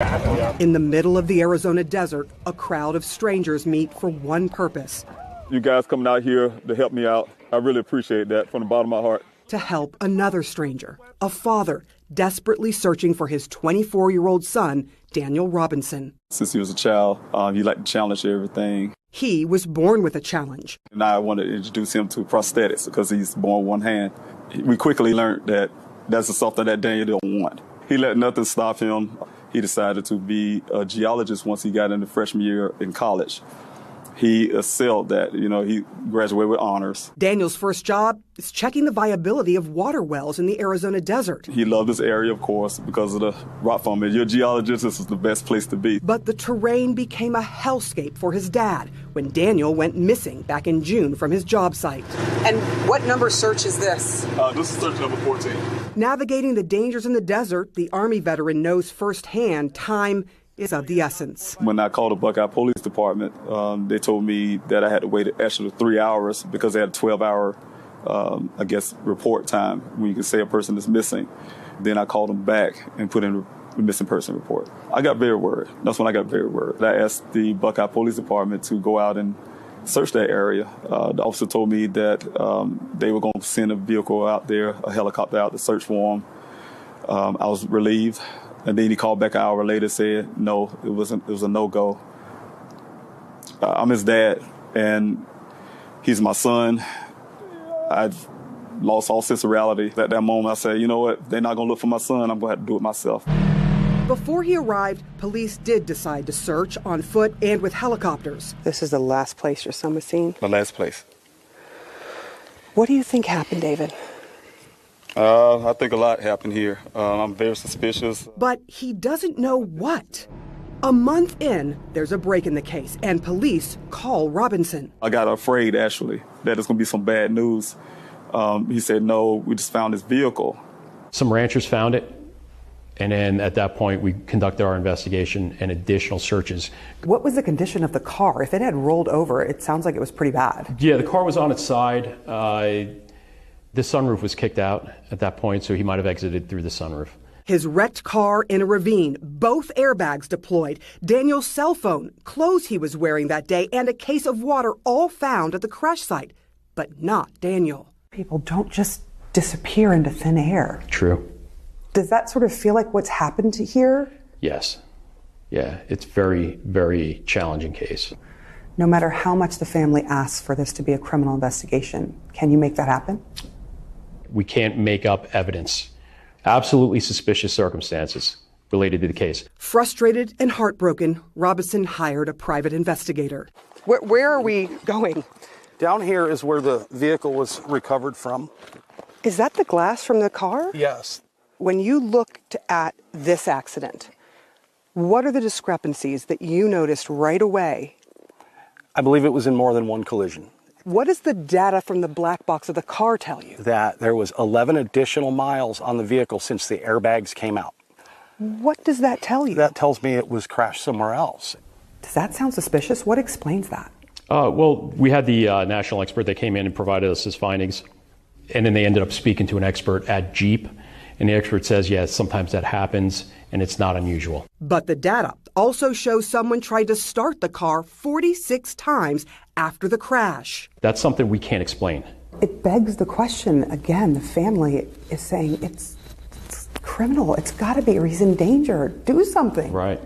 In the middle of the Arizona desert, a crowd of strangers meet for one purpose. You guys coming out here to help me out, I really appreciate that from the bottom of my heart. To help another stranger, a father desperately searching for his 24-year-old son, Daniel Robinson. Since he was a child, he liked to challenge everything. He was born with a challenge. And I wanted to introduce him to prosthetics because he's born one hand. We quickly learned that that's something that Daniel didn't want. He let nothing stop him. He decided to be a geologist once he got into freshman year in college. He excelled that, he graduated with honors. Daniel's first job is checking the viability of water wells in the Arizona desert. He loved this area, of course, because of the rock form. You're a geologist, this is the best place to be. But the terrain became a hellscape for his dad when Daniel went missing back in June from his job site. And what number search is this? This is search number 14. Navigating the dangers in the desert, the Army veteran knows firsthand time is of the essence. When I called the Buckeye Police Department, they told me that I had to wait an extra 3 hours because they had a 12-hour, report time when you can say a person is missing. Then I called them back and put in a missing person report. I got very worried. That's when I got very worried. I asked the Buckeye Police Department to go out and search that area. The officer told me that they were going to send a vehicle out there, a helicopter out to search for him. I was relieved. And then he called back an hour later and said, no, it was a no-go. I'm his dad, and he's my son. I've lost all sense of reality. At that moment, I said, you know what? They're not going to look for my son. I'm going to have to do it myself. Before he arrived, police did decide to search on foot and with helicopters. This is the last place your son was seen? The last place. What do you think happened, David? I think a lot happened here. I'm very suspicious. But he doesn't know what. A month in, there's a break in the case, and police call Robinson. I got afraid, actually, that it's going to be some bad news. He said, no, we just found his vehicle. Some ranchers found it, and then at that point, we conducted our investigation and additional searches. What was the condition of the car? If it had rolled over, it sounds like it was pretty bad. Yeah, the car was on its side. The sunroof was kicked out at that point, so he might have exited through the sunroof. His wrecked car in a ravine, both airbags deployed, Daniel's cell phone, clothes he was wearing that day, and a case of water all found at the crash site. But not Daniel. People don't just disappear into thin air. True. Does that sort of feel like what's happened to here? Yes. Yeah, it's very, very challenging case. No matter how much the family asks for this to be a criminal investigation, can you make that happen? We can't make up evidence. Absolutely suspicious circumstances related to the case. Frustrated and heartbroken, Robinson hired a private investigator. Where are we going? Down here is where the vehicle was recovered from. Is that the glass from the car? Yes. When you looked at this accident, what are the discrepancies that you noticed right away? I believe it was in more than one collision. What does the data from the black box of the car tell you? That there was 11 additional miles on the vehicle since the airbags came out. What does that tell you? That tells me it was crashed somewhere else. Does that sound suspicious? What explains that? Well, we had the national expert that came in and provided us his findings, and then they ended up speaking to an expert at Jeep, and the expert says, yes, sometimes that happens, and it's not unusual. But the data also shows someone tried to start the car 46 times after the crash. That's something we can't explain. It begs the question, again, the family is saying it's criminal. It's got to be, or he's in danger. Do something. Right.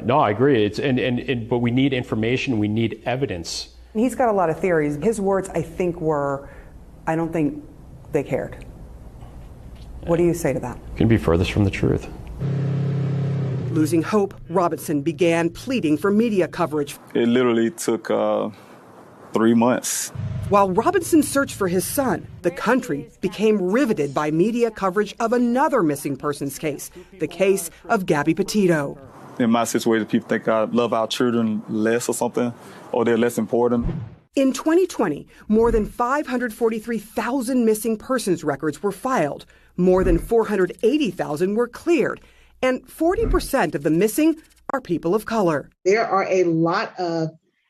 No, I agree. But we need information. We need evidence. He's got a lot of theories. His words, I think, were, I don't think they cared. What do you say to that? Couldn't be furthest from the truth. Losing hope, Robinson began pleading for media coverage. It literally took 3 months. While Robinson searched for his son, the country became riveted by media coverage of another missing persons case, the case of Gabby Petito. In my situation, people think I love our children less or something, or they're less important. In 2020, more than 543,000 missing persons records were filed. More than 480,000 were cleared. And 40% of the missing are people of color. There are a lot of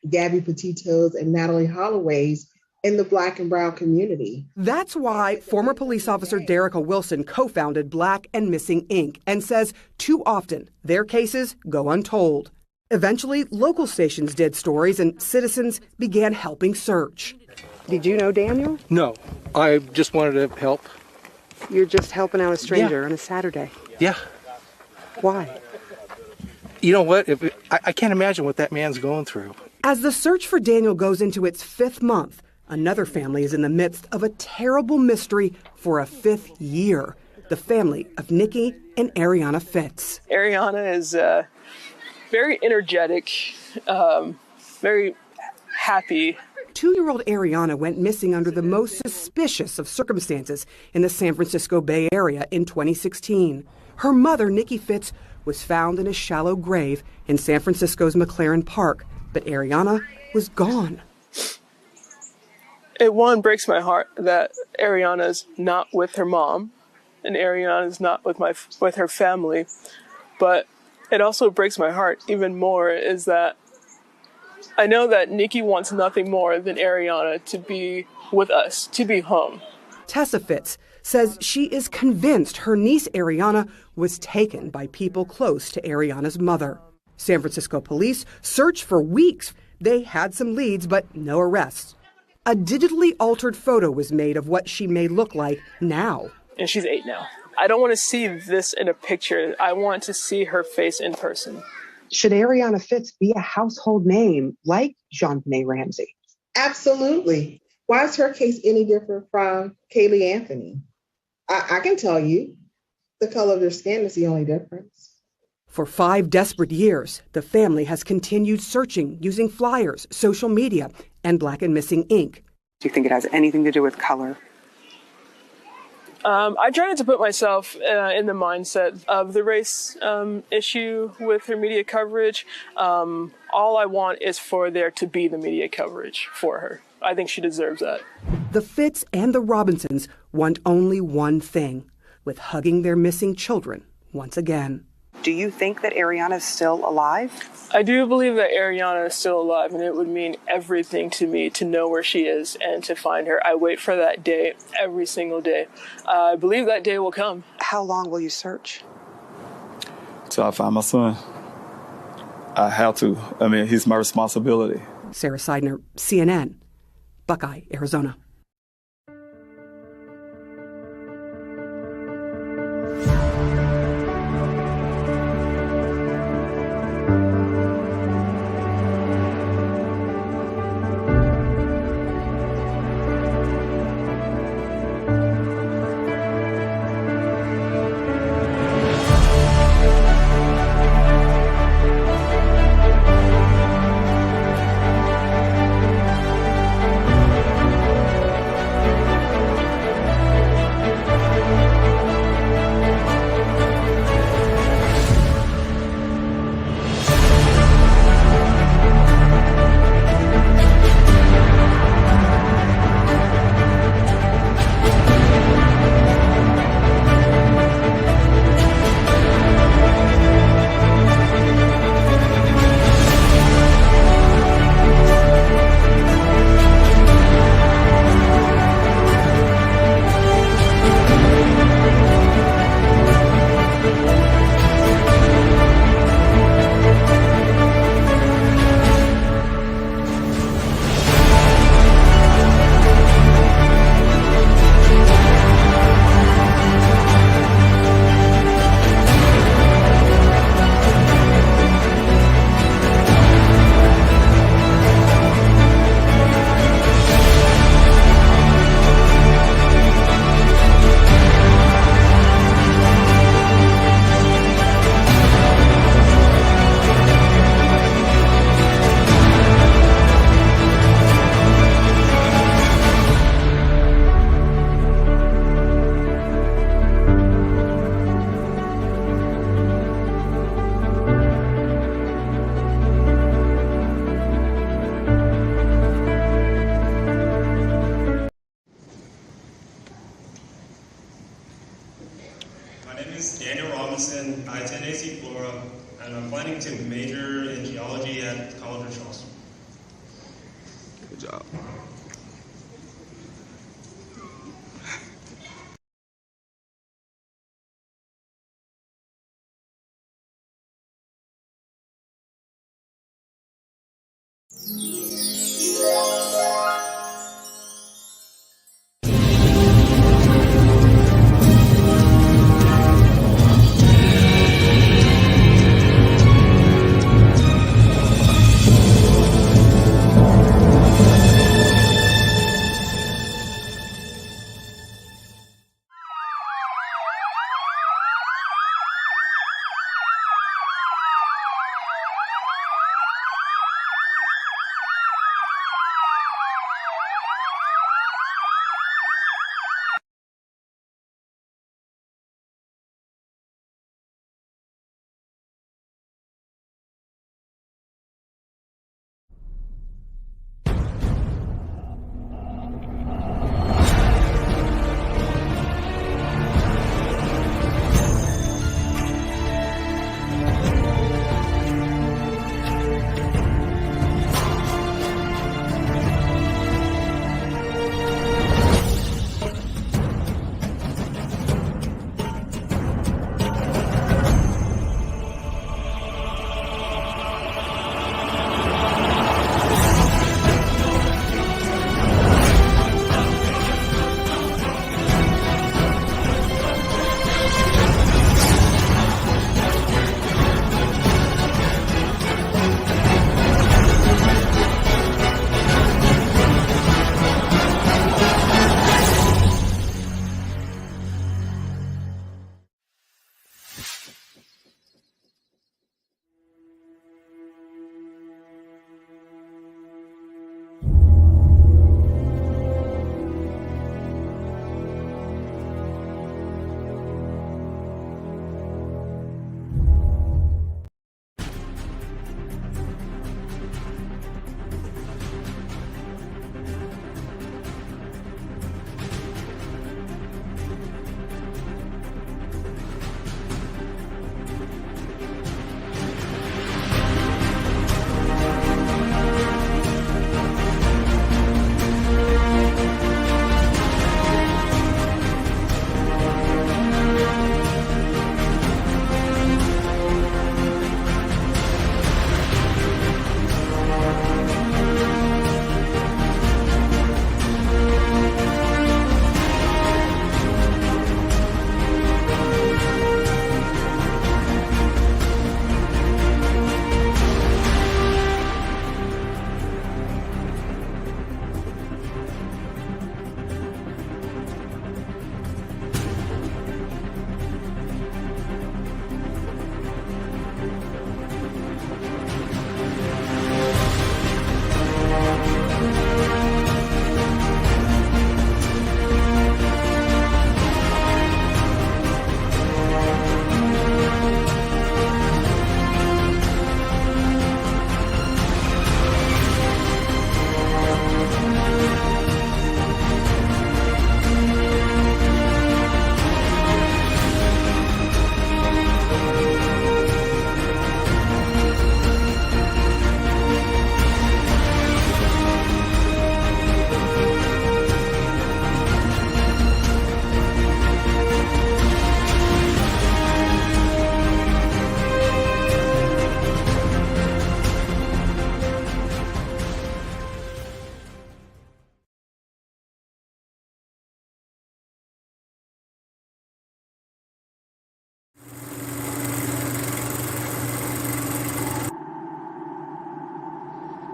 Gabby Petitos and Natalie Holloways in the Black and brown community. That's why former police officer Derica Wilson co-founded Black and Missing Inc. and says too often their cases go untold. Eventually, local stations did stories and citizens began helping search. Did you know Daniel? No, I just wanted to help. You're just helping out a stranger on a Saturday. Yeah. Why? You know what? I can't imagine what that man's going through. As the search for Daniel goes into its 5th month, another family is in the midst of a terrible mystery for a 5th year. The family of Nikki and Ariana Fitz. Ariana is very energetic, very happy. 2-year-old Ariana went missing under the most suspicious of circumstances in the San Francisco Bay Area in 2016. Her mother, Nikki Fitz, was found in a shallow grave in San Francisco's McLaren Park, but Ariana was gone. It breaks my heart that Ariana's not with her mom and Ariana's not with her family, but it also breaks my heart even more is that I know that Nikki wants nothing more than Ariana to be with us, to be home. Tessa Fitz says she is convinced her niece Ariana was taken by people close to Ariana's mother. San Francisco police searched for weeks. They had some leads, but no arrests. A digitally altered photo was made of what she may look like now. And she's 8 now. I don't want to see this in a picture. I want to see her face in person. Should Ariana Fitz be a household name like JonBenet Ramsey? Absolutely. Why is her case any different from Kaylee Anthony? I can tell you, the color of their skin is the only difference. For 5 desperate years, the family has continued searching using flyers, social media, and Black and Missing Inc. Do you think it has anything to do with color? I try not to put myself in the mindset of the race issue with her media coverage. All I want is for there to be the media coverage for her. I think she deserves that. The Fitz and the Robinsons want only one thing, with hugging their missing children once again. Do you think that Ariana is still alive? I do believe that Ariana is still alive, and it would mean everything to me to know where she is and to find her. I wait for that day every single day. I believe that day will come. How long will you search? Till I find my son. I have to. I mean, he's my responsibility. Sarah Seidner, CNN, Buckeye, Arizona. My name is Daniel Robinson. I attend AC Flora, and I'm planning to major in geology at College of Charleston. Good job.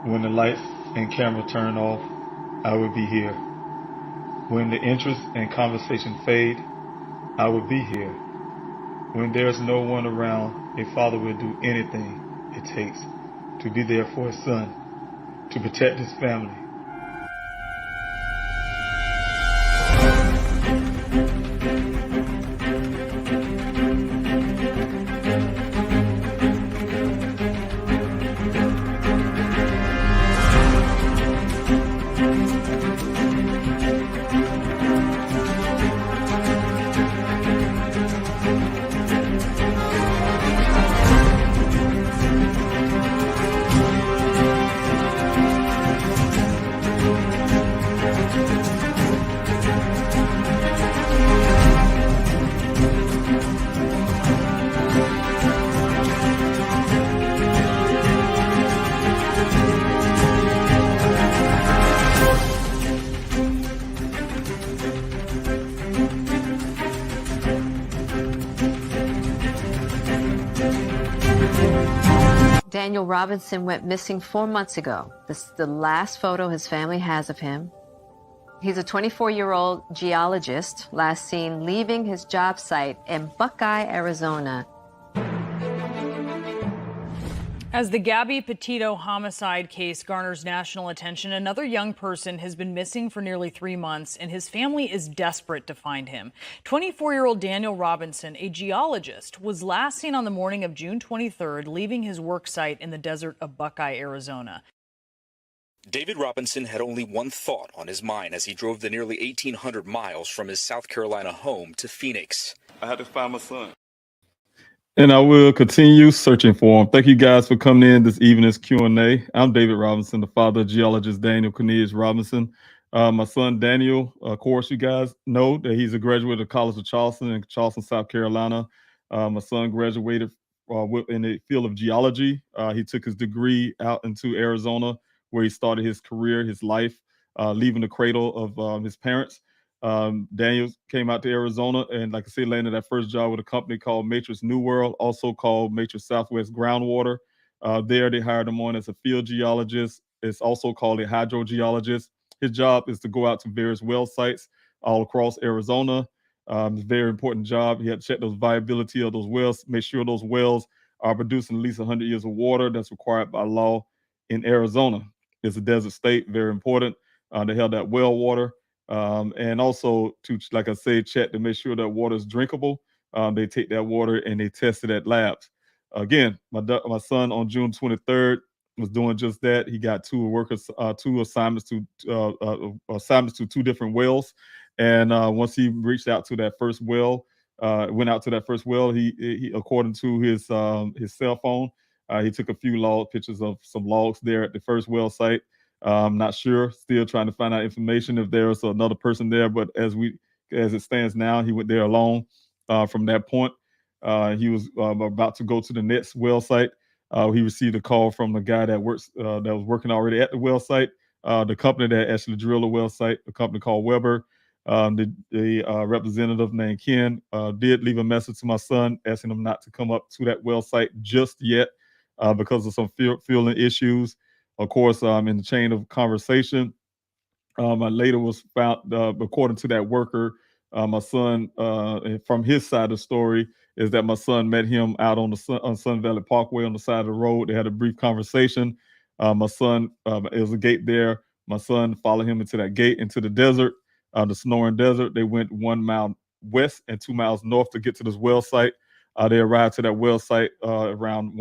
When the lights and camera turn off, I will be here. When the interest and conversation fade, I will be here. When there's no one around, a father will do anything it takes to be there for his son, to protect his family. Daniel Robinson went missing 4 months ago. This is the last photo his family has of him. He's a 24-year-old geologist, last seen leaving his job site in Buckeye, Arizona. As the Gabby Petito homicide case garners national attention, another young person has been missing for nearly 3 months, and his family is desperate to find him. 24-year-old Daniel Robinson, a geologist, was last seen on the morning of June 23rd, leaving his work site in the desert of Buckeye, Arizona. David Robinson had only one thought on his mind as he drove the nearly 1,800 miles from his South Carolina home to Phoenix. I had to find my son. And I will continue searching for him. Thank you guys for coming in this evening's Q&A. I'm David Robinson, the father of geologist Daniel Robinson. My son Daniel, of course, you guys know that he's a graduate of College of Charleston in Charleston, South Carolina. My son graduated in the field of geology. He took his degree out into Arizona, where he started his career, his life, leaving the cradle of his parents. Daniel came out to Arizona and, like I said, landed that first job with a company called Matrix New World, also called Matrix Southwest Groundwater. There, they hired him on as a field geologist. It's also called a hydrogeologist. His job is to go out to various well sites all across Arizona. It's a very important job. He had to check those viability of those wells, make sure those wells are producing at least 100 years of water that's required by law in Arizona. It's a desert state, very important. They have that well water. And also to, like I say, check to make sure that water is drinkable. They take that water and they test it at labs. Again, my son on June 23rd was doing just that. He got two assignments to two different wells. And once he reached out to that first well, went out to that first well, he according to his cell phone, he took a few pictures of some logs there at the first well site. I'm not sure, still trying to find out information if there's another person there, but as it stands now, he went there alone. From that point, he was about to go to the next well site. He received a call from the guy that was working already at the well site, the company that actually drilled the well site, a company called Weber. The representative named Ken did leave a message to my son asking him not to come up to that well site just yet because of some fueling issues. Of course, in the chain of conversation, I later was found, according to that worker, my son, from his side of the story, is that my son met him out on Sun Valley Parkway on the side of the road. They had a brief conversation. My son, there was a gate there. My son followed him into that gate, into the desert, the Sonoran Desert. They went 1 mile west and 2 miles north to get to this well site. They arrived to that well site around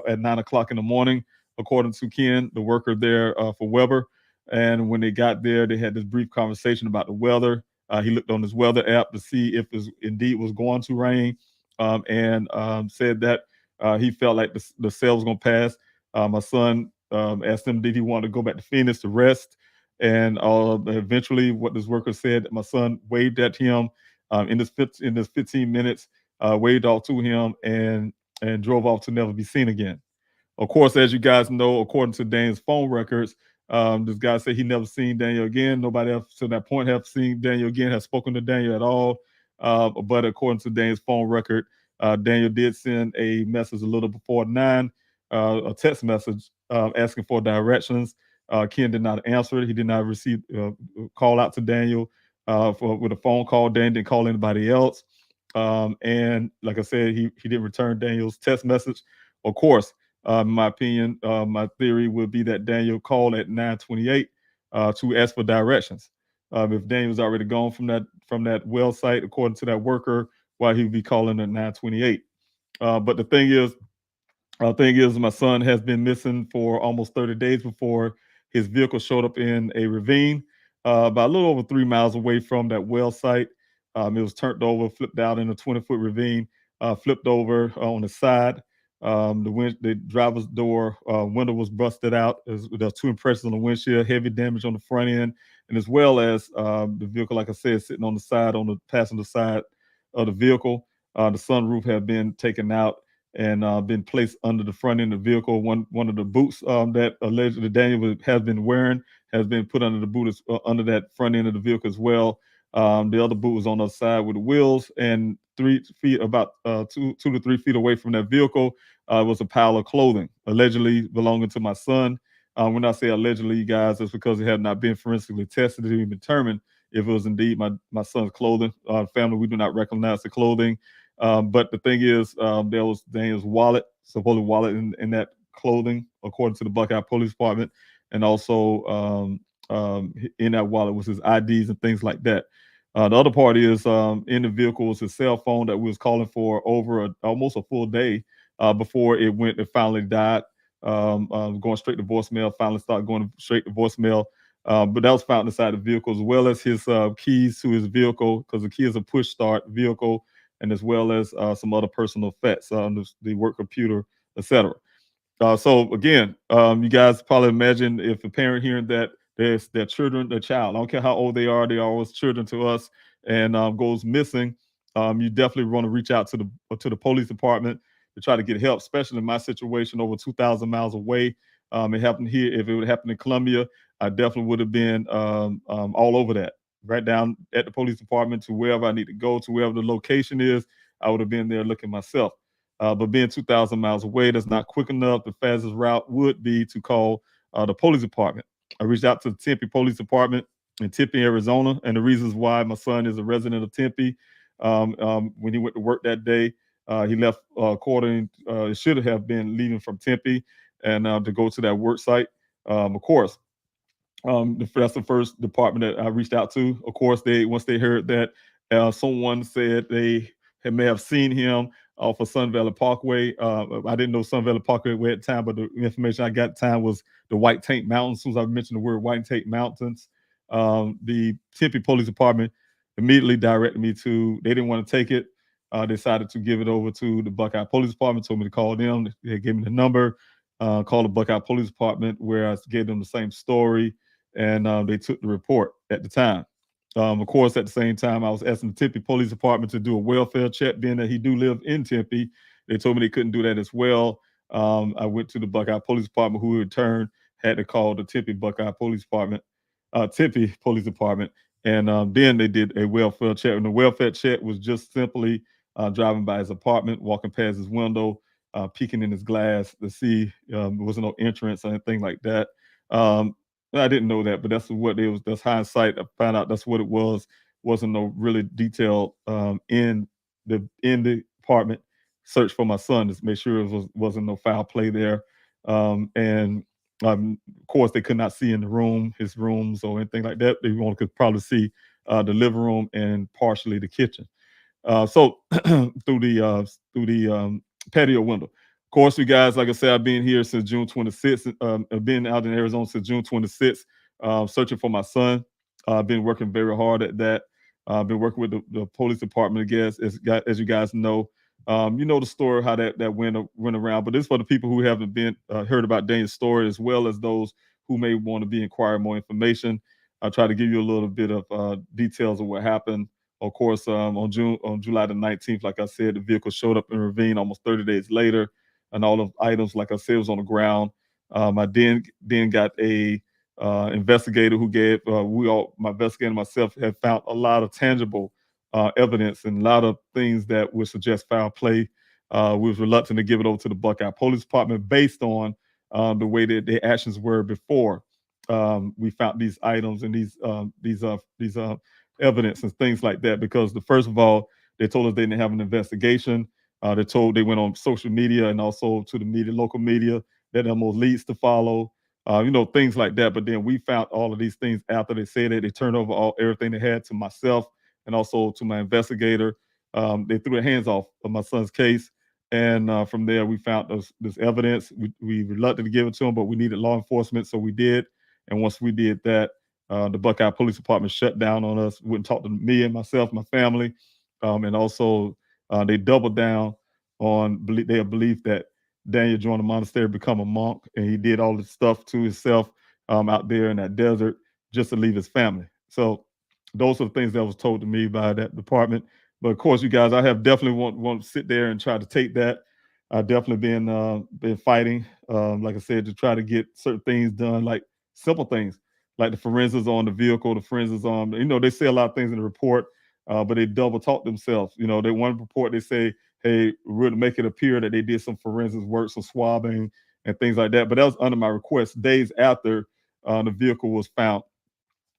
at 9 o'clock in the morning. According to Ken, the worker there for Weber. And when they got there, they had this brief conversation about the weather. He looked on his weather app to see if it indeed was going to rain, and said that he felt like the sale was going to pass. My son asked him, did he want to go back to Phoenix to rest? And eventually what this worker said, my son waved at him in this 15 minutes, waved off to him and drove off to never be seen again. Of course, as you guys know, according to Daniel's phone records, this guy said he never seen Daniel again. Nobody else to that point have seen Daniel again, has spoken to Daniel at all. But according to Daniel's phone record, Daniel did send a message a little before 9, a text message asking for directions. Ken did not answer it. He did not receive call out to Daniel with a phone call. Dan didn't call anybody else. And like I said, he didn't return Daniel's text message. Of course, in my opinion, my theory would be that Daniel called at 9:28 to ask for directions. If Daniel was already gone from that well site, according to that worker, why he would be calling at 9:28. But the thing is, my son has been missing for almost 30 days before his vehicle showed up in a ravine about a little over 3 miles away from that well site. It was turned over, flipped out in a 20-foot ravine, flipped over on the side. The driver's door window was busted out. There was 2 impressions on the windshield, heavy damage on the front end, and as well as the vehicle, like I said, sitting on the side, on the passenger side of the vehicle. The sunroof had been taken out and been placed under the front end of the vehicle. One of the boots that allegedly Daniel has been wearing has been put under the boot under that front end of the vehicle as well. The other boot was on the side with the wheels, and 3 feet, about 2 to 3 feet away from that vehicle, was a pile of clothing allegedly belonging to my son. When I say allegedly, you guys, it's because it had not been forensically tested to even determine if it was indeed my son's clothing. Family, we do not recognize the clothing. But the thing is, there was Daniel's wallet, supposed wallet in that clothing, according to the Buckeye Police Department, and also in that wallet was his IDs and things like that. The other part is in the vehicle was his cell phone that we was calling for over almost a full day before it finally died, going straight to voicemail. Finally started going straight to voicemail. But that was found inside the vehicle, as well as his keys to his vehicle, because the key is a push start vehicle, and as well as some other personal effects, the work computer, etc. So again, you guys probably imagine if a parent hearing that their child, I don't care how old they are always children to us, and goes missing, you definitely want to reach out to the police department to try to get help, especially in my situation, over 2,000 miles away. It happened here. If it would happen in Columbia, I definitely would have been all over that, right down at the police department to wherever I need to go, to wherever the location is. I would have been there looking myself. But being 2,000 miles away, that's not quick enough. The fastest route would be to call the police department. I reached out to the Tempe Police Department in Tempe, Arizona, and the reasons why my son is a resident of Tempe. When he went to work that day, he left should have been leaving from Tempe and to go to that work site. Of course, that's the first department that I reached out to. Of course, once they heard that someone said they may have seen him off of Sun Valley Parkway. I didn't know Sun Valley Parkway at the time, but the information I got at the time was the White Tank Mountains. As soon as I mentioned the word White Tank Mountains, the Tempe Police Department immediately directed me to, they didn't want to take it. Decided to give it over to the Buckeye Police Department, told me to call them. They gave me the number, called the Buckeye Police Department, where I gave them the same story, and they took the report at the time. Of course, at the same time, I was asking the Tempe Police Department to do a welfare check, being that he do live in Tempe. They told me they couldn't do that as well. I went to the Buckeye Police Department, who in turn had to call the Tempe Buckeye Police Department, Tempe Police Department, and then they did a welfare check. And the welfare check was just simply driving by his apartment, walking past his window, peeking in his glass to see there wasn't no entrance or anything like that. I didn't know that, but that's what it was. That's hindsight. I found out that's what it was. Wasn't no really detailed in the apartment search for my son to make sure it wasn't no foul play there. And of course, they could not see in the room, his rooms or anything like that. They only could probably see the living room and partially the kitchen. So through the patio window. Of course, you guys, like I said, I've been here since June 26th. I've been out in Arizona since June 26th, searching for my son. I've been working very hard at that. I've been working with the police department, I guess, as you guys know. You know the story, how that went around. But this is for the people who haven't been heard about Daniel's story, as well as those who may want to be inquiring more information. I'll try to give you a little bit of details of what happened. Of course, on July the 19th, like I said, the vehicle showed up in a ravine almost 30 days later, and all of items, like I said, was on the ground. I then got a investigator who gave my investigator and myself had found a lot of tangible evidence and a lot of things that would suggest foul play. We was reluctant to give it over to the Buckeye Police Department based on the way that their actions were before we found these items and these evidence and things like that. Because first of all, they told us they didn't have an investigation. They went on social media and also to the media, local media, that there more leads to follow, things like that. But then we found all of these things after they said that they turned over everything they had to myself and also to my investigator. They threw their hands off of my son's case. And from there, we found this evidence. We reluctant to give it to them, but we needed law enforcement, so we did. And once we did that, the Buckeye Police Department shut down on us, wouldn't talk to me and myself, my family. And also, they doubled down on their belief that Daniel joined the monastery, become a monk, and he did all this stuff to himself out there in that desert just to leave his family. So those are the things that was told to me by that department. But of course, you guys, I have definitely want to sit there and try to take that. I've definitely been fighting, like I said, to try to get certain things done, like simple things, like the forensics on the vehicle, the forensics on, they say a lot of things in the report, but they double talk themselves. They one report, they say, hey, we're to make it appear that they did some forensics work, some swabbing and things like that. But that was under my request days after the vehicle was found.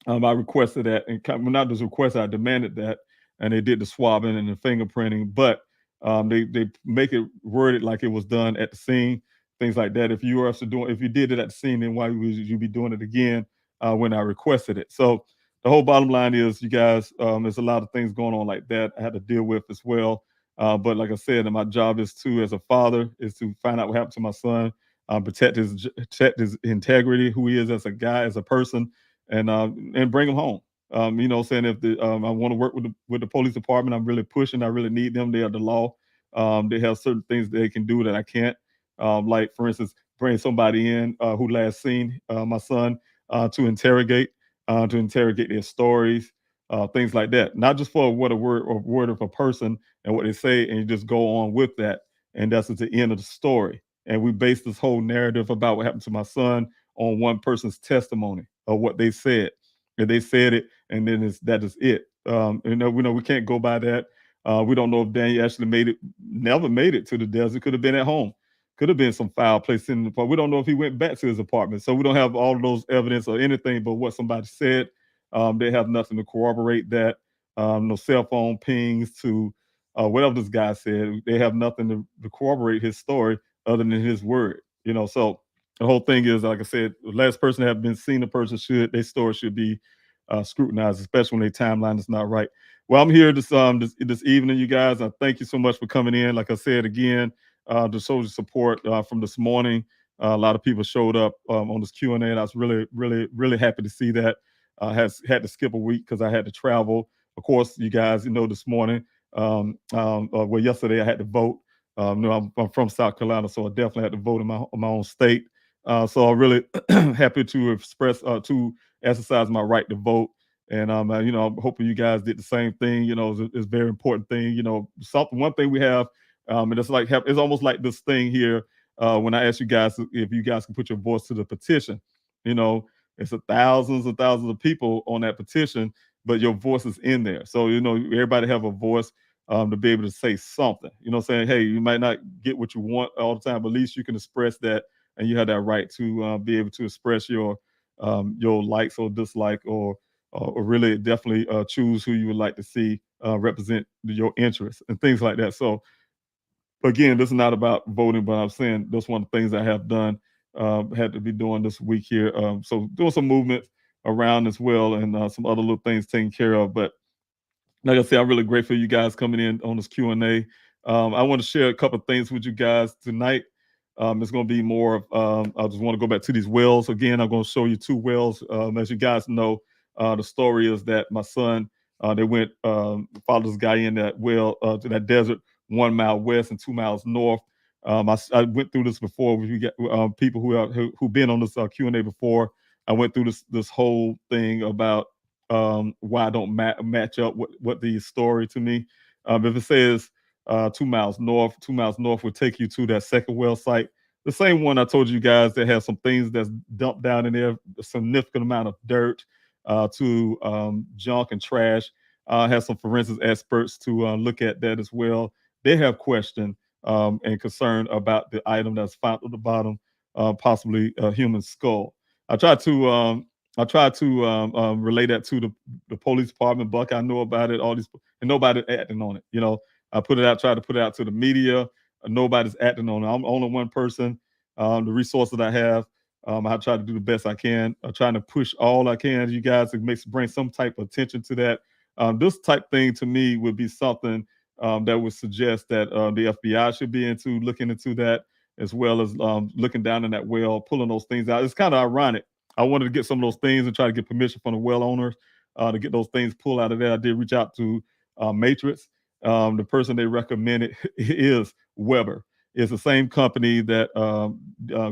I requested that, and not just requested, I demanded that, and they did the swabbing and the fingerprinting. But they make it worded like it was done at the scene, things like that. If you did it at the scene, then why would you be doing it again when I requested it? So the whole bottom line is, you guys, there's a lot of things going on like that I had to deal with as well. But like I said, my job is as a father, is to find out what happened to my son, protect his integrity, who he is as a guy, as a person, and bring him home. Saying if I want to work with the police department, I'm really pushing. I really need them. They are the law. They have certain things they can do that I can't. Like for instance, bring somebody in who last seen my son to interrogate their stories, things like that. Not just for what a word of a person and what they say, and you just go on with that, and that's at the end of the story. And we base this whole narrative about what happened to my son on one person's testimony of what they said. And they said it, and then that is it. We can't go by that. We don't know if Daniel actually never made it to the desert. Could have been at home. Could have been some foul place in the apartment. We don't know if he went back to his apartment. So we don't have all of those evidence or anything but what somebody said. They have nothing to corroborate that. No cell phone pings to whatever this guy said. They have nothing to corroborate his story other than his word. So the whole thing is, like I said, the last person to have been seen, the person their story should be scrutinized, especially when their timeline is not right. Well, I'm here this evening, you guys. I thank you so much for coming in. Like I said again, to show the support from this morning. A lot of people showed up on this Q&A, and I was really, really, really happy to see that. Had to skip a week because I had to travel. Of course, you guys, this morning, yesterday I had to vote. I'm from South Carolina, so I definitely had to vote in my own state. So I'm really happy to exercise my right to vote. And I'm hoping you guys did the same thing. It's a very important thing. One thing we have, and it's almost like this thing here. When I ask you guys if you guys can put your voice to the petition, it's thousands and thousands of people on that petition, but your voice is in there. So everybody have a voice to be able to say something. Saying, hey, you might not get what you want all the time, but at least you can express that. And you have that right to be able to express your likes or dislike, or really definitely choose who you would like to see represent your interests and things like that. So again, this is not about voting, but I'm saying that's one of the things I have done, had to be doing this week here. So doing some movement around as well, and some other little things taken care of. But like I said, I'm really grateful for you guys coming in on this Q&A. I want to share a couple of things with you guys tonight. It's going to be more of, I just want to go back to these wells. Again, I'm going to show you two wells. As you guys know, the story is that my son, they went, followed this guy in that well, to that desert, 1 mile west and 2 miles north. I went through this before. We get people who've been on this Q&A before. I went through this whole thing about why I don't match up what the story to me. If it says 2 miles north will take you to that second well site, the same one I told you guys that has some things that's dumped down in there, a significant amount of dirt, to junk and trash. Has some forensics experts to look at that as well. They have question and concern about the item that's found at the bottom possibly a human skull. I tried to relay that to the police department. Buckeye know about it. All these and nobody acting on it. You know, I put it out, tried to put it out to the media. Nobody's acting on it. I'm only one person. The resources I have, I try to do the best I can. I'm trying to push all I can. You guys to bring some type of attention to that. This type thing to me would be something that would suggest that the FBI should be looking into that, as well as looking down in that well, pulling those things out. It's kind of ironic. I wanted to get some of those things and try to get permission from the well owners to get those things pulled out of there. I did reach out to Matrix. The person they recommended is Weber. It's the same company that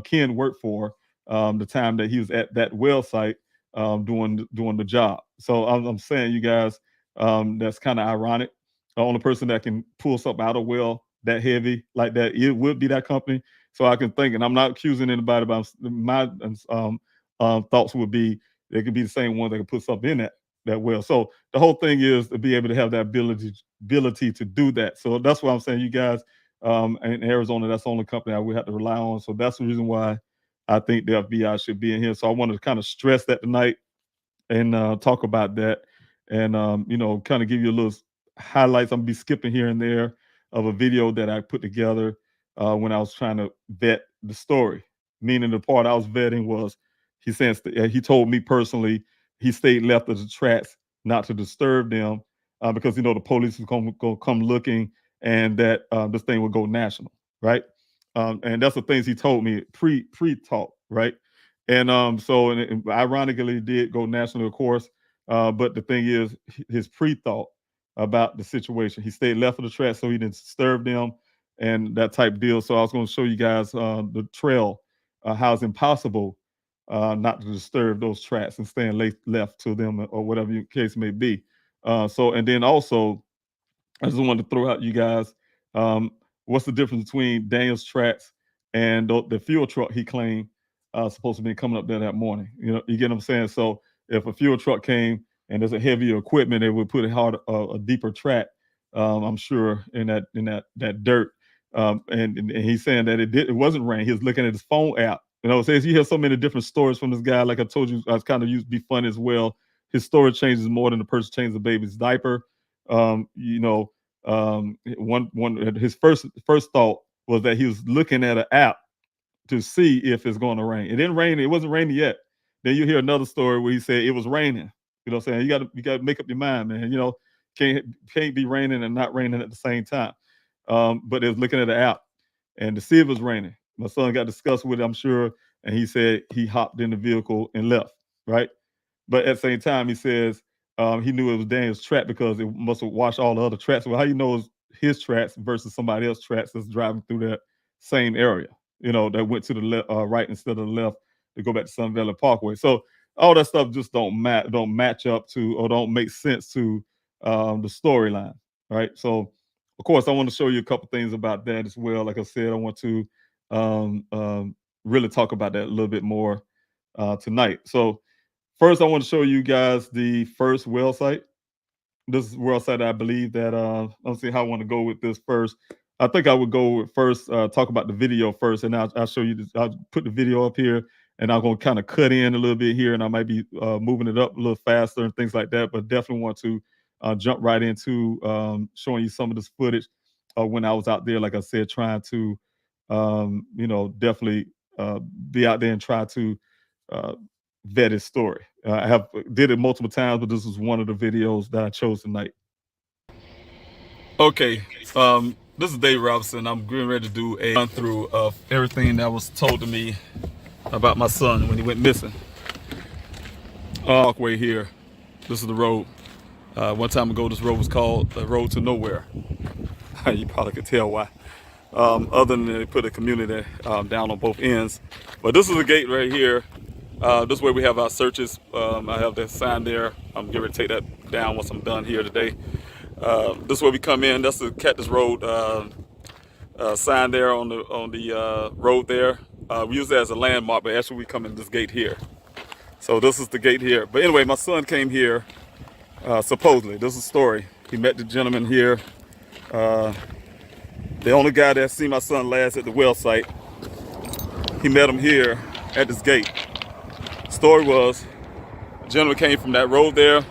Ken worked for the time that he was at that well site doing the job. So I'm saying, you guys, that's kind of ironic. The only person that can pull something out of well that heavy like that, it would be that company. So I can think, and I'm not accusing anybody, but my thoughts would be they could be the same one that could put something in that well. So the whole thing is to be able to have that ability to do that. So that's why I'm saying, you guys, in Arizona, that's the only company I would have to rely on. So that's the reason why I think the FBI should be in here. So I wanted to kind of stress that tonight and talk about that, and kind of give you a little highlights. I'm gonna be skipping here and there of a video that I put together when I was trying to vet the story. Meaning the part I was vetting was he told me personally he stayed left of the tracks not to disturb them because the police was going to come looking, and that this thing would go national, right? And that's the things he told me pre-talk, right? And so ironically, it did go national, of course. But the thing is, his pre-thought about the situation, he stayed left of the track so he didn't disturb them and that type deal. So I was going to show you guys the trail, how it's impossible not to disturb those tracks and staying left to them, or whatever your case may be. And then also, I just wanted to throw out you guys, what's the difference between Daniel's tracks and the fuel truck he claimed supposed to be coming up there that morning? You get what I'm saying? So if a fuel truck came and there's a heavier equipment, it would put a deeper track, I'm sure, in that dirt. And he's saying that it wasn't rain. He was looking at his phone app. So you hear so many different stories from this guy. Like I told you, I was kind of used to be funny as well. His story changes more than the person changes the baby's diaper. His first thought was that he was looking at an app to see if it's going to rain. It didn't rain. It wasn't raining yet. Then you hear another story where he said it was raining. You know what I'm saying? You got to make up your mind, man. Can't be raining and not raining at the same time. But it was looking at the app and to see if it was raining. My son got discussed with it, I'm sure, and he said he hopped in the vehicle and left, right? But at the same time, he says he knew it was Daniel's track because it must have washed all the other tracks. Well, how you know it's his tracks versus somebody else's tracks that's driving through that same area, that went to the right instead of the left to go back to Sun Valley Parkway. So all that stuff just don't match up to, or don't make sense to the storyline, right? So, of course, I want to show you a couple things about that as well. Like I said, I want to really talk about that a little bit more tonight. So first, I want to show you guys the first well site. This is a well site I believe that, let's see how I want to go with this first. I think I would go with first, talk about the video first, and I'll show you this. I'll put the video up here, and I'm going to kind of cut in a little bit here, and I might be moving it up a little faster and things like that, but definitely want to jump right into showing you some of this footage when I was out there, like I said, trying to, definitely be out there and try to vet his story. I did it multiple times, but this was one of the videos that I chose tonight. Okay, this is Dave Robinson. I'm getting ready to do a run through of everything that was told to me about my son when he went missing. Parkway here. This is the road. One time ago, this road was called the Road to Nowhere. You probably could tell why. Other than they put a community down on both ends. But this is the gate right here. This is where we have our searches. I have that sign there. I'm getting ready to take that down once I'm done here today. This is where we come in. That's the Cactus Road sign there on the road there. We use that as a landmark, but actually we come in this gate here. So this is the gate here. But anyway, my son came here, supposedly. This is a story. He met the gentleman here. The only guy that seen my son last at the well site, he met him here at this gate. Story was, a gentleman came from that road there,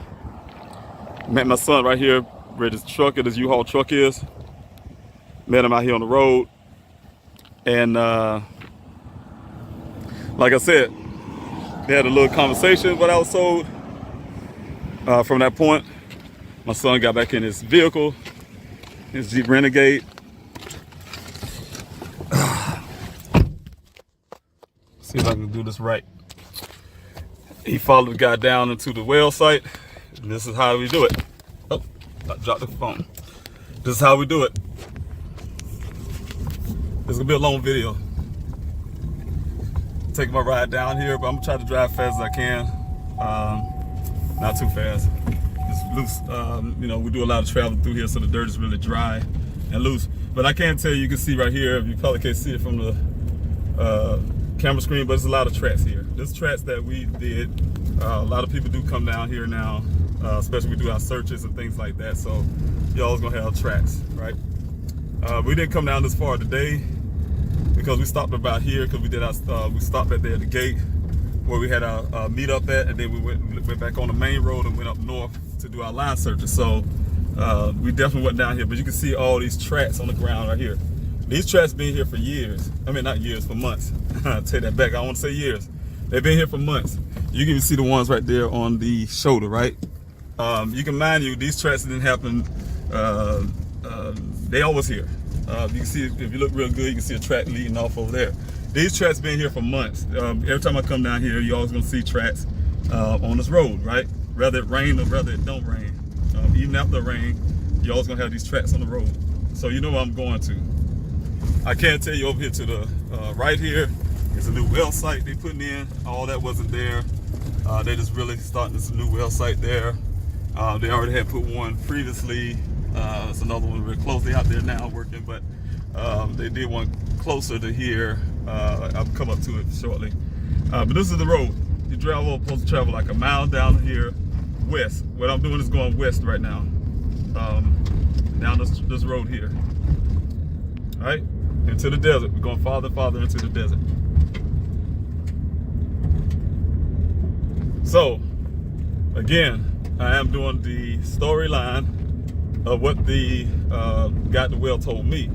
met my son right here where this truck, this U-Haul truck is. Met him out here on the road. And like I said, they had a little conversation, what I was told. From that point, my son got back in his vehicle, his Jeep Renegade. See if I can do this right. He followed the guy down into the well site, and this is how we do it. Oh, I dropped the phone. This is how we do it. This is gonna be a long video. Taking my ride down here, but I'm gonna try to drive fast as I can. Not too fast. It's loose. You know, we do a lot of traveling through here, so the dirt is really dry and loose. But I can tell you, you can see right here, you probably can't see it from the camera screen, but there's a lot of tracks here. There's tracks that we did. A lot of people do come down here now, especially we do our searches and things like that. So y'all's gonna have tracks, right? We didn't come down this far today because we stopped about here because we did our we stopped at the gate where we had our meet up at, and then we went back on the main road and went up north to do our line searches. So we definitely went down here, but you can see all these tracks on the ground right here. These tracks been here for years. I mean, not years, for months. I'll take that back. I want to say years. They've been here for months. You can even see the ones right there on the shoulder, right? You can mind you, these tracks didn't happen. They always here. You can see, if you look real good, you can see a track leading off over there. These tracks been here for months. Every time I come down here, you always gonna see tracks on this road, right? Whether it rain or whether it don't rain. Even after the rain, you always gonna have these tracks on the road. So you know where I'm going to. I can tell you over here to the right here, it's a new well site they putting in. All that wasn't there. They just really starting this new well site there. They already had put one previously. It's another one really close. They out there now working, but they did one closer to here. I'll come up to it shortly. But this is the road. You supposed to travel like a mile down here west. What I'm doing is going west right now. Down this road here. All right, into the desert. We're going farther and farther into the desert. So, again, I am doing the storyline of what the guy at the well told me,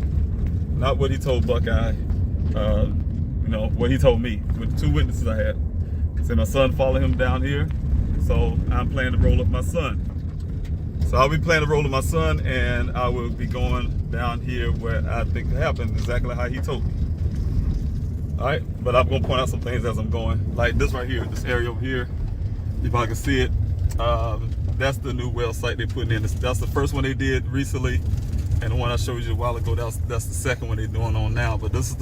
not what he told Buckeye. You know, what he told me with two witnesses I had. Said my son followed him down here, so I'm planning to roll up my son. So I'll be planning to roll up my son, and I will be going down here where I think it happened, exactly how he told me. All right, but I'm gonna point out some things as I'm going, like this right here, this area over here. If I can see it, that's the new well site they're putting in. That's the first one they did recently, and the one I showed you a while ago, that's the second one they're doing on now. But this is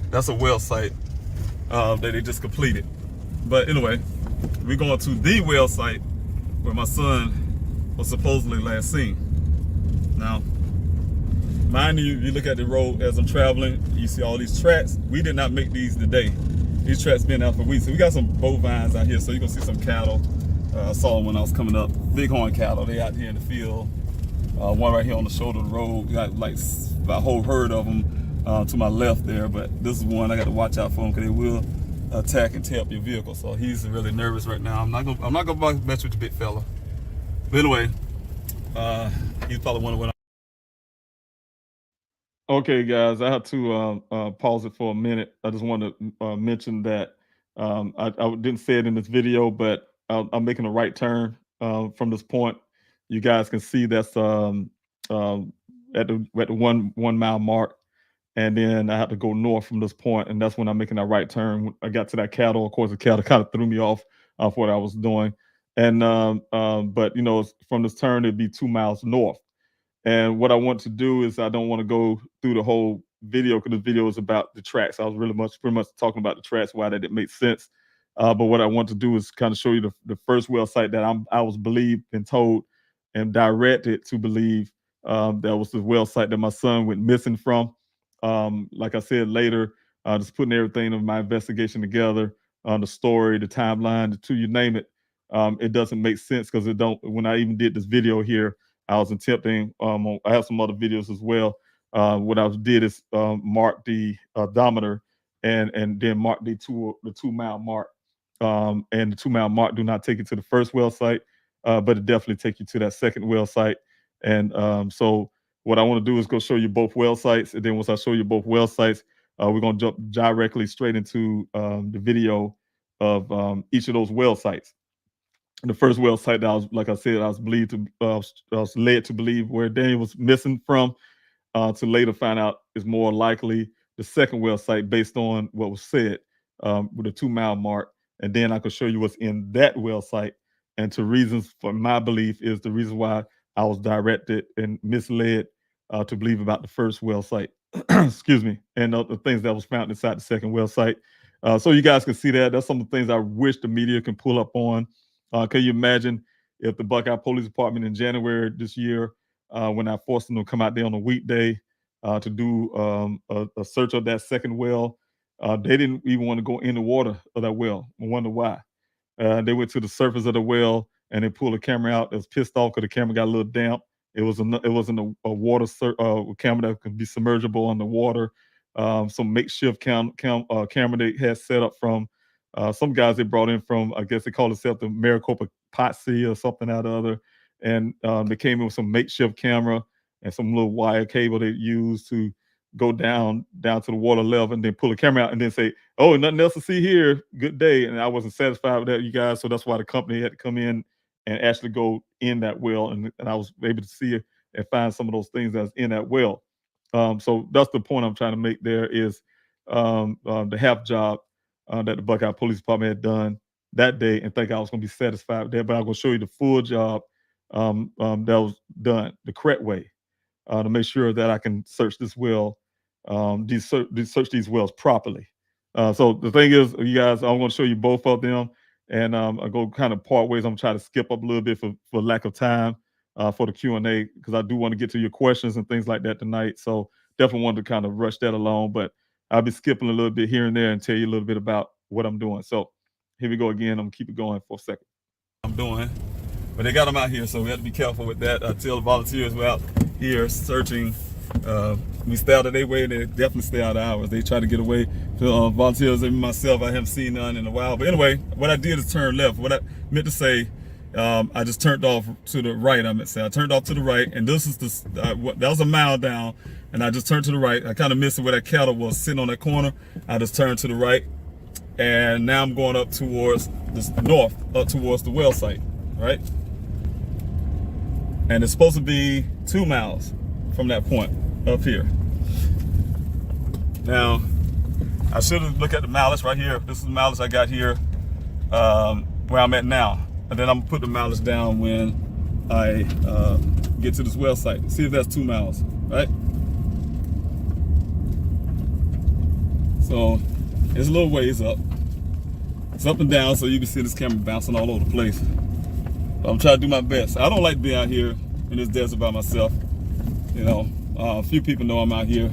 that's a well site that they just completed. But anyway, we're going to the well site where my son was supposedly last seen. Now, mind you, you look at the road as I'm traveling, you see all these tracks. We did not make these today. These tracks been out for weeks. So we got some bovines out here, so you're gonna see some cattle. I saw them when I was coming up. Bighorn cattle, they out here in the field. One right here on the shoulder of the road. We got like a whole herd of them to my left there, but this is one I got to watch out for them because they will attack and tear up your vehicle. So he's really nervous right now. I'm not gonna mess with the big fella. But anyway, he's probably wondering. Okay, guys, I have to pause it for a minute. I just want to mention that I didn't say it in this video, but I'm making a right turn from this point. You guys can see that's at the 1 mile mark, and then I have to go north from this point, and that's when I'm making that right turn. When I got to that cattle, of course, the cattle kind of threw me off what I was doing, and but you know, from this turn it'd be 2 miles north. And what I want to do is I don't want to go through the whole video because the video is about the tracks. I was pretty much talking about the tracks, why that didn't make sense. But what I want to do is kind of show you the first well site that I was believed and told and directed to believe that was the well site that my son went missing from. Like I said later, just putting everything of my investigation together, the story, the timeline, you name it. It doesn't make sense because when I even did this video here, I was attempting, I have some other videos as well. What I did is mark the odometer and then mark the 2 mile mark. And the 2 mile mark do not take you to the first well site, but it definitely take you to that second well site. And so what I want to do is go show you both well sites, and then once I show you both well sites, we're going to jump directly straight into the video of each of those well sites. The first well site that I was, like I said, I was led to believe where Daniel was missing from, to later find out is more likely the second well site based on what was said with the 2 mile mark. And then I could show you what's in that well site. And to reasons for my belief is the reason why I was directed and misled to believe about the first well site. Excuse me. And the things that was found inside the second well site. So you guys can see that. That's some of the things I wish the media can pull up on. Can you imagine if the Buckeye Police Department in January this year, when I forced them to come out there on a weekday to do a search of that second well, they didn't even want to go in the water of that well. I wonder why. They went to the surface of the well and they pulled the camera out. They was pissed off because the camera got a little damp. It wasn't a water camera that could be submergible underwater. Some makeshift camera they had set up from some guys they brought in from, I guess they call themselves the Maricopa Potsy or something or the other. And they came in with some makeshift camera and some little wire cable they used to go down to the water level and then pull the camera out and then say, oh, nothing else to see here. Good day. And I wasn't satisfied with that, you guys. So that's why the company had to come in and actually go in that well. And I was able to see it and find some of those things that's in that well. So that's the point I'm trying to make there is the half job that the Buckeye Police Department had done that day and think I was going to be satisfied with that. But I'm going to show you the full job that was done the correct way to make sure that I can search this well, search these wells properly. So the thing is, you guys, I'm going to show you both of them, and I'll go kind of part ways. I'm trying to skip up a little bit for lack of time for the Q&A because I do want to get to your questions and things like that tonight. So definitely wanted to kind of rush that along, but I'll be skipping a little bit here and there and tell you a little bit about what I'm doing. So here we go again. I'm going to keep it going for a second. I'm doing. But they got them out here, so we have to be careful with that. I tell the volunteers we're out here searching. We stay out of their way, they definitely stay out of ours. They try to get away. Volunteers and myself, I haven't seen none in a while. But anyway, what I did is turn left. What I meant to say, I just turned off to the right. I meant to say I turned off to the right, and this is that was a mile down, and I just turned to the right. I kind of missed where that cattle was sitting on that corner. I just turned to the right, and now I'm going up towards the north, up towards the well site, right? And it's supposed to be 2 miles from that point up here. Now, I should have looked at the mileage right here. This is the mileage I got here where I'm at now. And then I'm gonna put the mileage down when I get to this well site. See if that's 2 miles, right? So it's a little ways up. It's up and down, so you can see this camera bouncing all over the place. But I'm trying to do my best. I don't like to be out here in this desert by myself. You know, a few people know I'm out here.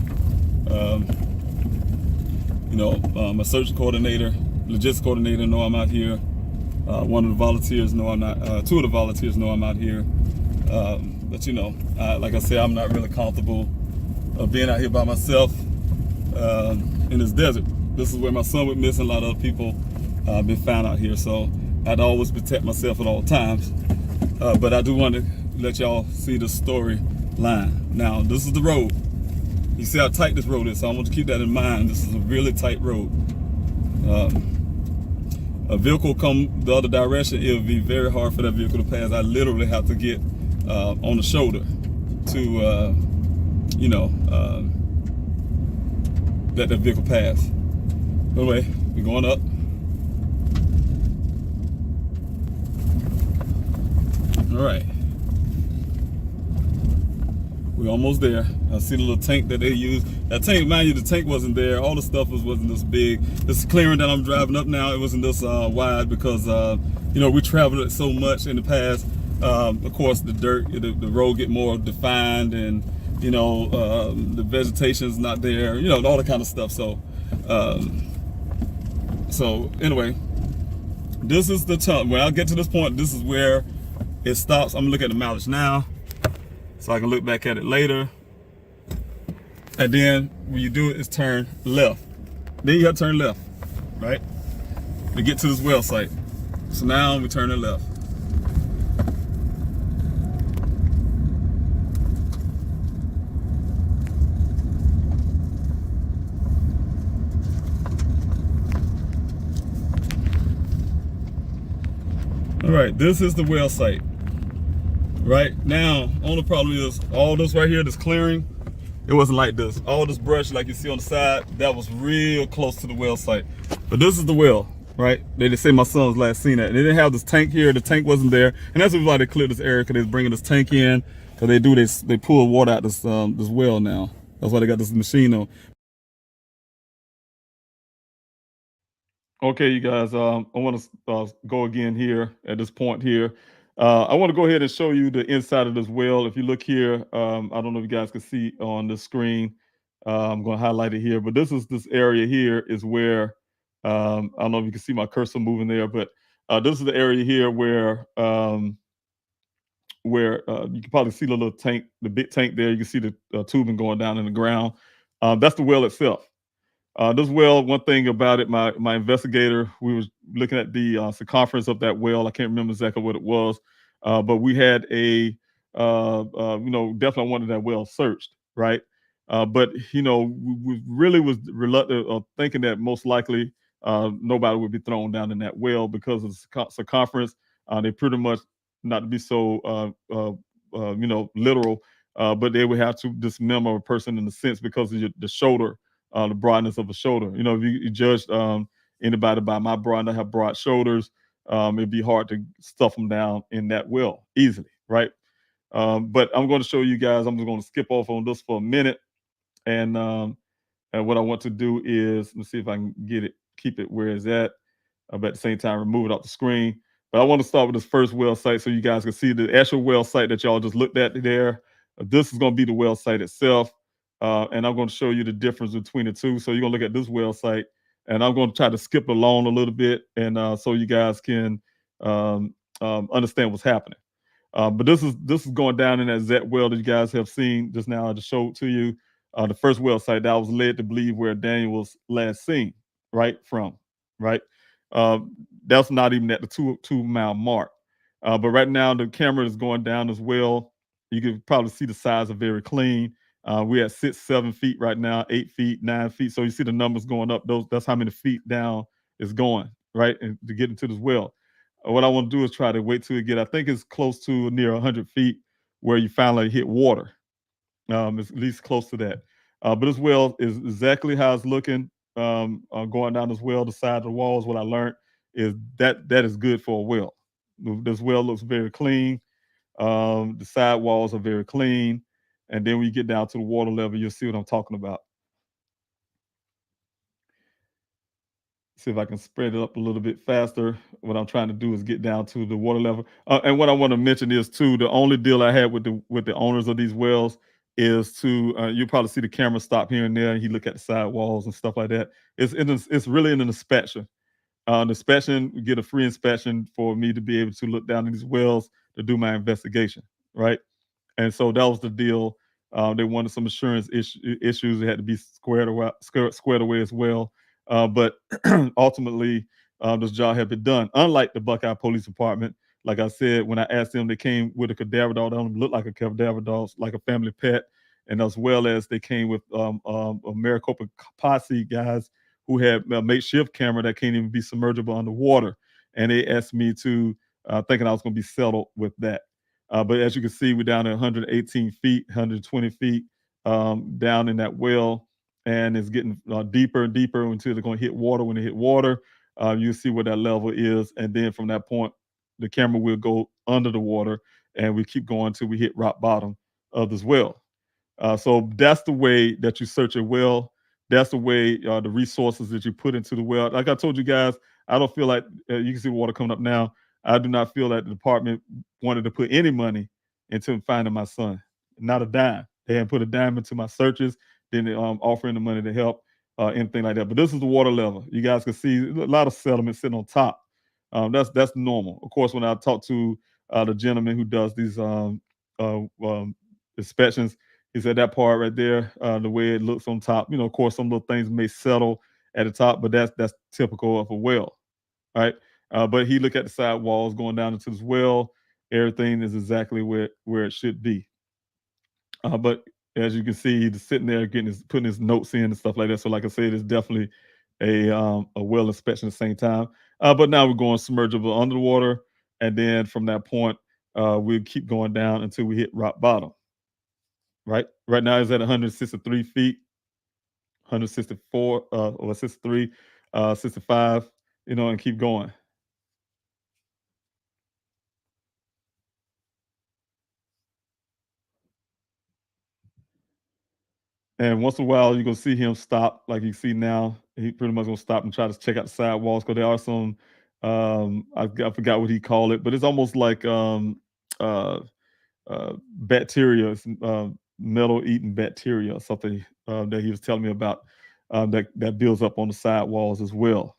My search coordinator, logistics coordinator know I'm out here. One of the volunteers know I'm not, 2 of the volunteers know I'm out here. But you know, like I said, I'm not really comfortable being out here by myself in this desert. This is where my son went missing. A lot of other people been found out here. So I had to always protect myself at all times. But I do want to let y'all see the story line. Now, this is the road. You see how tight this road is, so I want to keep that in mind. This is a really tight road. A vehicle come the other direction, it would be very hard for that vehicle to pass. I literally have to get on the shoulder to, let that vehicle pass. Anyway, we're going up. All right. We're almost there. I see the little tank that they use. That tank, mind you, the tank wasn't there. All the stuff wasn't this big. This clearing that I'm driving up now, it wasn't this wide because, we traveled it so much in the past. Of course, the dirt, the road get more defined and, the vegetation's not there, all that kind of stuff. So, anyway, this is the tunnel. When I get to this point, this is where it stops. I'm looking at the mileage now, so I can look back at it later. And then when you do it, it's turn left. Then you have to turn left, right, to get to this well site. So now we turn it left. All right, this is the well site. Right now, only problem is all this right here, this clearing, it wasn't like this. All this brush like you see on the side, that was real close to the well site. But this is the well, right? They say my son was last seen that. And they didn't have this tank here, the tank wasn't there. And that's why they cleared this area, because they was bringing this tank in, because they pull water out this well now. That's why they got this machine on. Okay, you guys, I want to go again here at this point here. I want to go ahead and show you the inside of this well. If you look here, I don't know if you guys can see on the screen. I'm going to highlight it here, but this area here is where, I don't know if you can see my cursor moving there, but this is the area here where you can probably see the little tank, the big tank there. You can see the tubing going down in the ground. That's the well itself. This well, one thing about it, my investigator, we was looking at the circumference of that well. I can't remember exactly what it was, but we had definitely wanted that well searched, right? But we really was reluctant of thinking that most likely nobody would be thrown down in that well because of the circumference. They pretty much, not to be so literal, but they would have to dismember a person in a sense because of the shoulder. The broadness of a shoulder. If you judge anybody by my broad, I have broad shoulders, it'd be hard to stuff them down in that well easily, right? But I'm going to show you guys, I'm just going to skip off on this for a minute. And what I want to do is, let's see if I can keep it where it's at, but at the same time, remove it off the screen. But I want to start with this first well site so you guys can see the actual well site that y'all just looked at there. This is going to be the well site itself. And I'm going to show you the difference between the two. So you're going to look at this well site, and I'm going to try to skip along a little bit, and so you guys can understand what's happening. But this is going down in that Z well that you guys have seen just now. I just showed to you the first well site that I was led to believe where Daniel was last seen, right? That's not even at the 2 mile mark. But right now the camera is going down as well. You can probably see the sides are very clean. We're at 6, 7 feet right now, 8 feet, 9 feet. So you see the numbers going up. That's how many feet down it's going, right? And to get into this well. What I want to do is try to wait till we get, I think it's close to near 100 feet where you finally hit water. It's at least close to that. But this well is exactly how it's looking going down this well. The side of the walls, what I learned is that is good for a well. This well looks very clean. The side walls are very clean. And then when you get down to the water level, you'll see what I'm talking about. See if I can spread it up a little bit faster. What I'm trying to do is get down to the water level. And what I want to mention is too, the only deal I had with the owners of these wells is to, you'll probably see the camera stop here and there, and he look at the side walls and stuff like that. It's really an inspection. The inspection, we get a free inspection for me to be able to look down in these wells to do my investigation, right? And so that was the deal. They wanted some insurance issues. They had to be squared away as well. But ultimately, this job had been done. Unlike the Buckeye Police Department, like I said, when I asked them, they came with a cadaver dog. They don't look like a cadaver dog, like a family pet. And as well as they came with a Maricopa posse guys who had a makeshift camera that can't even be submergible underwater. And they asked me to, thinking I was going to be settled with that. But as you can see, we're down at 118 feet, 120 feet down in that well, and it's getting deeper and deeper until they're going to hit water. When they hit water, you see where that level is, and then from that point, the camera will go under the water, and we keep going until we hit rock bottom of this well. So that's the way that you search a well. That's the way the resources that you put into the well. Like I told you guys, I don't feel like you can see the water coming up now. I do not feel that the department wanted to put any money into finding my son. Not a dime. They hadn't put a dime into my searches. Then offering the money to help, anything like that. But this is the water level. You guys can see a lot of sediment sitting on top. That's normal. Of course, when I talk to the gentleman who does these inspections, he said that part right there, the way it looks on top, of course, some little things may settle at the top, but that's typical of a well, right? But he looked at the side walls going down into this well. Everything is exactly where it should be. But as you can see, he's sitting there putting his notes in and stuff like that. So, like I said, it's definitely a well inspection at the same time. But now we're going submergible under the water, and then from that point, we'll keep going down until we hit rock bottom. Right now, it's at 163 feet, 164 or 63, 65. And keep going. And once in a while, you're gonna see him stop, like you see now. He pretty much gonna stop and try to check out the sidewalls because there are some. I forgot what he called it, but it's almost like uh, bacteria, metal eating bacteria or something that he was telling me about that builds up on the sidewalls as well.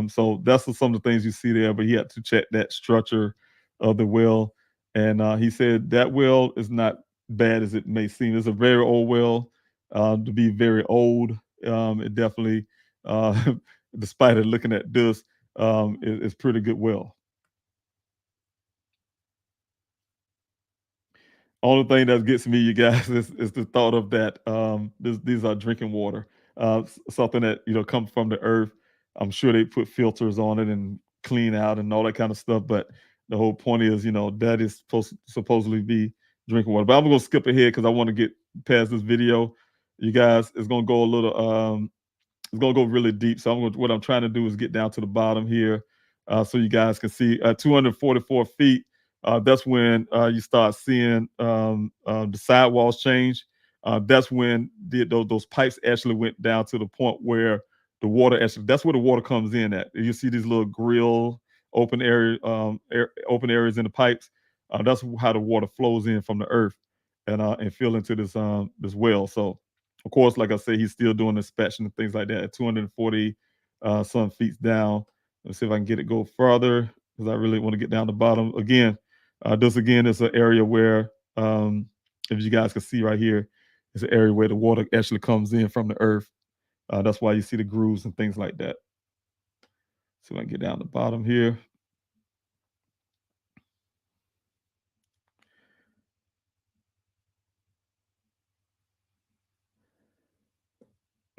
So that's some of the things you see there. But he had to check that structure of the well, and he said that well is not bad as it may seem. It's a very old well. To be very old, it definitely, despite it looking at this, it's pretty good well. Only thing that gets me, you guys, is the thought of that. These are drinking water, something that comes from the earth. I'm sure they put filters on it and clean out and all that kind of stuff. But the whole point is, that is supposedly be drinking water. But I'm gonna skip ahead because I want to get past this video. You guys, it's gonna go a little. It's gonna go really deep. So what I'm trying to do is get down to the bottom here, so you guys can see 244 feet. That's when you start seeing the sidewalls change. That's when those pipes actually went down to the point where the water that's where the water comes in at. You see these little grill open open areas in the pipes. That's how the water flows in from the earth and fill into this well. So, of course, like I said, he's still doing inspection and things like that at 240 some feet down. Let's see if I can get it go further because I really want to get down the bottom again. This again is an area where, if you guys can see right here, it's an area where the water actually comes in from the earth. That's why you see the grooves and things like that. So I can get down the bottom here.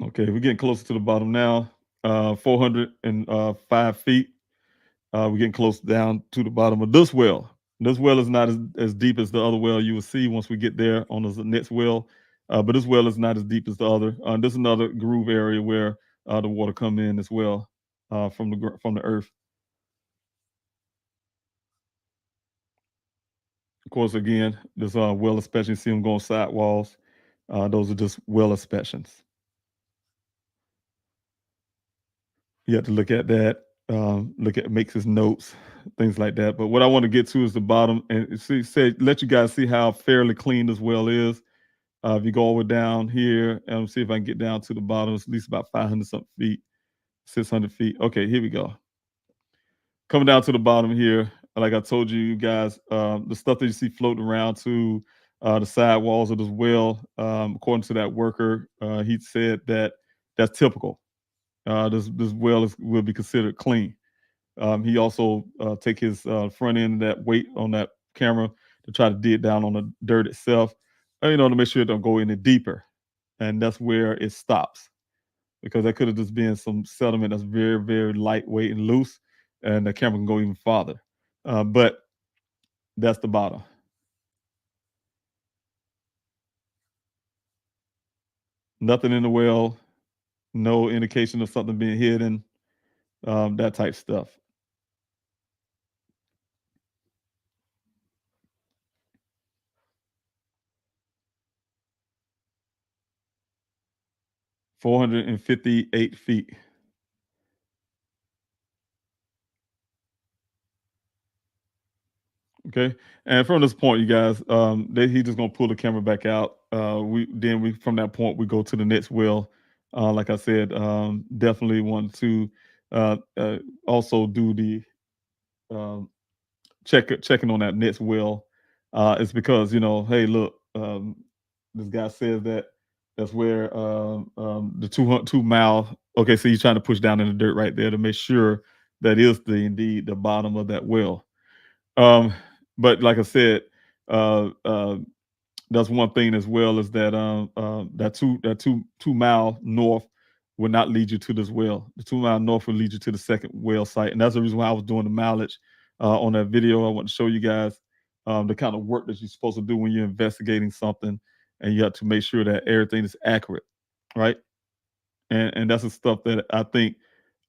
Okay, we're getting closer to the bottom now. 405 feet. We're getting close down to the bottom of this well. This well is not as deep as the other well you will see once we get there on the next well. But this well is not as deep as the other. This is another groove area where the water come in as well from the earth. Of course, again, this well inspection, you see them going sidewalls. Those are just well inspections. You have to look at that, makes his notes, things like that. But what I want to get to is the bottom and let you guys see how fairly clean this well is. If you go over down here and see if I can get down to the bottom, it's at least about 500 something feet, 600 feet. Okay, here we go. Coming down to the bottom here, like I told you guys, the stuff that you see floating around to the sidewalls of this well, according to that worker, he said that that's typical. This well will be considered clean. He also take his front end of that weight on that camera to try to dig down on the dirt itself, to make sure it don't go any deeper. And that's where it stops, because that could have just been some sediment that's very, very lightweight and loose, and the camera can go even farther. But that's the bottom. Nothing in the well, no indication of something being hidden, that type stuff. $458 feet. Okay, and from this point, you guys, he's just gonna pull the camera back out. We from that point we go to the next well. Like I said, definitely want to also do the checking on that next well. It's because hey, look, this guy says that that's where the 2 mile Okay, so he's trying to push down in the dirt right there to make sure that is indeed the bottom of that well. But like I said, that's one thing as well, is that that 2 mile north will not lead you to this well. The 2 mile north will lead you to the second well site, and that's the reason why I was doing the mileage on that video. I want to show you guys the kind of work that you're supposed to do when you're investigating something, and you have to make sure that everything is accurate, right? And that's the stuff that I think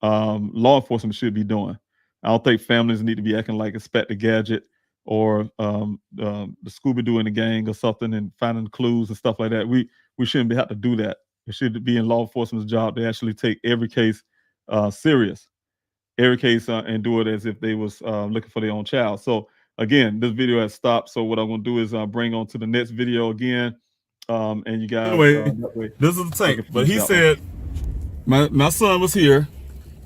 law enforcement should be doing. I don't think families need to be acting like Inspector Gadget or the Scooby-Doo in the gang or something and finding clues and stuff like that. We shouldn't have to do that. It should be in law enforcement's job to actually take every case serious, every case, and do it as if they was looking for their own child. So again, this video has stopped. So what I'm going to do is bring on to the next video again. And you guys, anyway, this is the tank. But he said my son was here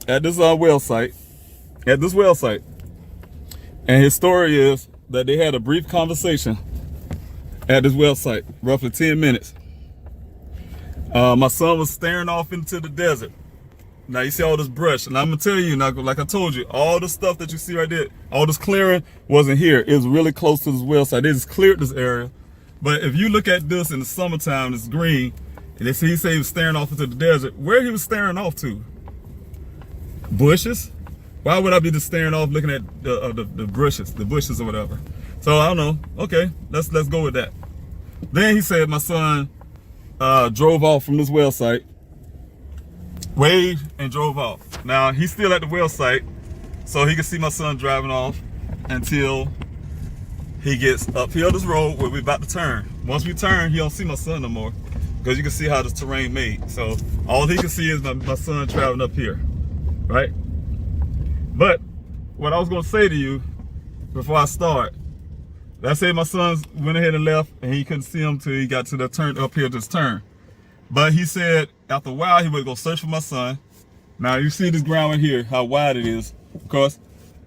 at this well site, and his story is that they had a brief conversation at this well site, roughly 10 minutes. My son was staring off into the desert. Now you see all this brush, and I'm gonna tell you now, like I told you, all the stuff that you see right there, all this clearing wasn't here. It was really close to this well site. They just cleared this area. But if you look at this in the summertime, it's green, and he said he was staring off into the desert. Where he was staring off to? Bushes? Why would I be just staring off looking at the bushes or whatever? So I don't know. Okay, let's go with that. Then he said my son drove off from this well site, waved and drove off. Now he's still at the well site, so he can see my son driving off until he gets up here on this road where we're about to turn. Once we turn, he don't see my son no more, because you can see how this terrain made. So all he can see is my son traveling up here, right? But what I was gonna say to you before I start, let's say my son went ahead and left and he couldn't see him till he got to the turn up here, this turn. But he said after a while he would go search for my son. Now you see this ground right here, how wide it is. Of course,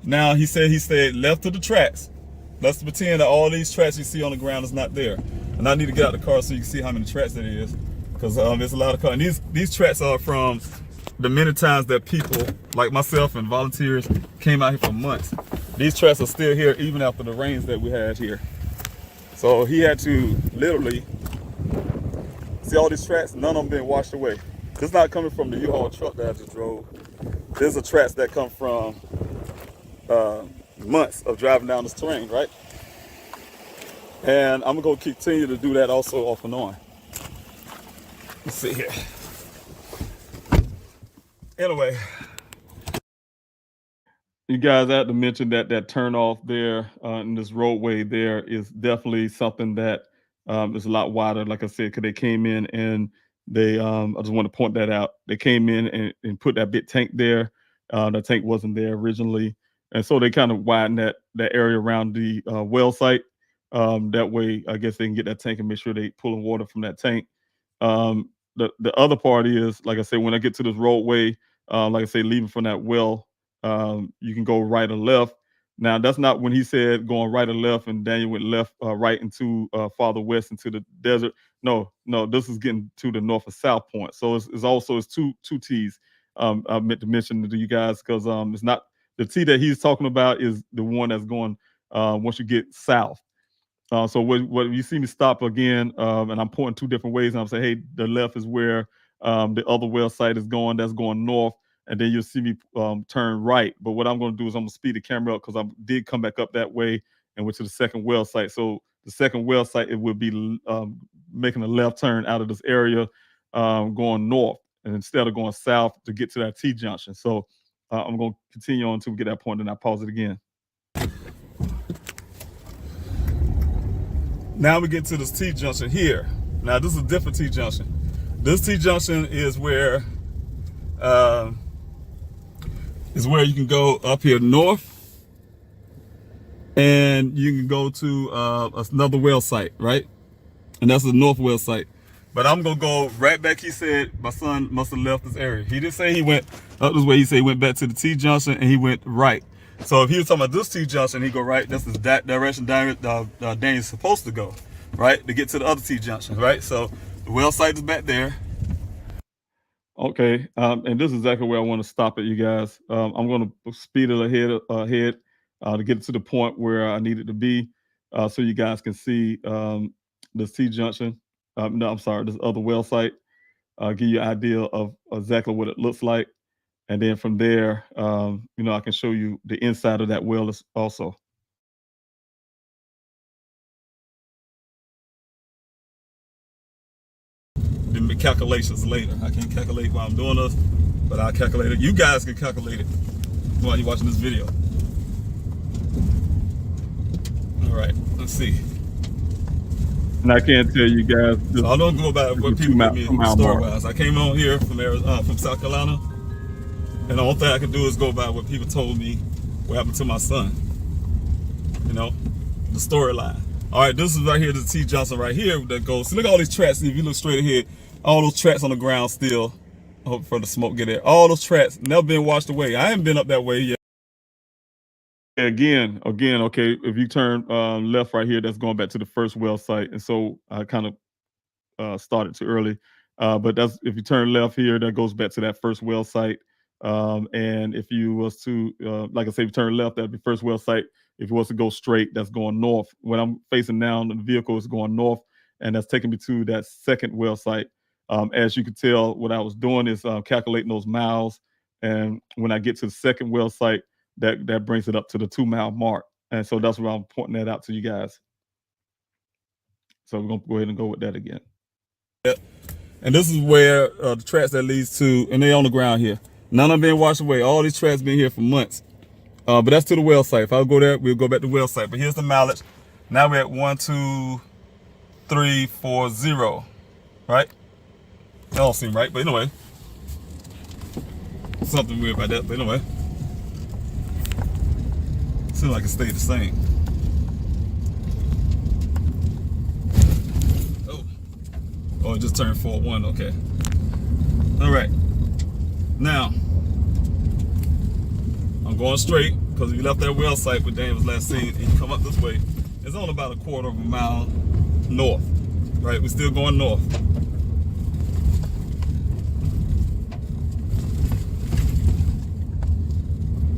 now he said he stayed left to the tracks. Let's pretend that all these tracks you see on the ground is not there. And I need to get out the car so you can see how many tracks it is, because there's a lot of cars. And these tracks are from the many times that people like myself and volunteers came out here for months. These tracks are still here even after the rains that we had here. So he had to literally see all these tracks, none of them been washed away. This is not coming from the U-Haul truck that I just drove. These are tracks that come from months of driving down this terrain, right? And I'm gonna continue to do that also off and on. Let's see here. Anyway, you guys have to mention that turn off there in this roadway there is definitely something that is a lot wider, like I said, because they came in and they, I just want to point that out. They came in and put that big tank there. The tank wasn't there originally. And so they kind of widened that area around the well site. That way, I guess they can get that tank and make sure they pulling water from that tank. The other part is, like I said, when I get to this roadway, like I say, leaving from that well, you can go right or left. Now, that's not when he said going right or left and Daniel went left, right into farther west into the desert. No, this is getting to the north or south point. So it's also two T's. I meant to mention to you guys, because it's not the T that he's talking about is the one that's going once you get south. So what you see me stop again, and I'm pointing two different ways, and I'm saying, hey, the left is where the other well site is going. That's going north, and then you'll see me turn right. But what I'm going to do is I'm going to speed the camera up, because I did come back up that way and went to the second well site. So the second well site, it will be making a left turn out of this area, going north, and instead of going south to get to that T junction. So I'm going to continue on until we get that point, and I pause it again. Now we get to this T junction here. Now this is a different T junction. This T junction is where you can go up here north, and you can go to another well site, right? And that's the north well site. But I'm gonna go right back. He said my son must have left this area. He didn't say he went up this way. He said he went back to the T junction and he went right. So if he was talking about this T junction, he go right. This is that direction Daniel's supposed to go, right, to get to the other T junction, right? So the well site is back there. Okay, and this is exactly where I want to stop it, you guys. I'm going to speed it ahead to get to the point where I need it to be, so you guys can see the T junction. No, I'm sorry, this other well site. Give you an idea of exactly what it looks like, and then from there, I can show you the inside of that well also. The calculations later. I can't calculate while I'm doing this, but I'll calculate it. You guys can calculate it while you're watching this video. All right, let's see. And I can't tell you guys. So I don't go about what people give me story-wise. I came on here from South Carolina, and the only thing I can do is go by what people told me what happened to my son. The storyline. All right, this is right here, the T Johnson right here that goes. So look at all these tracks. If you look straight ahead, all those tracks on the ground still. I hope for the smoke get there. All those tracks never been washed away. I haven't been up that way yet. Again, okay, if you turn left right here, that's going back to the first well site. And so I kind of started too early. But that's if you turn left here, that goes back to that first well site. And if you was to, like I say, if you turn left, that'd be first well site. If you was to go straight, that's going north. When I'm facing down, the vehicle is going north, and that's taking me to that second well site. As you can tell, what I was doing is calculating those miles. And when I get to the second well site, that brings it up to the 2-mile mark. And so that's why I'm pointing that out to you guys. So we're going to go ahead and go with that again. Yep. And this is where the tracks that leads to, and they're on the ground here. None of them been washed away. All these tracks been here for months. But that's to the well site. If I go there, we'll go back to the well site. But here's the mileage. Now we're at 12340, right? That don't seem right, but anyway. Something weird about that, but anyway. Seems like it stayed the same. Oh, it just turned 4-1, okay. All right. Now, I'm going straight, because if you left that well site where Daniel was last seen, and you come up this way, it's only about 1/4 mile north, right? We're still going north.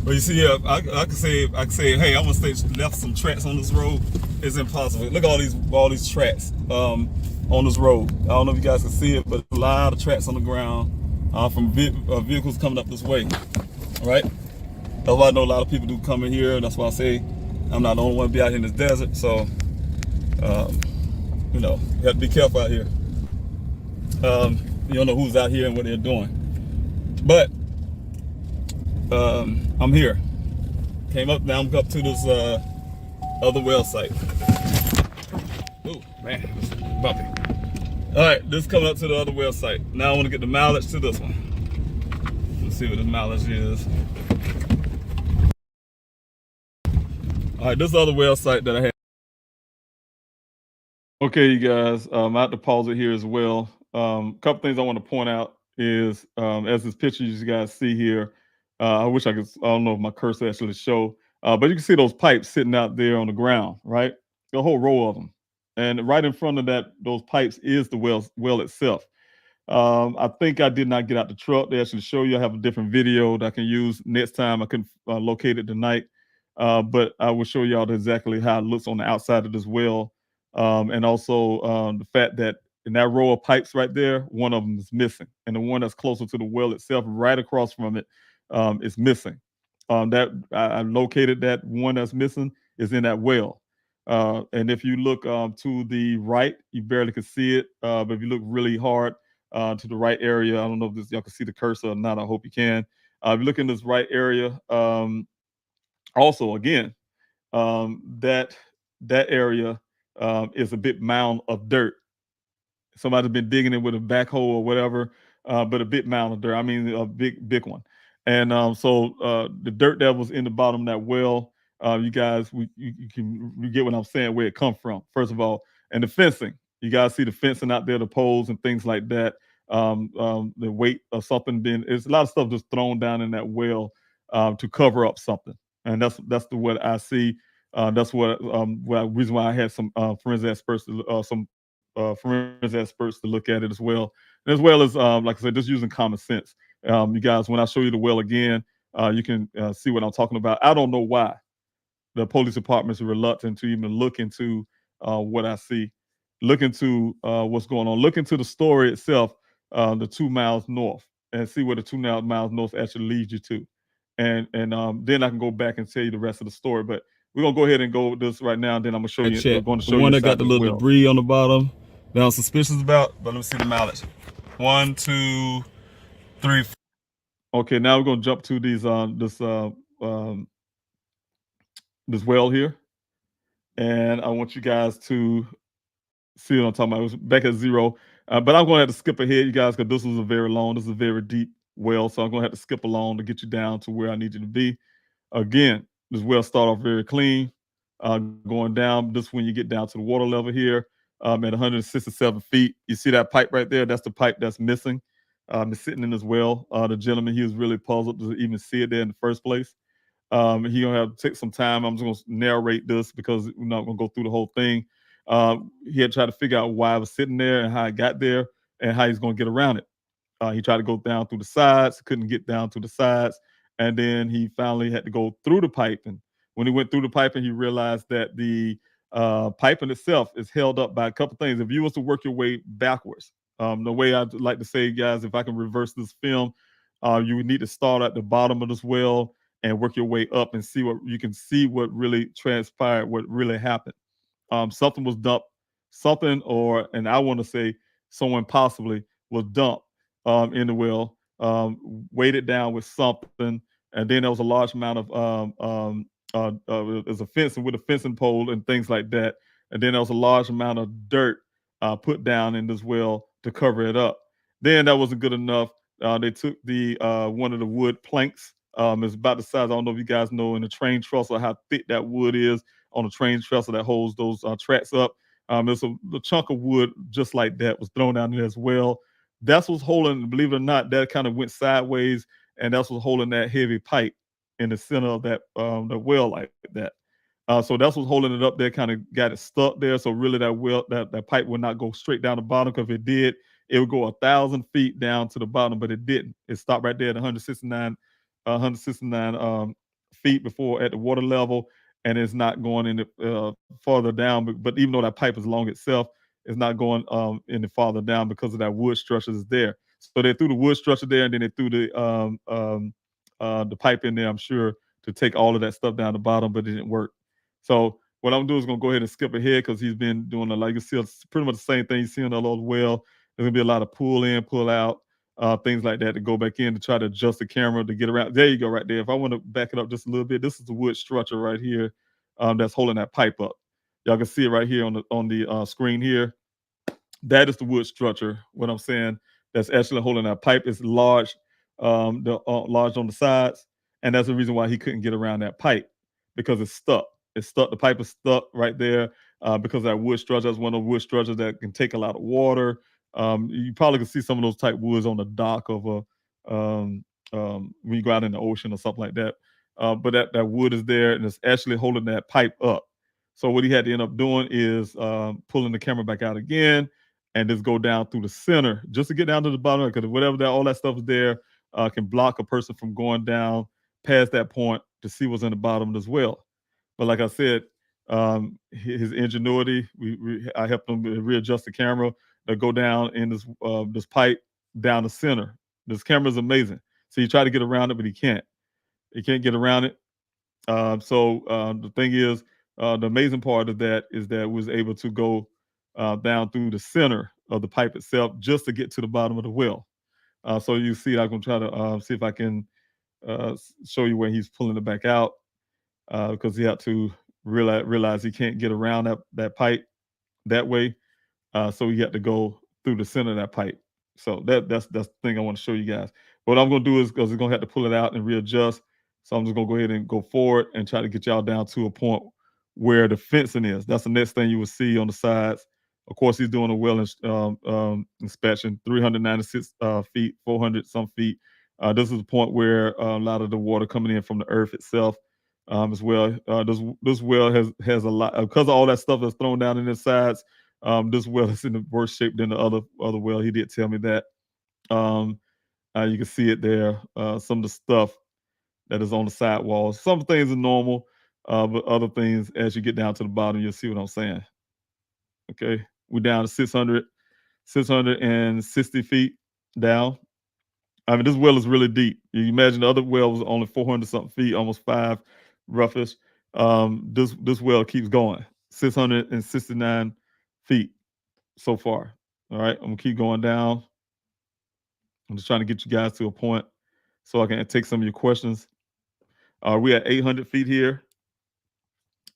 But you see here, I can say, hey, I'm gonna stay left some tracks on this road. It's impossible. Look at all these tracks on this road. I don't know if you guys can see it, but a lot of tracks on the ground from vehicles coming up this way. All right. That's why I know a lot of people do come in here. That's why I say I'm not the only one to be out here in this desert. So, you have to be careful out here. You don't know who's out here and what they're doing. But I'm here. Came up, now I'm up to this other well site. Oh man, this is bumpy. All right, this is coming up to the other well site. Now I want to get the mileage to this one. Let's see what the mileage is. All right, this other well site that I had. Okay, you guys, I have to pause it here as well. Couple things I want to point out is, as this picture you guys see here, I wish I don't know if my cursor actually show, but you can see those pipes sitting out there on the ground, right? A whole row of them. And right in front of those pipes is the well itself. I think I did not get out the truck. They actually show you. I have a different video that I can use next time. I couldn't locate it tonight, but I will show y'all exactly how it looks on the outside of this well. And also the fact that in that row of pipes right there, one of them is missing. And the one that's closer to the well itself, right across from it, is missing. That I located that one that's missing is in that well. And if you look to the right, you barely can see it. But if you look really hard to the right area, I don't know if y'all can see the cursor or not. I hope you can. If you look in this right area, also again, that area is a bit mound of dirt. Somebody's been digging it with a backhoe or whatever, but a bit mound of dirt. I mean, a big one. And so the dirt that was in the bottom of that well, you guys, you get what I'm saying, where it come from, first of all. And the fencing, you guys see the fencing out there, the poles and things like that. The weight of something there's a lot of stuff just thrown down in that well to cover up something. And that's what I see. That's what reason why I had some forensic experts, some forensic experts to look at it as well. And as well as, like I said, just using common sense. You guys, when I show you the well again, you can see what I'm talking about. I don't know why the police departments are reluctant to even look into what I see, look into what's going on, look into the story itself, the 2 miles north, and see where the 2 miles north actually leads you to. And then I can go back and tell you the rest of the story. But we're gonna go ahead and go with this right now, and then I'm gonna show you. Check. We're going to show the you one that got the little well. debris on the bottom that I'm suspicious about, but let me see the mileage. 1, 2, 3, 4. Okay, now we're gonna jump to these this well here, and I want you guys to see what I'm talking about. It was back at 0, but I'm gonna have to skip ahead, you guys, because this was a very long, this is a very deep well, so I'm gonna have to skip along to get you down to where I need you to be. Again, this well start off very clean, going down. This when you get down to the water level here, at 167 feet. You see that pipe right there? That's the pipe that's missing. It's sitting in this well. The gentleman, he was really puzzled to even see it there in the first place. He gonna have to take some time. I'm just gonna narrate this because we're not gonna go through the whole thing. He had tried to figure out why it was sitting there and how it got there and how he's gonna get around it. He tried to go down through the sides, couldn't get down to the sides, and then he finally had to go through the piping. When he went through the piping, he realized that the piping itself is held up by a couple things. If you was to work your way backwards, the way I'd like to say, guys, if I can reverse this film, you would need to start at the bottom of this well and work your way up and see what you can see what really transpired, what really happened. Something was dumped, and I want to say someone possibly was dumped in the well, weighted down with something, and then there was a large amount of there's a fencing with a fencing pole and things like that, and then there was a large amount of dirt put down in this well to cover it up. Then that wasn't good enough. They took the one of the wood planks. It's about the size. I don't know if you guys know in the train trestle how thick that wood is on the train trestle that holds those tracks up. There's a chunk of wood just like that was thrown down there as well. That's what's holding, believe it or not, that kind of went sideways, and that's what's holding that heavy pipe in the center of that the well like that. So that's what's holding it up there, kind of got it stuck there. So really that well, that pipe would not go straight down the bottom, because if it did, it would go 1,000 feet down to the bottom, but it didn't. It stopped right there at 169 feet before at the water level, and it's not going any farther down. But even though that pipe is long itself, it's not going any farther down because of that wood structure is there. So they threw the wood structure there, and then they threw the pipe in there, I'm sure, to take all of that stuff down the bottom, but it didn't work. So what I'm doing is going to go ahead and skip ahead, because he's been doing like you see, it's pretty much the same thing you see on the other well. There's going to be a lot of pull in, pull out, things like that, to go back in to try to adjust the camera to get around. There you go, right there. If I want to back it up just a little bit, this is the wood structure right here that's holding that pipe up. Y'all can see it right here on the screen here. That is the wood structure. What I'm saying, that's actually holding that pipe. Is large, large on the sides, and that's the reason why he couldn't get around that pipe, because it's stuck. It's stuck. The pipe is stuck right there because that wood structure is one of the wood structures that can take a lot of water. You probably can see some of those type woods on the dock of a when you go out in the ocean or something like that. But that wood is there, and it's actually holding that pipe up. So what he had to end up doing is pulling the camera back out again and just go down through the center just to get down to the bottom, because whatever all that stuff is there can block a person from going down past that point to see what's in the bottom as well. But like I said, his ingenuity, I helped him readjust the camera to go down in this pipe down the center. This camera is amazing. So he tried to get around it, but he can't. He can't get around it. So the thing is, the amazing part of that is that we was able to go down through the center of the pipe itself just to get to the bottom of the well. So you see, I'm going to try to see if I can show you where he's pulling it back out, because he had to realize he can't get around that pipe that way. So he had to go through the center of that pipe. So that's the thing I want to show you guys. What I'm going to do is, because he's going to have to pull it out and readjust, so I'm just going to go ahead and go forward and try to get y'all down to a point where the fencing is. That's the next thing you will see on the sides. Of course, he's doing a well inspection, 396 feet, 400 some feet. This is the point where a lot of the water coming in from the earth itself as well. This well has a lot, because of all that stuff that's thrown down in the sides. This well is in the worse shape than the other well. He did tell me that. You can see it there. Some of the stuff that is on the side walls. Some things are normal, but other things, as you get down to the bottom, you'll see what I'm saying. Okay, we're down to 660 feet down. I mean, this well is really deep. You imagine the other well was only 400 something feet, almost 5, roughish. This well keeps going, 669 feet so far. All right, I'm gonna keep going down. I'm just trying to get you guys to a point so I can take some of your questions. We're at 800 feet here,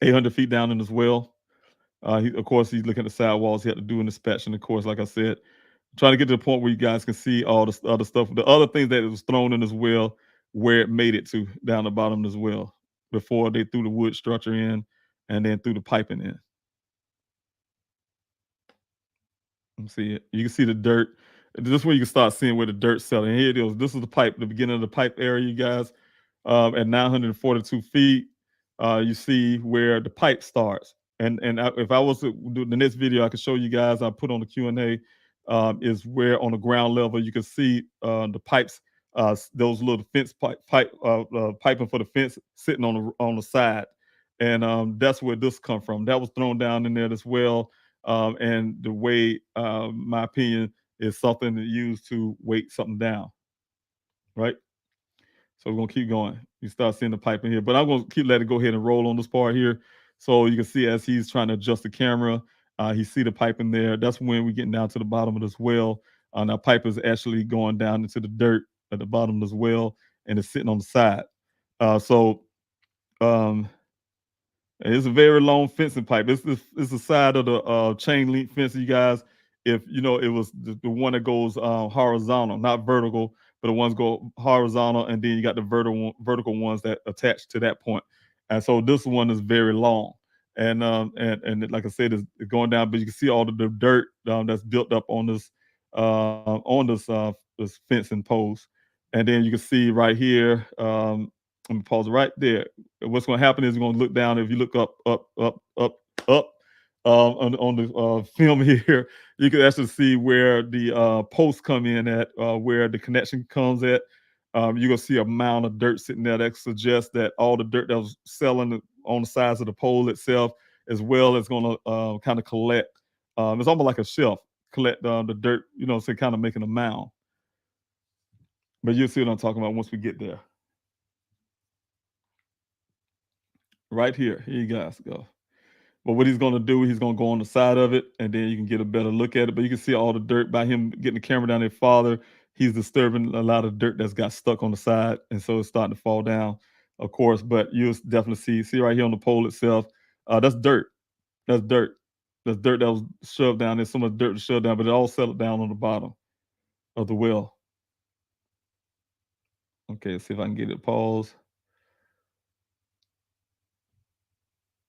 800 feet down in this well. Of course, he's looking at the side walls. He had to do an inspection. Of course, like I said, trying to get to the point where you guys can see all the other stuff, the other things that was thrown in as well, where it made it to down the bottom as well, before they threw the wood structure in and then threw the piping in. Let me see it. You can see the dirt. This is where you can start seeing where the dirt's settling. Here it is. This is the pipe, the beginning of the pipe area, you guys. At 942 feet, you see where the pipe starts. If I was to do the next video, I could show you guys. I put on the Q&A. Is where on the ground level you can see the pipes, those little fence piping for the fence sitting on the side, and that's where this come from. That was thrown down in there as well, and the way, my opinion, is something to use to weight something down, right? So we're gonna keep going. You start seeing the pipe in here, but I'm gonna let it go ahead and roll on this part here, so you can see as he's trying to adjust the camera, he see the pipe in there. That's when we're getting down to the bottom of this well. Now pipe is actually going down into the dirt at the bottom of this well, and it's sitting on the side. It's a very long fencing pipe. It's the side of the chain link fence, you guys. If you know, it was the one that goes horizontal, not vertical, but the ones go horizontal, and then you got the vertical ones that attach to that point. And so this one is very long, and like I said, it's going down. But you can see all the dirt that's built up on this this fencing post, and then you can see right here. Let me pause right there. What's going to happen is you're going to look down. If you look up on the film here, you can actually see where the posts come in at, where the connection comes at. You're going to see a mound of dirt sitting there that suggests that all the dirt that was selling on the sides of the pole itself, as well as going to kind of collect. It's almost like a shelf, collect the dirt, so kind of making a mound. But you'll see what I'm talking about once we get there. Right here you guys go. But what he's going to do, he's going to go on the side of it, and then you can get a better look at it. But you can see all the dirt by him getting the camera down there farther. He's disturbing a lot of dirt that's got stuck on the side, and so it's starting to fall down, of course. But you'll definitely see right here on the pole itself, that's dirt. That's dirt. That's dirt that was shoved down. There's so much dirt to shove down, but it all settled down on the bottom of the well. Okay, let's see if I can get it paused.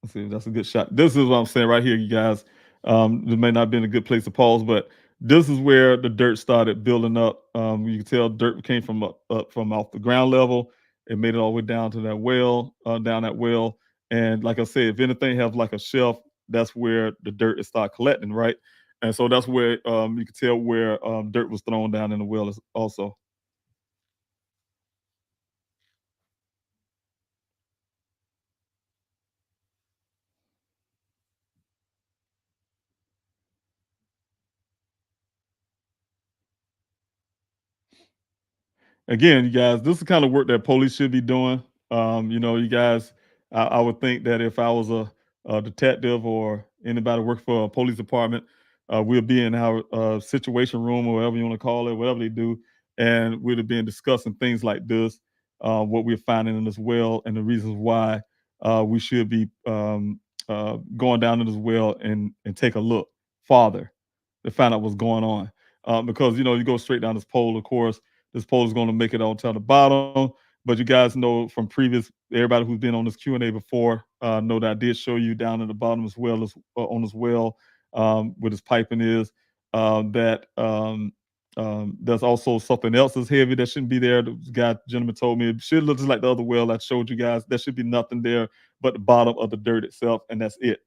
Let's see if that's a good shot. This is what I'm saying right here, you guys. This may not have been a good place to pause, but this is where the dirt started building up. You can tell dirt came from up from off the ground level. It made it all the way down to that well, down that well. And like I said, if anything has like a shelf, that's where the dirt is start collecting, right? And so that's where you can tell where dirt was thrown down in the well also. Again, you guys, this is the kind of work that police should be doing. You guys, I would think that if I was a detective or anybody work for a police department, we'll be in our situation room or whatever you want to call it, whatever they do, and we'd have been discussing things like this, what we're finding in this well, and the reasons why we should be going down in this well and take a look farther to find out what's going on. Because you go straight down this pole, of course. This poll is going to make it all to the bottom, but you guys know from previous, everybody who's been on this Q&A before, know that I did show you down at the bottom as well as on this well, where this piping is, that there's also something else that's heavy that shouldn't be there. The gentleman told me it should look just like the other well I showed you guys. There should be nothing there but the bottom of the dirt itself, and that's it.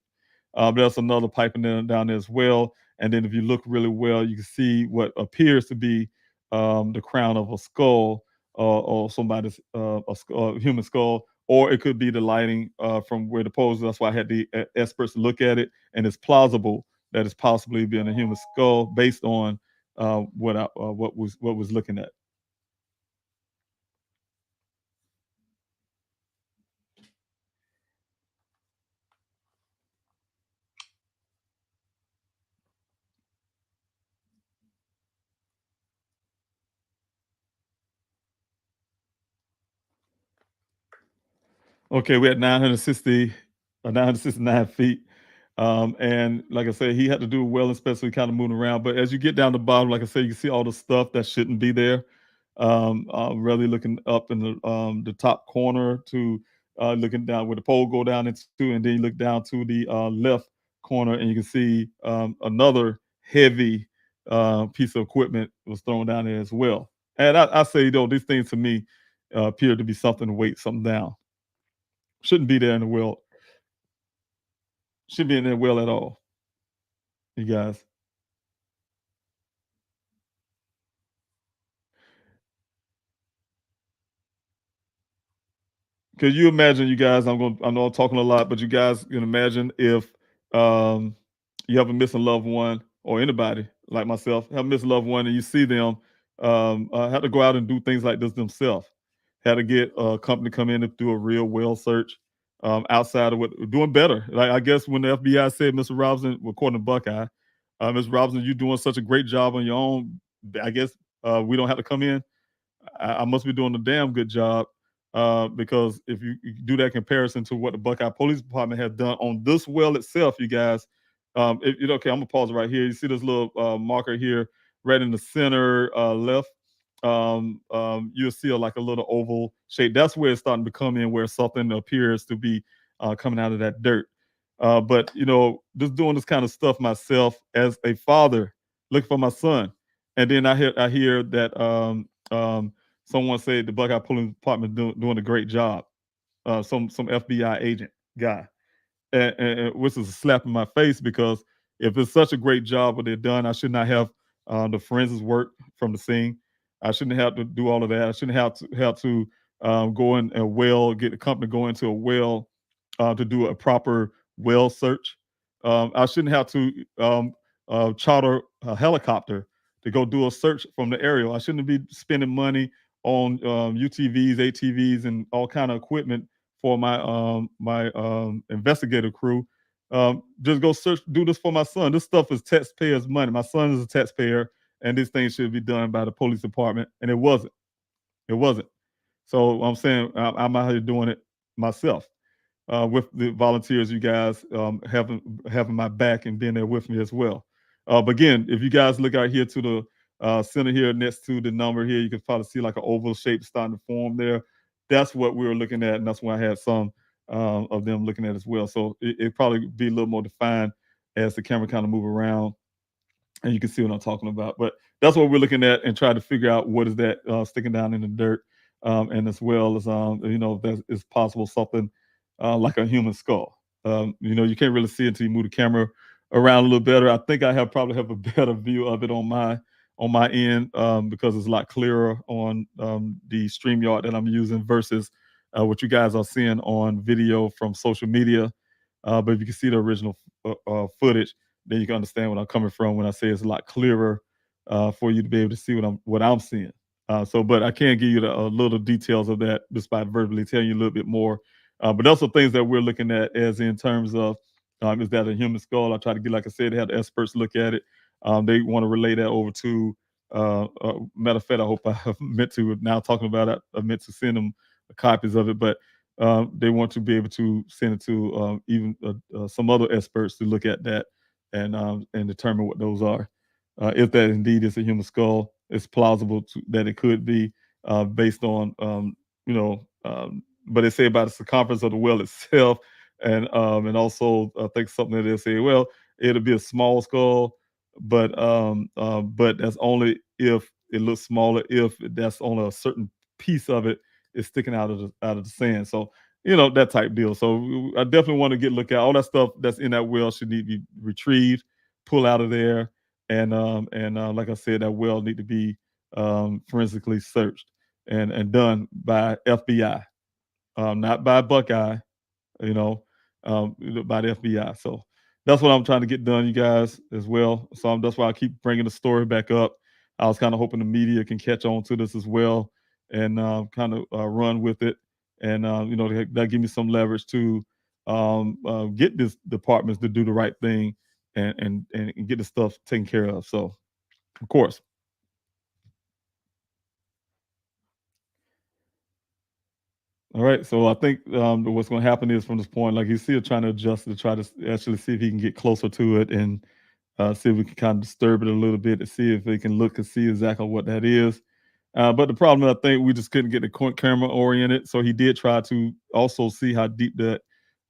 But there's another pipe down there as well. And then if you look really well, you can see what appears to be the crown of a skull or somebody's human skull, or it could be the lighting from where the pose. That's why I had the experts look at it, and it's plausible that it's possibly being a human skull based on what was looking at. Okay, we had 969 feet. And like I said, he had to do a well inspection, kind of moving around. But as you get down the bottom, like I said, you can see all the stuff that shouldn't be there. Really looking up in the top corner to looking down where the pole go down into, and then you look down to the left corner, and you can see another heavy piece of equipment was thrown down there as well. And I say, though, these things to me appear to be something to weight something down. Shouldn't be there in the well. Shouldn't be in there well at all. You guys. Could you imagine, you guys? I know I'm talking a lot, but you guys can imagine if you have a missing loved one, or anybody like myself have a missing loved one, and you see them have to go out and do things like this themselves. Had to get a company to come in and do a real well search outside of what doing better. Like, I guess when the FBI said, Mr. Robinson, according to Buckeye, Mr. Robinson, you're doing such a great job on your own. I guess we don't have to come in. I must be doing a damn good job because if you do that comparison to what the Buckeye Police Department has done on this well itself, you guys, okay, I'm gonna pause right here. You see this little marker here, right in the center left. You'll see like a little oval shape. That's where it's starting to come in, where something appears to be coming out of that dirt. But just doing this kind of stuff myself as a father, looking for my son, and then I hear that someone said the Buckeye Police Department doing a great job. Some FBI agent guy, and which is a slap in my face, because if it's such a great job what they've done, I should not have the forensics work from the scene. I shouldn't have to do all of that. I shouldn't have to go in a well, get a company to go into a well to do a proper well search. I shouldn't have to charter a helicopter to go do a search from the aerial. I shouldn't be spending money on UTVs, ATVs, and all kind of equipment for my investigative crew. Just go search, do this for my son. This stuff is taxpayers' money. My son is a taxpayer, and this thing should be done by the police department, and it wasn't. It wasn't. So I'm saying I'm out here doing it myself with the volunteers, you guys having my back and being there with me as well. But again, if you guys look out here to the center here next to the number here, you can probably see like an oval shape starting to form there. That's what we were looking at, and that's why I had some of them looking at as well. So it probably be a little more defined as the camera kind of move around, and you can see what I'm talking about. But that's what we're looking at and try to figure out what is that sticking down in the dirt, and as well as if that is possible something like a human skull. You can't really see it until you move the camera around a little better. I think I probably have a better view of it on my end because it's a lot clearer on the StreamYard that I'm using versus what you guys are seeing on video from social media. But if you can see the original footage, then you can understand what I'm coming from when I say it's a lot clearer for you to be able to see what I'm seeing. But I can't give you a little details of that just by verbally telling you a little bit more. But those are things that we're looking at, as in terms of is that a human skull? I try to get, like I said, have the experts look at it. They want to relay that over to. Matter of fact, I hope I have meant to now talking about it. I meant to send them copies of it, but they want to be able to send it to even some other experts to look at that and determine what those are. If that indeed is a human skull, it's plausible that it could be based on but they say about the circumference of the well itself, and also I think something that they say, well, it'll be a small skull, but that's only if it looks smaller, if that's only a certain piece of it is sticking out of the sand. So that type deal. So I definitely want to look at all that stuff that's in that well should need to be retrieved, pull out of there, and like I said, that well need to be forensically searched and done by FBI, not by Buckeye, you know, by the FBI. So that's what I'm trying to get done, you guys, as well. So that's why I keep bringing the story back up. I was kind of hoping the media can catch on to this as well and kind of run with it. And, that give me some leverage to get this departments to do the right thing and get the stuff taken care of. So, of course. All right, so I think what's going to happen is from this point, like he's still trying to adjust to try to actually see if he can get closer to it and see if we can kind of disturb it a little bit to see if they can look and see exactly what that is. But the problem, I think, we just couldn't get the camera oriented. So he did try to also see how deep that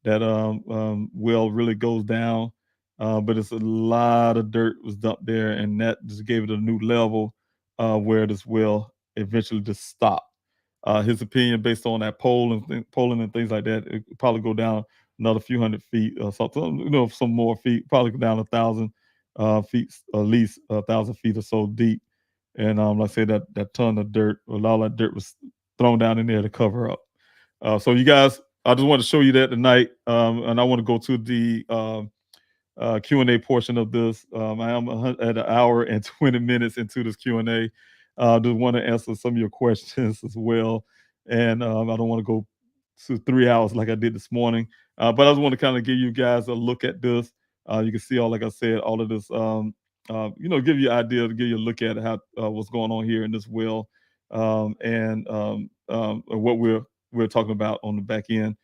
well really goes down. But it's a lot of dirt was dumped there, and that just gave it a new level where this well eventually just stopped. His opinion, based on that polling and things like that, it could probably go down another few hundred feet or something, some more feet, probably go down 1,000 feet, at least 1,000 feet or so deep. And like I said, that ton of dirt, a lot of that dirt was thrown down in there to cover up. So you guys, I just want to show you that tonight, and I want to go to the Q&A portion of this. I am at an hour and 20 minutes into this Q&A. Just want to answer some of your questions as well. And I don't want to go to 3 hours like I did this morning. But I just want to kind of give you guys a look at this. You can see like I said, all of this, give you an idea, to give you a look at how what's going on here in this well, and what we're talking about on the back end.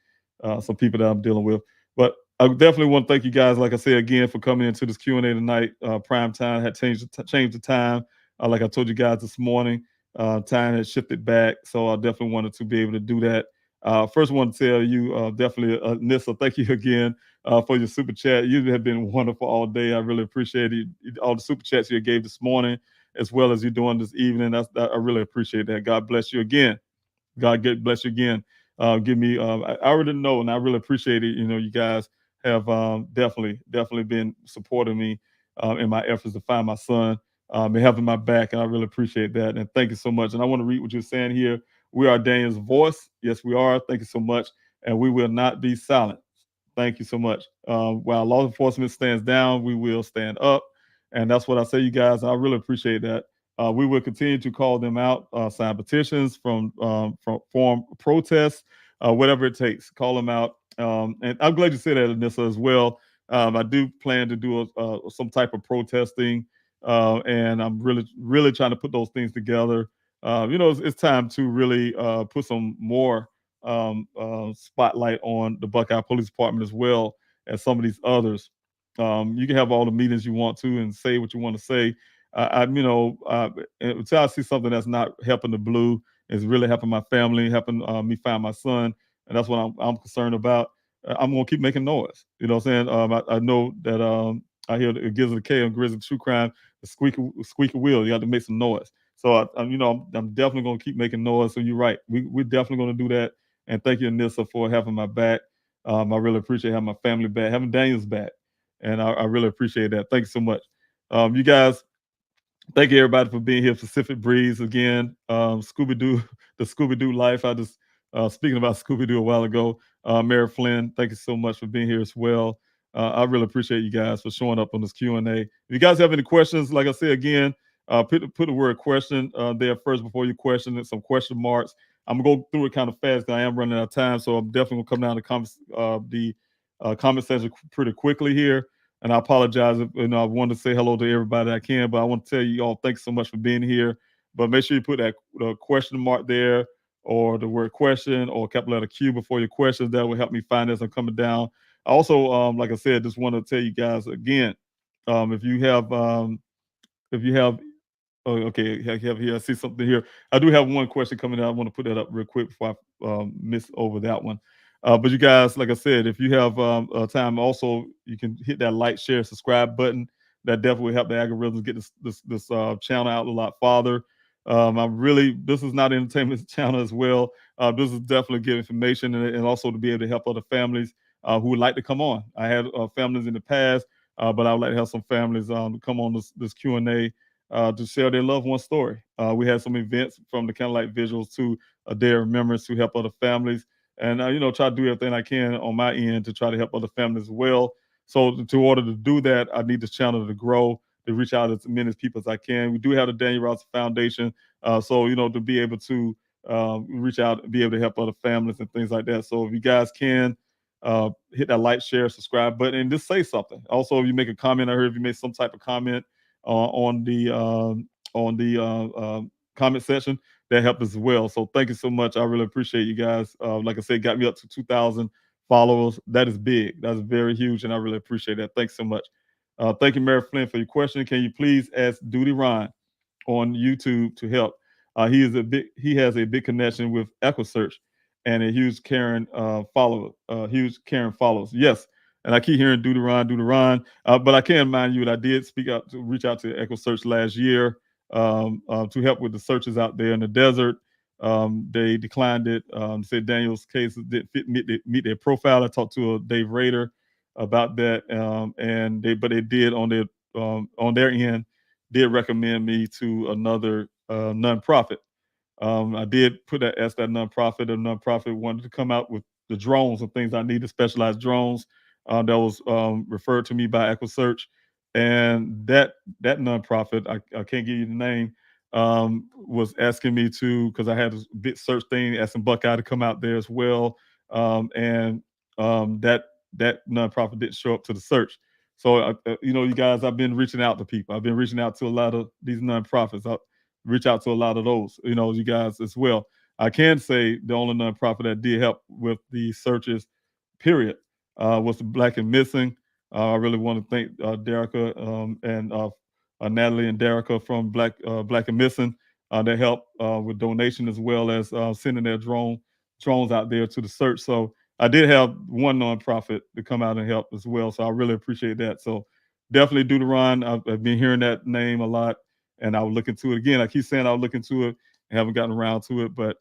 Some people that I'm dealing with. But I definitely want to thank you guys, like I said, again, for coming into this Q&A tonight. Primetime had changed the time. Like I told you guys this morning, time has shifted back. So I definitely wanted to be able to do that. First, I want to tell you, definitely, Nissa, thank you again for your super chat. You have been wonderful all day. I really appreciate it. All the super chats you gave this morning, as well as you're doing this evening. I really appreciate that. God bless you again. God bless you again. Give me, I already know, and I really appreciate it. You guys have definitely been supporting me in my efforts to find my son and having my back, and I really appreciate that. And thank you so much. And I want to read what you're saying here. We are Daniel's voice. Yes, we are. Thank you so much. And we will not be silent. Thank you so much. While law enforcement stands down, we will stand up. And that's what I say, you guys. I really appreciate that. We will continue to call them out, sign petitions, from form protests, whatever it takes. Call them out. And I'm glad you said that, Anissa, as well. I do plan to do some type of protesting, and I'm really trying to put those things together. It's time to really put some more spotlight on the Buckeye Police Department as well as some of these others. You can have all the meetings you want to and say what you want to say. Until I see something that's not helping the blue, is really helping my family, helping me find my son, and that's what I'm concerned about. I'm gonna keep making noise. You know what I'm saying? I know that I hear the Gizzard K on Grizzly True Crime, the squeaky wheel. You have to make some noise. So I'm definitely gonna keep making noise. So you're right. We're definitely gonna do that. And thank you, Anissa, for having my back. I really appreciate having my family back, having Daniel's back, and I really appreciate that. Thank you so much, you guys. Thank you, everybody, for being here. Pacific Breeze again. Scooby-Doo, the Scooby-Doo life. I just speaking about Scooby-Doo a while ago. Mary Flynn, thank you so much for being here as well. I really appreciate you guys for showing up on this Q&A. If you guys have any questions, like I said again, put the word question there first before you question it. Some question marks. I'm gonna go through it kind of fast because I am running out of time, so I'm definitely gonna come down to the comment section pretty quickly here. And I apologize if I want to say hello to everybody I can, but I want to tell you all thanks so much for being here. But make sure you put that question mark there, or the word question, or capital letter Q before your questions. That will help me find as I'm coming down. I also, like I said, just want to tell you guys again, if you have, oh, okay, here I see something here. I do have one question coming out. I want to put that up real quick before I miss over that one. But you guys, like I said, if you have time, also you can hit that like, share, subscribe button. That definitely help the algorithms get this channel out a lot farther. This is not an entertainment channel as well. This is definitely good information and also to be able to help other families who would like to come on. I had families in the past, but I would like to have some families come on this Q&A to share their loved one story. We had some events from the Candlelight Visuals to a Day of Remembrance to help other families. And, try to do everything I can on my end to try to help other families as well. So in order to do that, I need this channel to grow, to reach out to as many people as I can. We do have the Daniel Robinson Foundation. So, to be able to reach out and be able to help other families and things like that. So if you guys can hit that like, share, subscribe button, and just say something. Also, if you make a comment, I heard if you made some type of comment on the comment section, that helped as well. So thank you so much. I really appreciate you guys. Like I said, got me up to 2,000 followers. That is big. That's very huge, and I really appreciate that. Thanks so much. Thank you, Mary Flynn, for your question. Can you please ask Duty Ron on YouTube to help? He has a big connection with EquiSearch and a huge Karen follower. Followers. Yes. And I keep hearing Deuteron. But I can remind you that I did reach out to EquiSearch last year to help with the searches out there in the desert. They declined it. Said Daniel's case didn't meet their profile. I talked to Dave Rader about that, but they did on their end did recommend me to another nonprofit. I did ask that nonprofit. The nonprofit wanted to come out with the drones and things I needed, specialized drones. That was referred to me by EquiSearch, and that nonprofit, I can't give you the name, was asking me to, because I had a big search thing, asking Buckeye to come out there as well, and that nonprofit didn't show up to the search. So, you guys, I've been reaching out to people. I've been reaching out to a lot of these nonprofits. I reach out to a lot of those, you guys as well. I can say the only nonprofit that did help with the searches, period, was the Black and Missing. I really want to thank Derica and Natalie and Derica from Black and Missing. They helped with donation as well as sending their drones out there to the search. So I did have one nonprofit to come out and help as well. So I really appreciate that. So definitely Deuteron. I've been hearing that name a lot, and I will look into it again. I keep saying I'll look into it. I haven't gotten around to it, but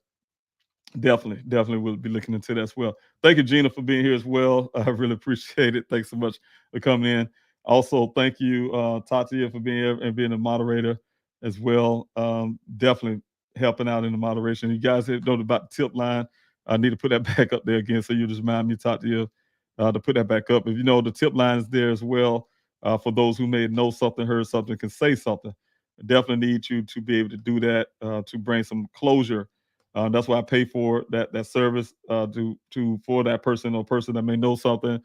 definitely will be looking into that as well. Thank you, Gina, for being here as well. I really appreciate it. Thanks so much for coming in. Also, thank you, Tatia, for being here and being a moderator as well. Definitely helping out in the moderation. You guys know about the tip line. I need to put that back up there again, so you just remind me, Tatia, to put that back up. If you know, the tip line is there as well for those who may know something, heard something, can say something. I definitely need you to be able to do that to bring some closure. That's why I pay for that service for that person or person that may know something,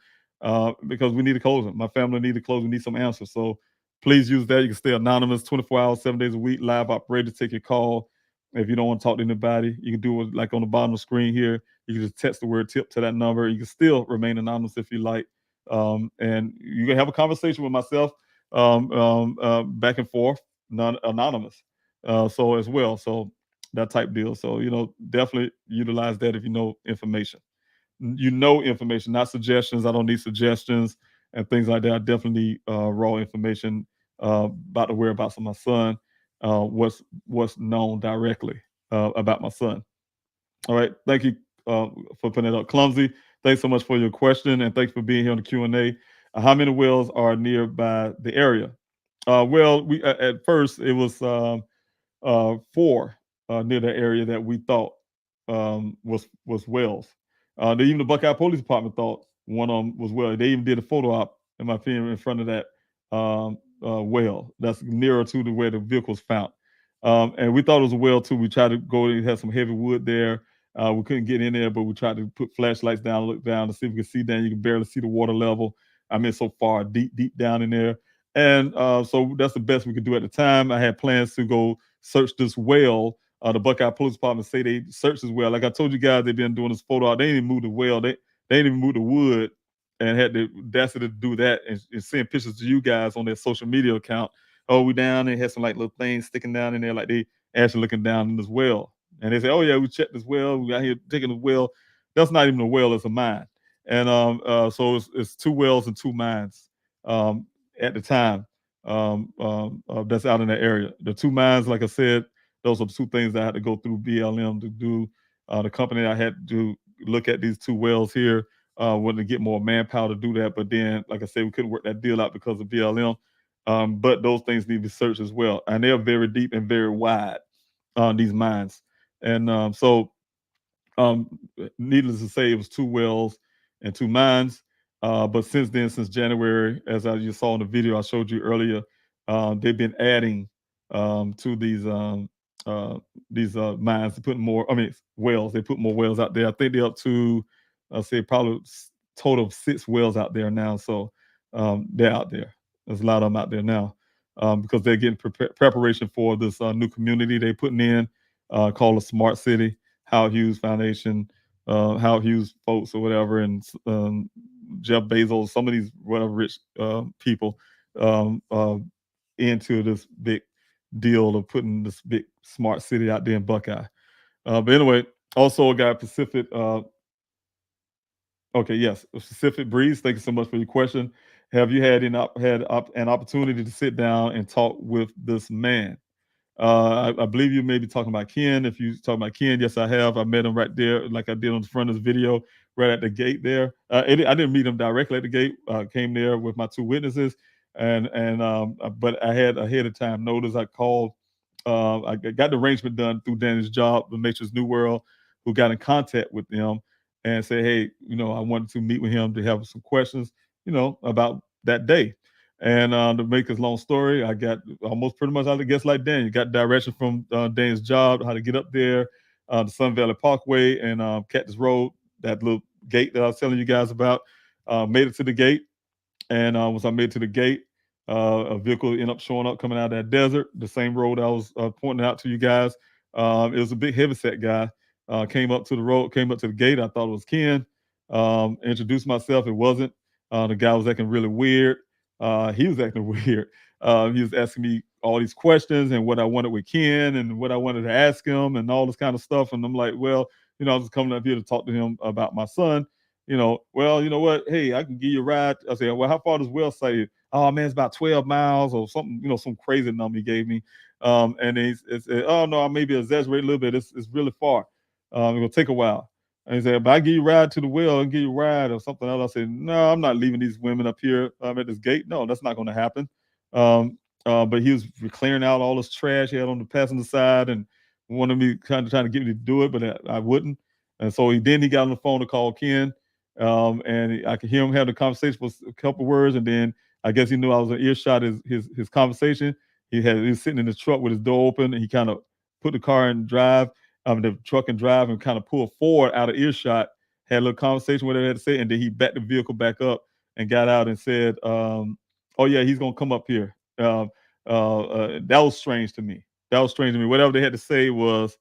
because we need to close it. My family need to close. We need some answers. So please use that. You can stay anonymous 24 hours, 7 days a week. Live operator, take your call. If you don't want to talk to anybody, you can do it like on the bottom of the screen here. You can just text the word tip to that number. You can still remain anonymous if you like. And you can have a conversation with myself back and forth, anonymous. So as well. So that type deal. So, definitely utilize that if you know information. Information, not suggestions. I don't need suggestions and things like that. I definitely need raw information about the whereabouts of my son, what's known directly about my son. All right. Thank you for putting it up. Clumsy, thanks so much for your question, and thanks for being here on the Q&A. How many wells are nearby the area? Well, we at first it was 4 near the area that we thought was wells. Even the Buckeye Police Department thought one of them was well. They even did a photo op, in my opinion, in front of that well that's nearer to where the vehicle was found. And we thought it was a well too. We tried to go. It had some heavy wood there. We couldn't get in there, but we tried to put flashlights down, look down to see if we could see down. You can barely see the water level. I mean, so far deep down in there. And so that's the best we could do at the time. I had plans to go search this well. The Buckeye Police Department say they searched this well. Like I told you guys, they've been doing this photo. They didn't even move the well. They didn't even move the wood, and had the audacity to do that and send pictures to you guys on their social media account. Oh, we down there, had some like little things sticking down in there, like they actually looking down in this well. And they say, oh yeah, we checked this well. We got here taking the well. That's not even a well, it's a mine. And so it's 2 wells and 2 mines at the time that's out in that area. The 2 mines, like I said, Those are the two things I had to go through BLM to do. The company I had to look at these two wells here, wanted to get more manpower to do that. But then, like I said, we couldn't work that deal out because of BLM. But those things need to be searched as well. And they're very deep and very wide on these mines. And so needless to say, it was two wells and two mines. But since then, since January, as I just saw in the video I showed you earlier, they've been adding to these mines, putting more. I mean, wells. They put more wells out there. I think they're up to, I'll say, probably total of 6 wells out there now. So they're out there. There's a lot of them out there now because they're getting preparation for this new community they're putting in called a Smart City. Howard Hughes Foundation, Howard Hughes folks or whatever, and Jeff Bezos, some of these whatever rich people into this big deal of putting this big smart city out there in Buckeye. But anyway, also got Pacific. Okay, yes, Pacific Breeze. Thank you so much for your question. Have you had an opportunity to sit down and talk with this man? I believe you may be talking about Ken. If you're talking about Ken, yes, I have. I met him right there, like I did on the front of the video, right at the gate there. I didn't meet him directly at the gate. Came there with my 2 witnesses, but I had ahead of time notice. I called. I got the arrangement done through Danny's job, the Matrix New World, who got in contact with them and said, hey, I wanted to meet with him to have some questions, about that day. And to make this long story, I got almost pretty much, I guess, like Daniel, got direction from Dan's job, how to get up there, the Sun Valley Parkway and Cactus Road, that little gate that I was telling you guys about. Made it to the gate. And once I made it to the gate, a vehicle ended up showing up coming out of that desert, the same road I was pointing out to you guys. It was a big heavyset guy. Came up to the road, came up to the gate. I thought it was Ken. Introduced myself. It wasn't. The guy was acting really weird. He was acting weird. He was asking me all these questions and what I wanted with Ken and what I wanted to ask him and all this kind of stuff. And I'm like, well, I was coming up here to talk to him about my son. Well, you know what? Hey, I can give you a ride. I said, well, how far does Will say? Oh man, it's about 12 miles or something, some crazy number he gave me. And he said, oh no, I maybe exaggerate a little bit. It's really far. It'll take a while. And he said, but I give you a ride to the well and give you a ride or something else. I said, no, I'm not leaving these women up here at this gate. No, that's not going to happen. But he was clearing out all this trash he had on the passenger side and wanted me trying to get me to do it, but I wouldn't. And so he got on the phone to call Ken. And I could hear him having a conversation for a couple words. And then I guess he knew I was an earshot of his conversation. He was sitting in his truck with his door open and he kind of put the car in drive. The truck and drive and kind of pulled forward out of earshot, had a little conversation with what they had to say, and then he backed the vehicle back up and got out and said, oh yeah, he's gonna come up here. That was strange to me. Whatever they had to say was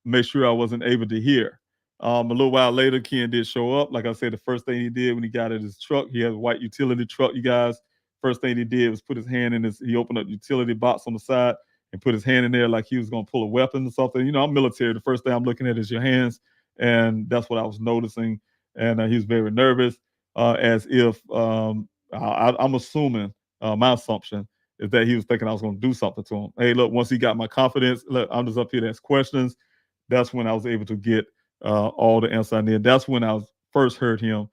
make sure I wasn't able to hear. A little while later, Ken did show up. Like I said, the first thing he did when he got in his truck, he had a white utility truck, you guys. First thing he did was put his hand in he opened up the utility box on the side and put his hand in there like he was going to pull a weapon or something. I'm military. The first thing I'm looking at is your hands. And that's what I was noticing. And he was very nervous, as if I'm assuming, my assumption is that he was thinking I was going to do something to him. Hey, look, once he got my confidence, look, I'm just up here to ask questions. That's when I was able to get all the answers I needed. That's when I first heard him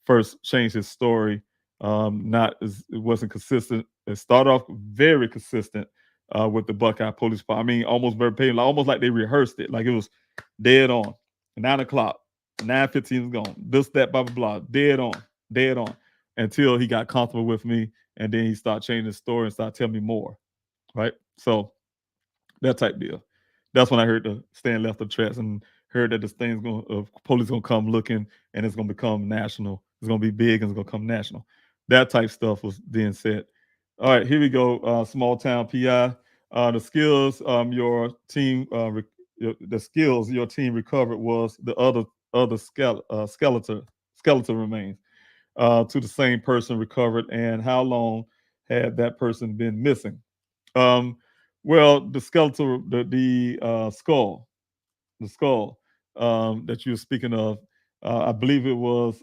first change his story. It wasn't consistent. It started off very consistent with the Buckeye Police Department. I mean, almost verbatim, almost like they rehearsed it. Like it was dead on. 9 o'clock, 9:15 is gone. This, that, blah, blah, blah. Dead on. Until he got comfortable with me. And then he started changing his story and started telling me more. Right? So that type deal. That's when I heard the stand left of tracks and heard that this thing's police gonna come looking and it's gonna become national. It's gonna be big and it's gonna come national. That type stuff was then said. All right, here we go. Small town PI. The skills your team recovered was the other skeletal remains to the same person recovered, and how long had that person been missing? Well, the skeletal, the skull that you were speaking of, I believe it was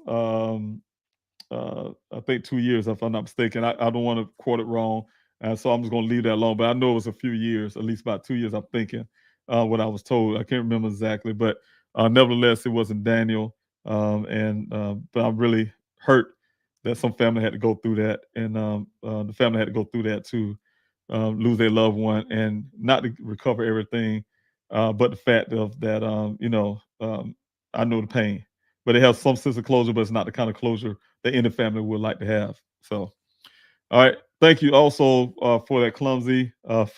I think 2 years, if I'm not mistaken. I don't want to quote it wrong. So I'm just going to leave that alone. But I know it was a few years, at least about 2 years, I'm thinking, what I was told. I can't remember exactly. But nevertheless, it wasn't Daniel. But I'm really hurt that some family had to go through that. And the family had to go through that to lose their loved one and not to recover everything. But the fact of that, I know the pain. But it has some sense of closure, but it's not the kind of closure that any family would like to have. So, all right. Thank you also for that, Clumsy,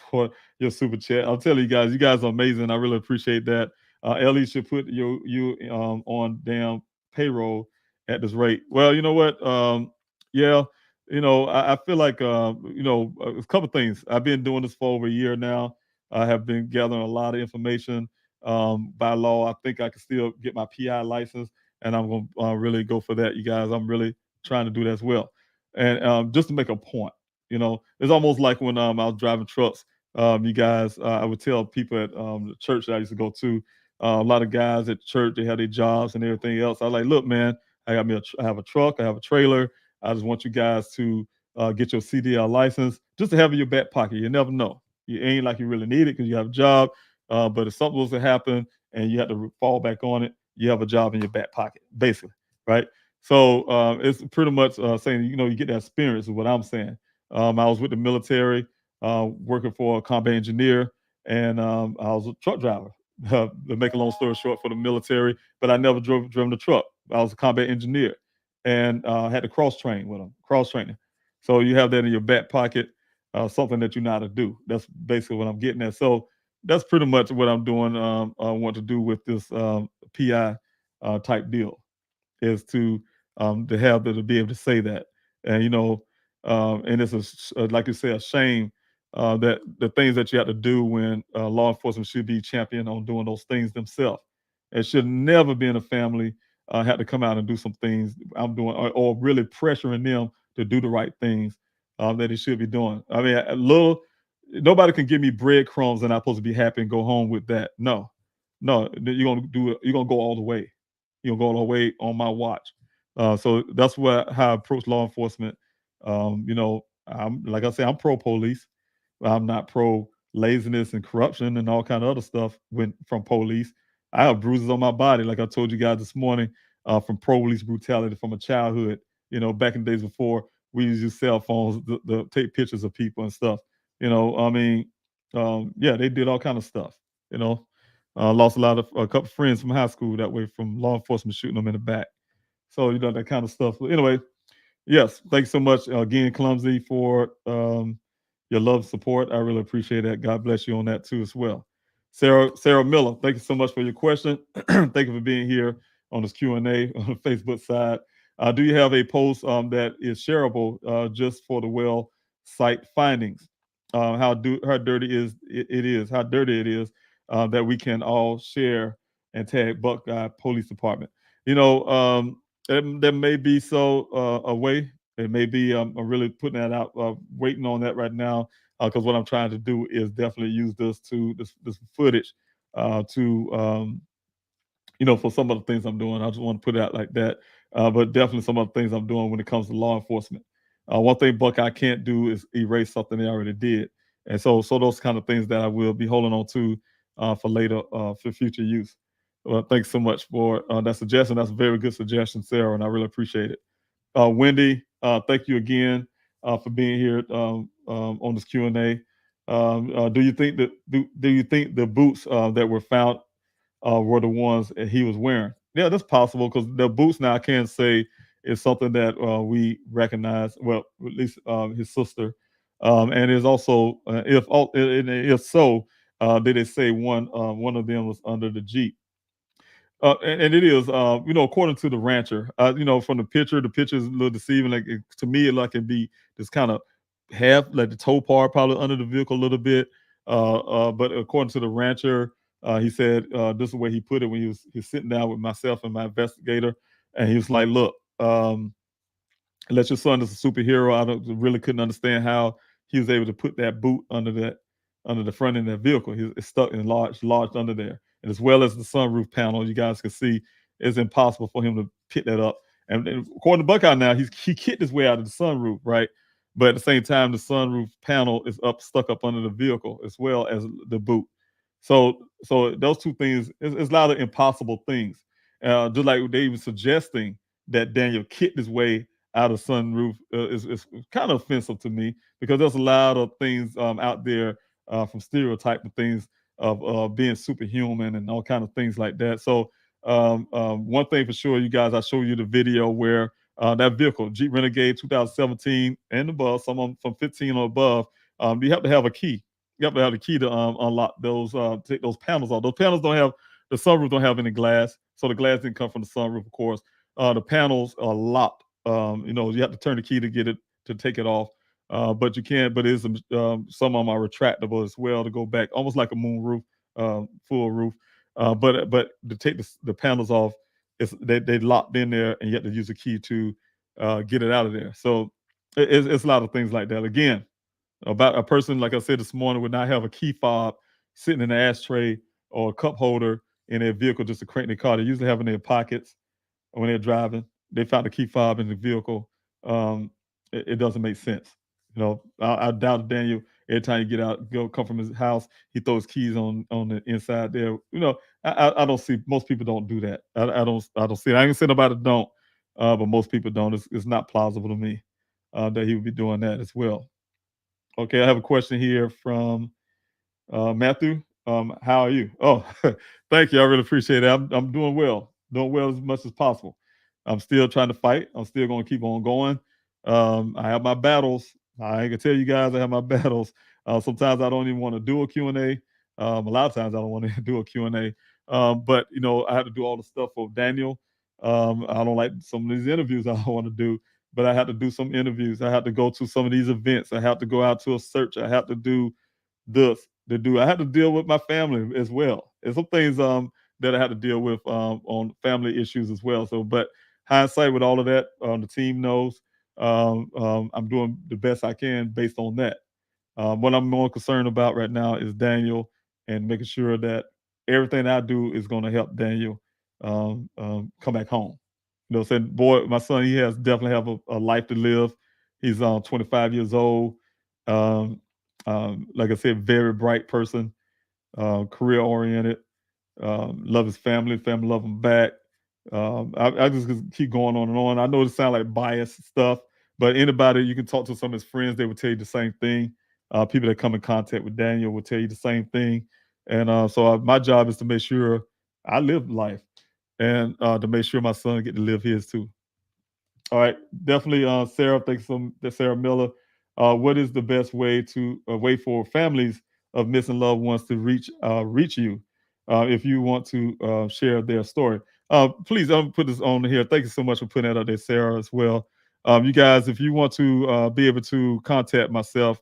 for your super chat. I'll tell you guys are amazing. I really appreciate that. Ellie should put you on damn payroll at this rate. Well, you know what? Yeah, I feel like, a couple of things. I've been doing this for over a year now. I have been gathering a lot of information. By law, I think I can still get my PI license, and I'm going to really go for that, you guys. I'm really trying to do that as well. And just to make a point, it's almost like when I was driving trucks, you guys, I would tell people at the church that I used to go to, a lot of guys at church, they have their jobs and everything else. I was like, look, man, I have a truck, I have a trailer. I just want you guys to get your CDL license just to have in your back pocket. You never know. You ain't like you really need it because you have a job. But if something was to happen and you have to fall back on it, you have a job in your back pocket, basically, right? So it's pretty much saying, you get that experience is what I'm saying. I was with the military, working for a combat engineer, and I was a truck driver. To make a long story short, for the military, but I never driven the truck. I was a combat engineer, and had to cross train with them, cross training. So you have that in your back pocket, something that you know how to do. That's basically what I'm getting at. So that's pretty much what I'm doing. I want to do with this PI type deal is to have to be able to say that, and and it's like you say, a shame that the things that you have to do when law enforcement should be champion on doing those things themselves. It should never be in a family had to come out and do some things I'm doing, or really pressuring them to do the right things that they should be doing. I mean, nobody can give me breadcrumbs and I'm supposed to be happy and go home with that. No, you're gonna do it. You're gonna go all the way. You're gonna go all the way on my watch. So that's how I approach law enforcement. I'm like I say, I'm pro police. I'm not pro laziness and corruption and all kind of other stuff from police. I have bruises on my body, like I told you guys this morning, from police brutality from a childhood. Back in the days before we used to use cell phones to take pictures of people and stuff. Yeah, they did all kind of stuff. Lost a couple friends from high school that way from law enforcement shooting them in the back. So that kind of stuff. But anyway, yes, thanks so much again, Clumsy, for your love and support. I really appreciate that. God bless you on that too as well. Sarah Miller, thank you so much for your question. Thank you for being here on this Q&A on the Facebook side. Do you have a post that is shareable just for the well site findings? How dirty it is that we can all share and tag Buckeye Police Department. There may be a way. It may be I'm really putting that out, waiting on that right now, because what I'm trying to do is definitely use this footage to for some of the things I'm doing. I just want to put it out like that. But definitely some of the things I'm doing when it comes to law enforcement. One thing Buckeye can't do is erase something they already did. And so those kind of things that I will be holding on to for later, for future use. Well, thanks so much for that suggestion. That's a very good suggestion, Sarah, and I really appreciate it. Wendy, thank you again for being here on this Q&A. Do you think the boots that were found were the ones that he was wearing? Yeah, that's possible, because the boots now I can say is something that we recognize. Well, at least his sister, and is also if so, did they say one of them was under the Jeep? And it is, according to the rancher, from the picture is a little deceiving. Like to me, it can be this kind of half, like the toe part probably under the vehicle a little bit. But according to the rancher, he said this is the way he put it when he was sitting down with myself and my investigator, and he was like, "Look, unless your son is a superhero, I really couldn't understand how he was able to put that boot under the front end of that vehicle. It's stuck and lodged under there." And as well as the sunroof panel, you guys can see it's impossible for him to pick that up. And according to Buckeye now, he kicked his way out of the sunroof, right? but at the same time, the sunroof panel is stuck up under the vehicle as well as the boot. So those two things, it's a lot of impossible things. Just like they even suggesting that Daniel kicked his way out of sunroof is kind of offensive to me, because there's a lot of things out there from stereotyping things of being superhuman and all kind of things like that. So one thing for sure, you guys, I show you the video where that vehicle, Jeep Renegade 2017 and above, some of them from 15 or above, you have to have a key. You have to have the key to unlock those, take those panels off. Those panels don't have, the sunroof don't have any glass, so the glass didn't come from the sunroof, of course. The panels are locked. You have to turn the key to get it, to take it off. But you can, but some of them are retractable as well to go back, almost like a moon roof, full roof. But to take the panels off, they locked in there, and you have to use a key to get it out of there. So it's a lot of things like that. Again, about a person, like I said this morning, would not have a key fob sitting in an ashtray or a cup holder in their vehicle just to crank their car. They usually have in their pockets when they're driving. They found the key fob in the vehicle. It doesn't make sense. I doubt Daniel, every time you get out, come from his house, he throws keys on the inside there. I don't see, most people don't do that. I don't see it. I ain't say nobody don't, but most people don't. It's not plausible to me that he would be doing that as well. Okay, I have a question here from Matthew. How are you? Oh, thank you. I really appreciate it. I'm doing well as much as possible. I'm still trying to fight. I'm still going to keep on going. I have my battles. I can tell you guys I have my battles. Sometimes I don't even want to do a Q&A. A lot of times I don't want to do a Q&A. But, I have to do all the stuff for Daniel. I don't like some of these interviews I don't want to do, but I have to do some interviews. I have to go to some of these events. I have to go out to a search. I have to do this. I had to deal with my family as well. There's some things that I had to deal with on family issues as well. So, but hindsight with all of that, the team knows I'm doing the best I can based on that. What I'm more concerned about right now is Daniel, and making sure that everything I do is going to help Daniel come back home. Saying, boy, my son, he has definitely have a life to live. He's 25 years old. Like I said, very bright person, career oriented, love his family love him back. I just keep going on and on. I know it sounds like biased stuff, but anybody, you can talk to some of his friends, they would tell you the same thing. People that come in contact with Daniel will tell you the same thing. And so my job is to make sure I live life, and to make sure my son get to live his too. All right, definitely, Sarah. Thanks so much, Sarah Miller. What is the best way for families of missing loved ones to reach you if you want to share their story? Please put this on here. Thank you so much for putting that out there, Sarah, as well. You guys, if you want to be able to contact myself,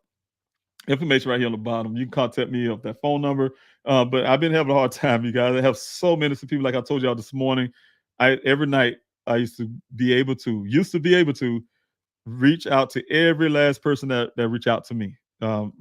information right here on the bottom. You can contact me off that phone number. But I've been having a hard time, you guys. I have so many people, like I told y'all this morning. Every night I used to be able to reach out to every last person that reach out to me,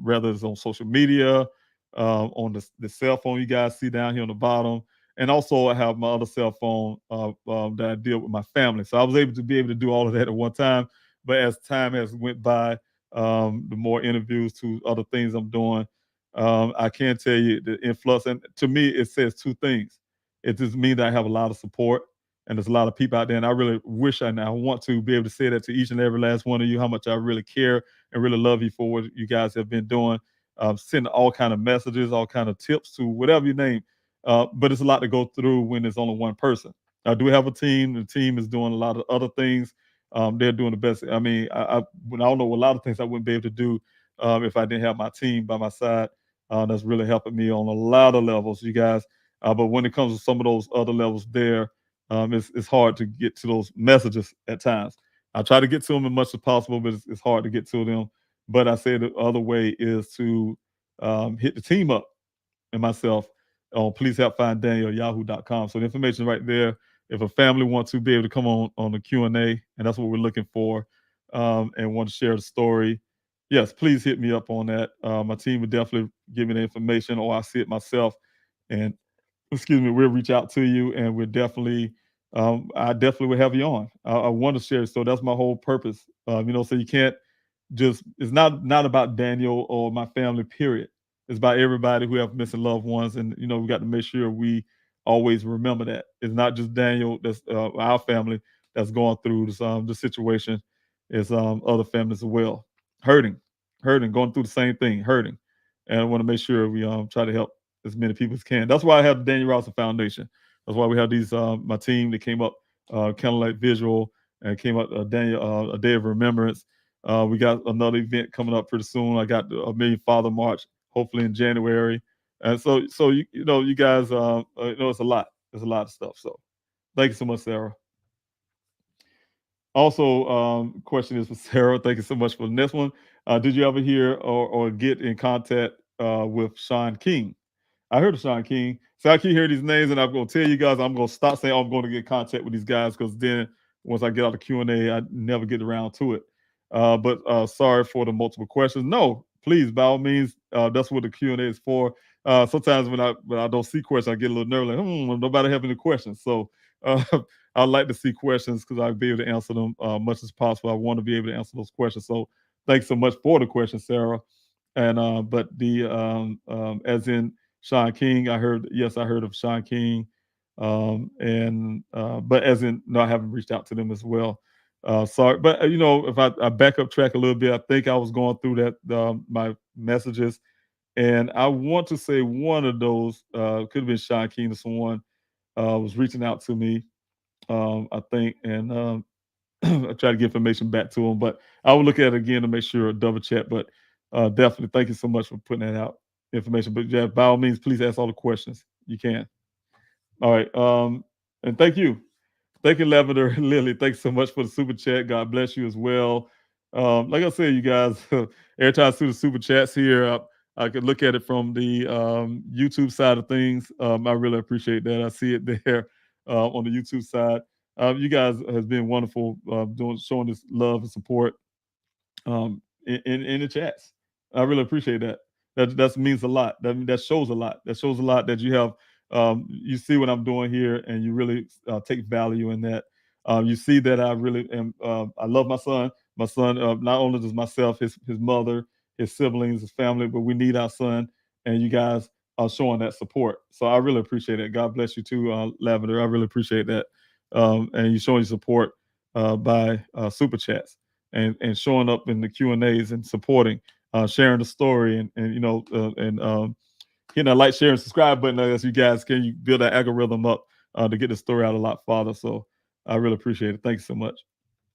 whether it's on social media, on the cell phone you guys see down here on the bottom. And also I have my other cell phone that I deal with my family. So I was able to do all of that at one time. But as time has went by, the more interviews to other things I'm doing, I can tell you the influx. And to me, it says two things. It just means that I have a lot of support, and there's a lot of people out there. And I really wish I want to be able to say that to each and every last one of you, how much I really care and really love you for what you guys have been doing. Sending all kind of messages, all kind of tips to whatever you name. But it's a lot to go through when there's only one person. I do have a team. The team is doing a lot of other things. They're doing the best. I mean, I don't know a lot of things I wouldn't be able to do if I didn't have my team by my side. That's really helping me on a lot of levels, you guys. But when it comes to some of those other levels there, it's hard to get to those messages at times. I try to get to them as much as possible, but it's hard to get to them. But I say the other way is to hit the team up and myself on pleasehelpfinddaniel@yahoo.com. So the information right there. If a family wants to be able to come on the Q&A, and that's what we're looking for, and want to share the story, yes, please hit me up on that. My team would definitely give me the information, or I see it myself, and we'll reach out to you, and we're definitely, I definitely will have you on. I want to share it, so that's my whole purpose. So you can't it's not about Daniel or my family, period. It's about everybody who have missing loved ones. And, we got to make sure we always remember that. It's not just Daniel, that's our family that's going through this situation. It's other families as well. Hurting, going through the same thing, hurting. And I want to make sure we try to help as many people as can. That's why I have the Daniel Robinson Foundation. That's why we have these, my team that came up, Candlelight Visual, and came up Daniel, a day of remembrance. We got another event coming up pretty soon. I got a Million Father March, hopefully in January. And so you guys, it's a lot. There's a lot of stuff. So thank you so much, Sarah. Also, question is for Sarah. Thank you so much for the next one. Did you ever hear or get in contact with Sean King? I heard of Sean King. So I keep hearing these names, and I'm going to tell you guys, I'm going to stop saying I'm going to get in contact with these guys, because then once I get out the Q&A, I never get around to it. But sorry for the multiple questions. No, please, by all means, that's what the Q&A is for. Sometimes when I don't see questions, I get a little nervous, like, nobody have any questions. So I like to see questions because I'll be able to answer them much as possible. I want to be able to answer those questions. So thanks so much for the question, Sarah. And but the as in Sean King, I heard of Sean King. But as in, no, I haven't reached out to them as well. Sorry, but if I back up track a little bit, I think I was going through that my messages, and I want to say one of those could have been Sean King or someone was reaching out to me, I think, and I try to get information back to him, but I will look at it again to make sure, double check. But definitely, thank you so much for putting that out information. But yeah, by all means, please ask all the questions you can. All right, and thank you. Thank you, Lavender Lily. Thanks so much for the super chat. God bless you as well. Like I said, you guys, every time I see the super chats here, I could look at it from the YouTube side of things. I really appreciate that. I see it there on the YouTube side. You guys has been wonderful showing this love and support in the chats. I really appreciate that. That means a lot. That shows a lot. That shows a lot that you have. You see what I'm doing here, and you really take value in that. You see that I really am. I love my son. My son, not only does myself, his mother, his siblings, his family, but we need our son, and you guys are showing that support. So I really appreciate it. God bless you too, Lavender. I really appreciate that, and you showing your support by super chats and showing up in the Q&As and supporting, sharing the story, and hitting that like, share, and subscribe button as you guys can. You build that algorithm up to get the story out a lot farther. So I really appreciate it. Thanks so much.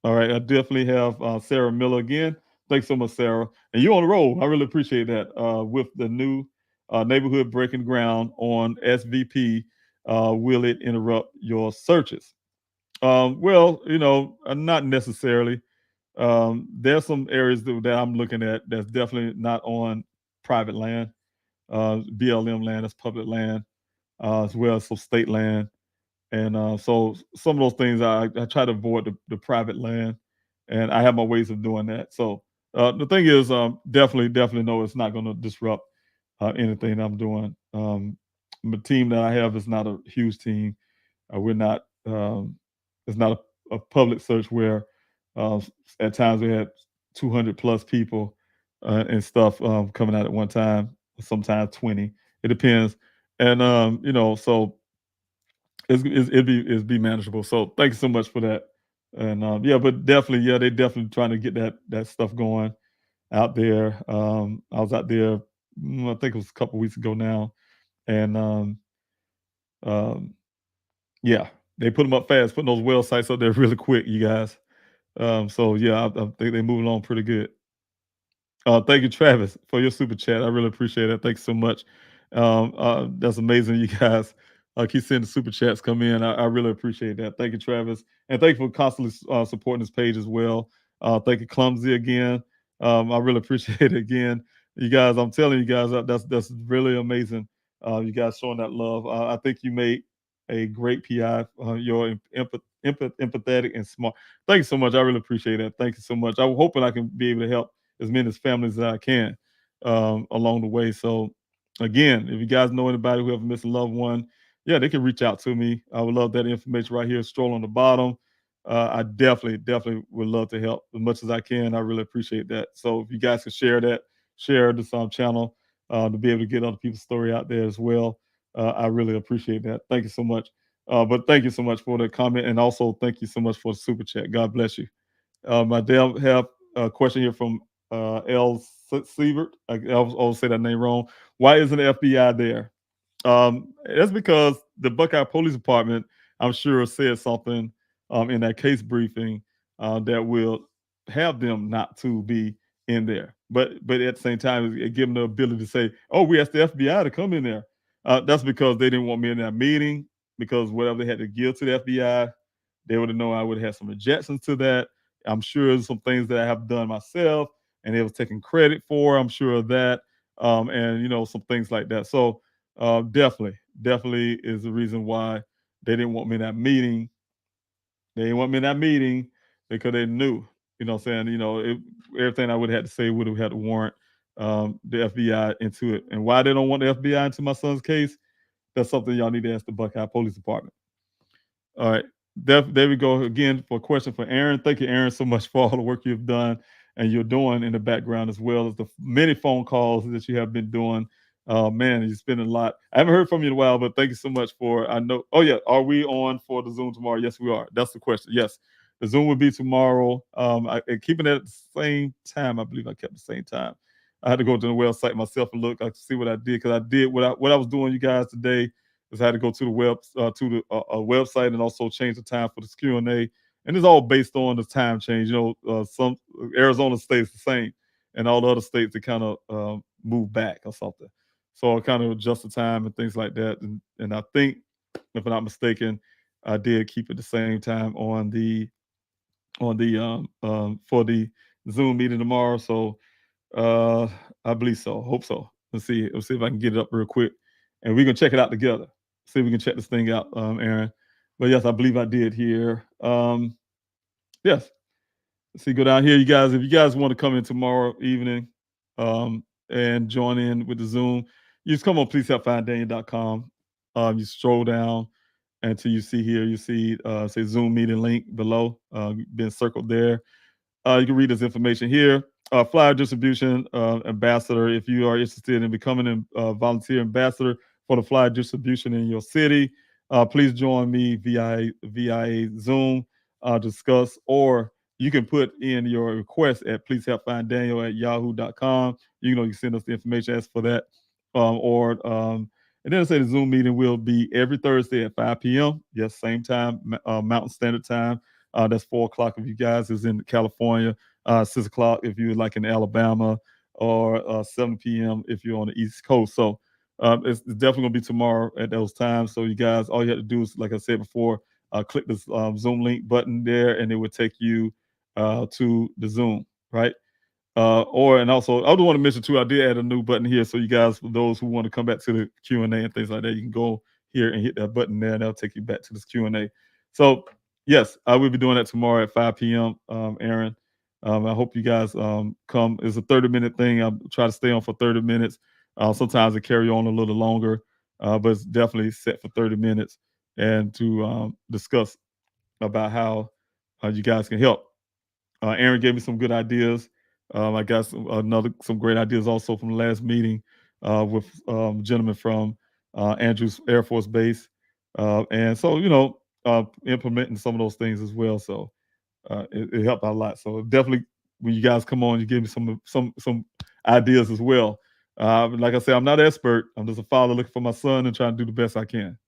All right, I definitely have Sarah Miller again. Thanks so much, Sarah. And you on the roll. I really appreciate that. With the new neighborhood breaking ground on SVP, will it interrupt your searches? Well, not necessarily. There's some areas that I'm looking at that's definitely not on private land. BLM land, that's public land, as well as some state land. And so some of those things I try to avoid the private land, and I have my ways of doing that. So the thing is, definitely know it's not going to disrupt anything I'm doing. The team that I have is not a huge team. We're not. It's not a public search where at times we had 200 plus people and stuff coming out at one time. Sometimes 20. It depends, and so it'd be manageable. So thanks so much for that. And but definitely, they definitely trying to get that stuff going out there. I was out there, I think it was a couple weeks ago now, and they put them up fast, putting those well sites up there really quick, you guys. So yeah, I think they're moving along pretty good. Thank you, Travis, for your super chat. I really appreciate it. Thanks so much. That's amazing, you guys. Keep seeing the super chats come in. I really appreciate that. Thank you, Travis, and thank you for constantly supporting this page as well. Thank you, Clumsy, again. I really appreciate it again, you guys. I'm telling you guys, that's really amazing. You guys showing that love. I think you made a great PI. You're empathetic and smart. Thank you so much. I really appreciate that. Thank you so much. I'm hoping I can be able to help as many families as I can along the way. So again, if you guys know anybody who have missed a loved one, they can reach out to me. I would love that information right here. Scroll on the bottom. I definitely would love to help as much as I can. I really appreciate that. So if you guys could share this channel to be able to get other people's story out there as well. I really appreciate that. Thank you so much. But thank you so much for the comment, and also thank you so much for the super chat. God bless you. I do have a question here from L. Sievert. I always say that name wrong. Why isn't the FBI there? That's because the Buckeye Police Department, I'm sure, said something in that case briefing that will have them not to be in there. But at the same time, it give them the ability to say, "Oh, we asked the FBI to come in there." That's because they didn't want me in that meeting, because whatever they had to give to the FBI, they would have known I would have had some objections to that. I'm sure there's some things that I have done myself, and they was taking credit for. I'm sure of that, and some things like that. So definitely is the reason why they didn't want me in that meeting. They didn't want me in that meeting because they knew, what I'm saying, everything I would have had to say would have had to warrant the FBI into it. And why they don't want the FBI into my son's case, that's something y'all need to ask the Buckeye Police Department. All right. There we go again for a question for Aaron. Thank you, Aaron, so much for all the work you've done and you're doing in the background, as well as the many phone calls that you have been doing. Man, you're spending a lot. I haven't heard from you in a while, but thank you so much I know. Oh yeah, are we on for the Zoom tomorrow? Yes, we are. That's the question. Yes, the Zoom will be tomorrow. Keeping it at the same time. I believe I kept the same time. I had to go to the website myself and look. I see what I did, because I did what I was doing, you guys, today. Is I had to go to the website and also change the time for this Q&A, and it's all based on the time change. Some Arizona stays the same, and all the other states they kind of move back or something. So I kind of adjust the time and things like that. And I think, if I'm not mistaken, I did keep it the same time on the for the Zoom meeting tomorrow. So I believe so. Hope so. Let's see if I can get it up real quick, and we can check it out together. See if we can check this thing out, Aaron. But yes, I believe I did here. Yes. Let's see, go down here, you guys. If you guys want to come in tomorrow evening and join in with the Zoom, you just come on pleasehelpfinddaniel.com. You scroll down until you see here, you see say Zoom meeting link below, been circled there. You can read this information here. Flyer distribution ambassador. If you are interested in becoming a volunteer ambassador for the flyer distribution in your city, please join me via Zoom, discuss, or you can put in your request at pleasehelpfinddaniel@yahoo.com. You can send us the information as for that. And then I say the Zoom meeting will be every Thursday at 5 p.m. Yes, same time, Mountain Standard Time. That's 4 o'clock if you guys is in California, 6 o'clock if you're like in Alabama, or 7 p.m. if you're on the East Coast. So it's definitely going to be tomorrow at those times. So you guys, all you have to do is, like I said before, click this Zoom link button there, and it will take you to the Zoom, right? And also, I do want to mention too, I did add a new button here. So you guys, for those who want to come back to the Q&A and things like that, you can go here and hit that button there, and that'll take you back to this Q&A. So yes, I will be doing that tomorrow at 5 p.m., Aaron. I hope you guys come. It's a 30-minute thing. I'll try to stay on for 30 minutes. Sometimes I carry on a little longer, but it's definitely set for 30 minutes, and to discuss about how you guys can help. Aaron gave me some good ideas. I got some great ideas also from the last meeting with a gentleman from Andrews Air Force Base. And so, implementing some of those things as well. So it helped out a lot. So definitely, when you guys come on, you give me some ideas as well. Like I said, I'm not an expert. I'm just a father looking for my son and trying to do the best I can.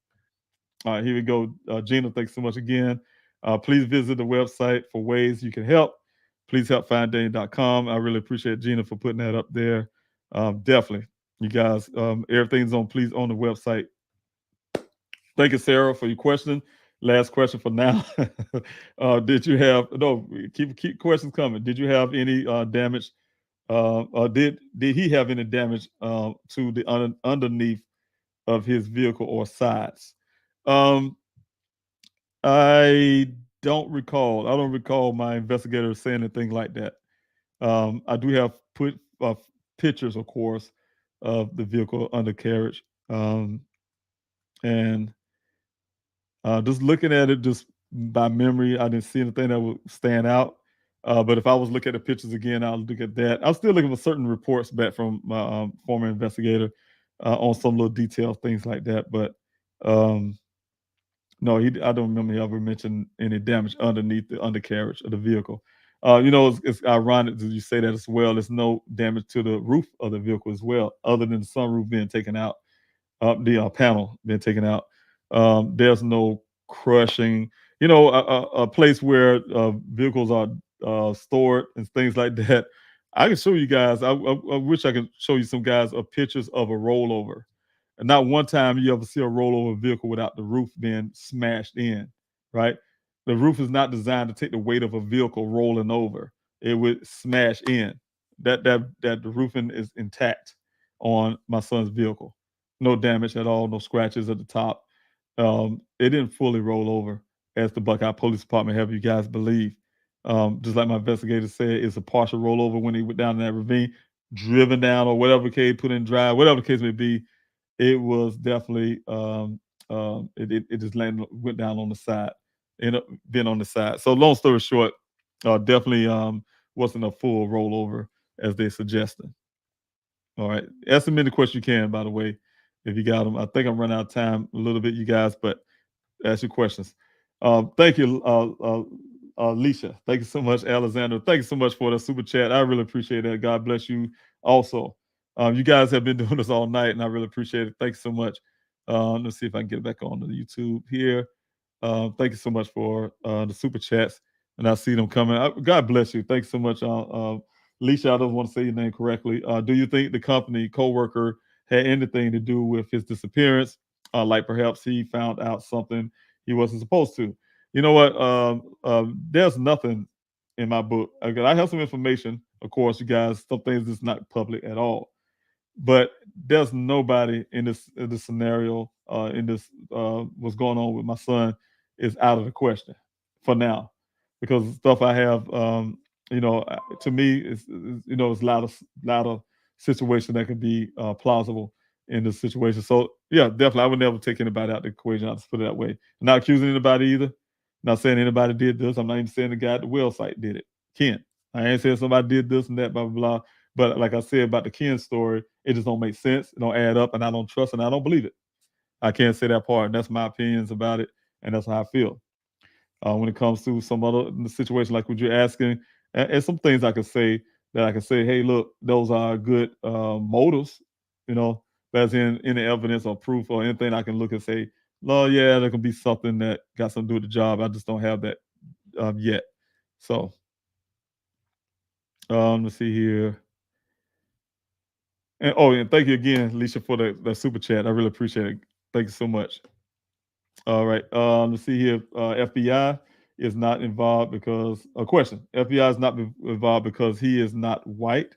All right, here we go. Gina, thanks so much again. Please visit the website for ways you can help. Please help finddaniel.com. I really appreciate Gina for putting that up there. Definitely, you guys, everything's on the website. Thank you, Sarah, for your question. Last question for now. Did you have keep questions coming? Did you have any damage? Or did he have any damage to the underneath of his vehicle or sides? I don't recall my investigator saying anything like that. I do have put pictures, of course, of the vehicle undercarriage, and just looking at it, just by memory, I didn't see anything that would stand out. But if I was looking at the pictures again, I'll look at that. I'm still looking for certain reports back from my former investigator on some little details, things like that. But no, I don't remember he ever mentioned any damage underneath the undercarriage of the vehicle. It's ironic that you say that as well. There's no damage to the roof of the vehicle as well, other than the sunroof being taken out, the panel being taken out. There's no crushing. A place where vehicles are stored and things like that. I can show you guys. I wish I could show you some guys pictures of a rollover. And not one time you ever see a rollover vehicle without the roof being smashed in, right? The roof is not designed to take the weight of a vehicle rolling over. It would smash in. That the roofing is intact on my son's vehicle. No damage at all, no scratches at the top. It didn't fully roll over, as the Buckeye Police Department have you guys believe. Just like my investigator said, it's a partial rollover when he went down in that ravine, driven down or whatever case, put in drive, whatever the case may be. It was definitely it just went down on the side, ended up being on the side. So long story short, definitely wasn't a full rollover as they suggested. All right, ask them any question you can, by the way, if you got them. I think I'm running out of time a little bit, you guys, but ask your questions. Thank you, Alicia. Thank you so much, Alexander. Thank you so much for the super chat. I really appreciate that. God bless you also. You guys have been doing this all night, and I really appreciate it. Thanks so much. Let's see if I can get back onto the YouTube here. Thank you so much for the super chats, and I see them coming. God bless you. Thanks so much, Alicia. I don't want to say your name correctly. Do you think the company coworker had anything to do with his disappearance? Like perhaps he found out something he wasn't supposed to. You know what? There's nothing in my book. I have some information, of course, you guys. Some things that's not public at all. But there's nobody in this scenario, in this what's going on with my son is out of the question for now, because the stuff I have, to me, it's it's a lot of situation that could be plausible in this situation. So yeah, definitely, I would never take anybody out of the equation. I'll just put it that way. I'm not accusing anybody either. Not saying anybody did this. I'm not even saying the guy at the well site did it. Ken. I ain't saying somebody did this and that, blah, blah, blah. But like I said about the Ken story, it just don't make sense. It don't add up, and I don't trust and I don't believe it. I can't say that part. That's my opinions about it, and that's how I feel. When it comes to some other situation like what you're asking, and some things I can say hey, look, those are good motives, as in any evidence or proof or anything I can look and say, well, yeah, there can be something that got something to do with the job. I just don't have that yet. So let's see here. And thank you again, Alicia, for the super chat. I really appreciate it. Thank you so much. All right. Let's see here. FBI is not involved because FBI is not involved because he is not white.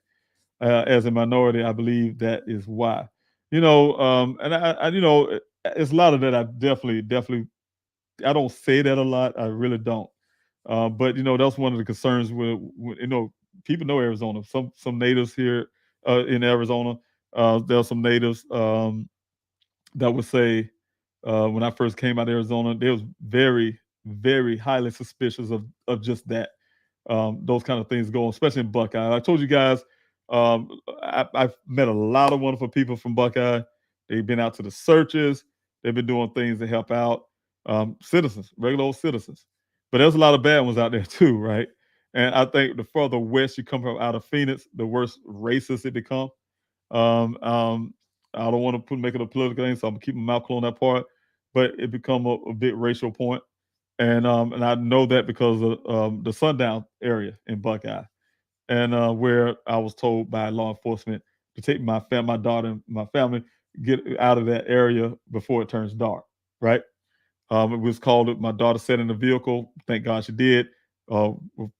As a minority, I believe that is why. And I it's a lot of that. I definitely, I don't say that a lot. I really don't. But that's one of the concerns with people know Arizona. Some natives here in Arizona. There are some natives that would say when I first came out of Arizona, they was very, very highly suspicious of just that. Those kind of things going, especially in Buckeye. I told you guys, I've met a lot of wonderful people from Buckeye. They've been out to the searches. They've been doing things to help out citizens, regular old citizens. But there's a lot of bad ones out there too, right? And I think the further west you come from out of Phoenix, the worse racist it becomes. I don't want to make it a political thing, so I'm keeping my mouth closed on that part. But it become a big racial point, and I know that because of the Sundown area in Buckeye, and where I was told by law enforcement to take my daughter, and my family, get out of that area before it turns dark. Right? It was called. My daughter sat in the vehicle. Thank God she did.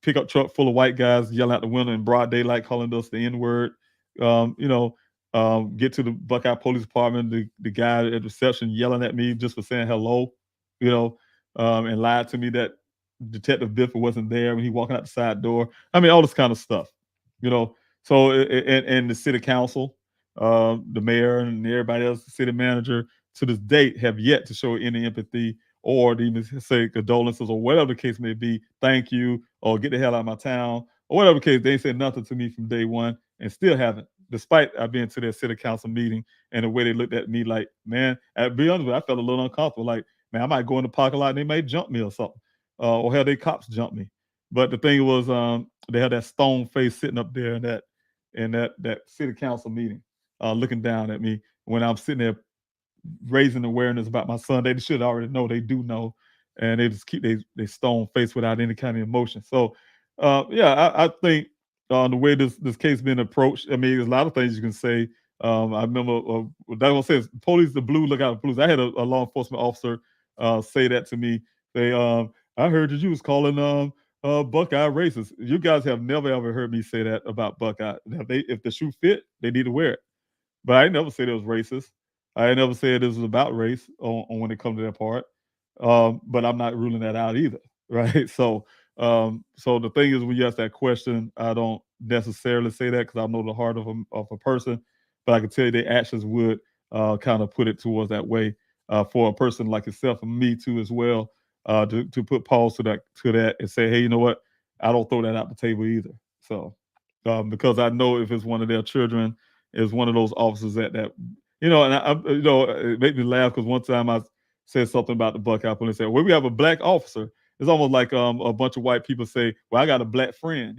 Pickup truck full of white guys yelling out the window in broad daylight, calling us the N word. Get to the Buckeye Police Department. The guy at reception yelling at me just for saying hello, and lied to me that Detective Bifford wasn't there when he walking out the side door. I mean, all this kind of stuff, So and the city council, the mayor, and everybody else, the city manager, to this date have yet to show any empathy or to even say condolences or whatever the case may be, thank you, or get the hell out of my town, or whatever the case. They said nothing to me from day one and still haven't, despite I've been to their city council meeting and the way they looked at me like, man, to be honest with you, I felt a little uncomfortable. Like, man, I might go in the parking lot and they might jump me or something, or hell, they cops jump me. But the thing was, they had that stone face sitting up there in that city council meeting, looking down at me when I'm sitting there raising awareness about my son. They should already know. They do know, and they just keep they stone face without any kind of emotion. So, I think the way this case been approached, I mean, there's a lot of things you can say. I remember that one says, "Police the blue, look out, police." I had a law enforcement officer say that to me. They, I heard that you was calling Buckeye racist. You guys have never ever heard me say that about Buckeye. If the shoe fit, they need to wear it. But I never said it was racist. I never said this was about race on when it comes to that part. But I'm not ruling that out either, right? So the thing is, when you ask that question, I don't necessarily say that because I know the heart of a person, but I can tell you their actions would kind of put it towards that way for a person like yourself and me too as well, to put pause to that and say, hey, you know what? I don't throw that out the table either. So because I know if it's one of their children, is one of those officers that and it made me laugh because one time I said something about the Buckeye Police. Said, well, we have a black officer. It's almost like a bunch of white people say, well, I got a black friend,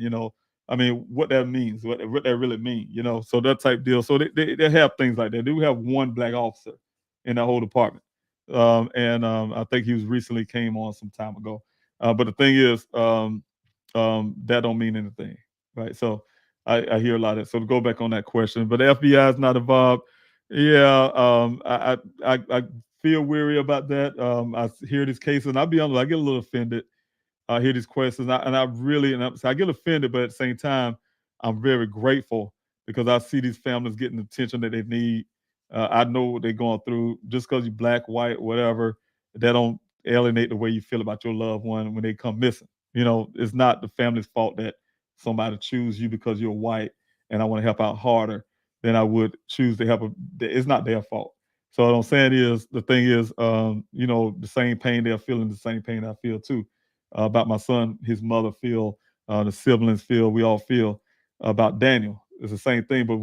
I mean, what that means, what that really means, so that type deal. So they have things like that. They do have one black officer in that whole department. I think he was recently came on some time ago. But the thing is, that don't mean anything, right? So I hear a lot of it. So to go back on that question, but the FBI is not involved. Yeah, I feel weary about that. I hear these cases, and I'll be honest, I get a little offended. I hear these questions, I get offended, but at the same time, I'm very grateful because I see these families getting the attention that they need. I know what they're going through. Just because you're black, white, whatever, that don't alienate the way you feel about your loved one when they come missing. It's not the family's fault that somebody choose you because you're white, and I want to help out harder than I would choose to help. It's not their fault. So what I'm saying is, the thing is, the same pain they're feeling, the same pain I feel too. About my son, his mother feel, the siblings feel, we all feel about Daniel. It's the same thing. But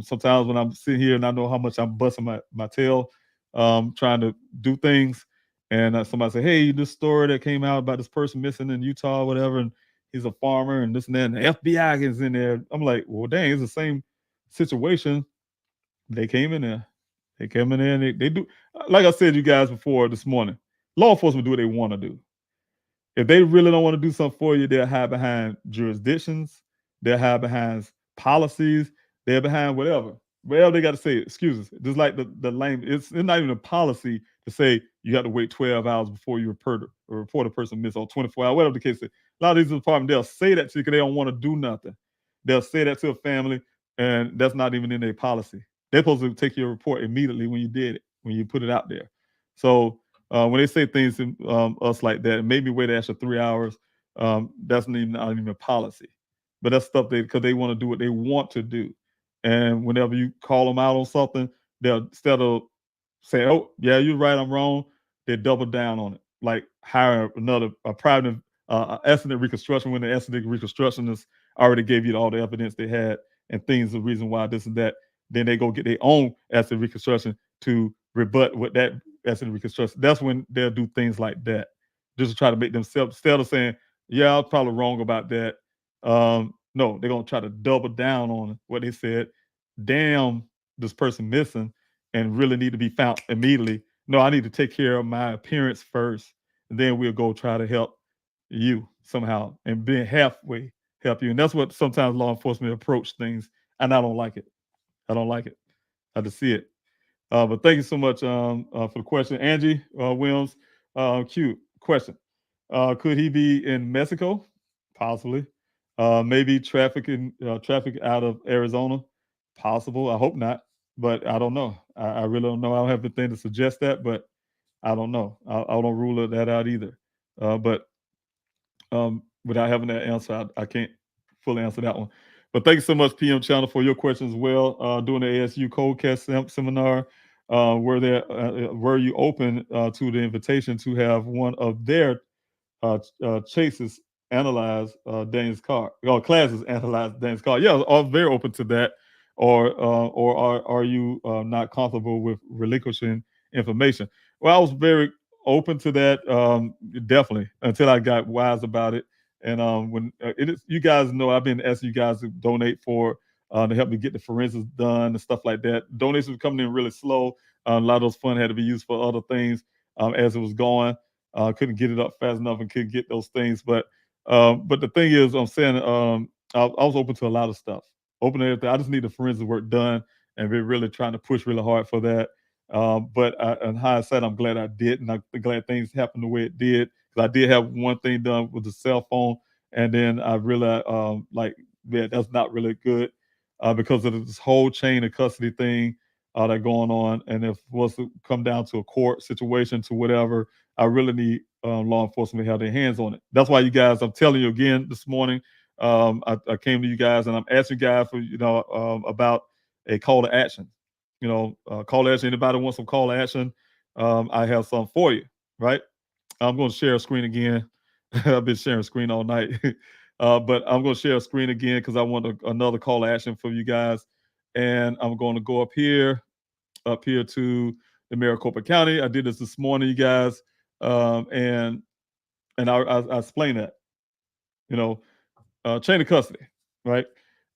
sometimes when I'm sitting here and I know how much I'm busting my tail, trying to do things, and somebody say, hey, this story that came out about this person missing in Utah or whatever, and he's a farmer and this and that, and the FBI is in there. I'm like, well, dang, it's the same situation. They came in there. They came in there and they do, like I said, you guys before this morning, law enforcement do what they want to do. If they really don't want to do something for you, they'll hide behind jurisdictions, they'll hide behind policies, they're behind whatever they got to say excuses. Just like the lame, it's not even a policy to say you got to wait 12 hours before you report a person missing, or 24 hours, whatever the case is. A lot of these departments, they'll say that to you because they don't want to do nothing. They'll say that to a family, and that's not even in their policy. They're supposed to take your report immediately when you did it, when you put it out there. So when they say things to us like that, maybe wait an extra 3 hours, that's not even a policy. But that's stuff because they want to do what they want to do. And whenever you call them out on something, they'll, instead of saying, oh, yeah, you're right, I'm wrong, they double down on it. Like hire a private estimate reconstruction when the estimate reconstructionist already gave you all the evidence they had and things, the reason why this and that. Then they go get their own estimate reconstruction to rebut what that estimate reconstruction. That's when they'll do things like that, just to try to make themselves, instead of saying, yeah, I was probably wrong about that. No, they're gonna try to double down on what they said. Damn, this person missing and really need to be found immediately. No, I need to take care of my appearance first, and then we'll go try to help you somehow and being halfway help you. And that's what sometimes law enforcement approach things, and I don't like it. I don't like it. I just see it. But thank you so much for the question. Angie Williams, cute question. Could he be in Mexico? Possibly. Maybe traffic out of Arizona? Possible. I hope not, but I don't know. I really don't know. I don't have anything to suggest that, but I don't know. I don't rule that out either. But without having that answer, I can't fully answer that one. But thank you so much, PM Channel, for your questions as well during the ASU Codecast seminar. were you open to the invitation to have one of their chases analyze Daniel's car, or classes analyze Daniel's car? Yeah, I was very open to that. Or are you not comfortable with relinquishing information? Well, I was very open to that, definitely, until I got wise about it. And when it is, you guys know, I've been asking you guys to donate for to help me get the forensics done and stuff like that. Donations were coming in really slow. A lot of those funds had to be used for other things as it was going. Couldn't get it up fast enough and couldn't get those things. But the thing is, I'm saying I was open to a lot of stuff. Open to everything. I just need the forensic work done, and we're really trying to push really hard for that. But in hindsight, I'm glad I did, and I'm glad things happened the way it did. Because I did have one thing done with the cell phone, and then I realized, yeah, that's not really good because of this whole chain of custody thing that going on. And if it was to come down to a court situation to whatever, I really need law enforcement to have their hands on it. That's why you guys, I'm telling you again this morning, I came to you guys and I'm asking you guys for, about a call to action. Call to action. Anybody wants some call to action? I have some for you, right? I'm going to share a screen again. I've been sharing a screen all night. But I'm going to share a screen again because I want another call to action for you guys. And I'm going to go up here to the Maricopa County. I did this morning, you guys. And I explained that, chain of custody, right?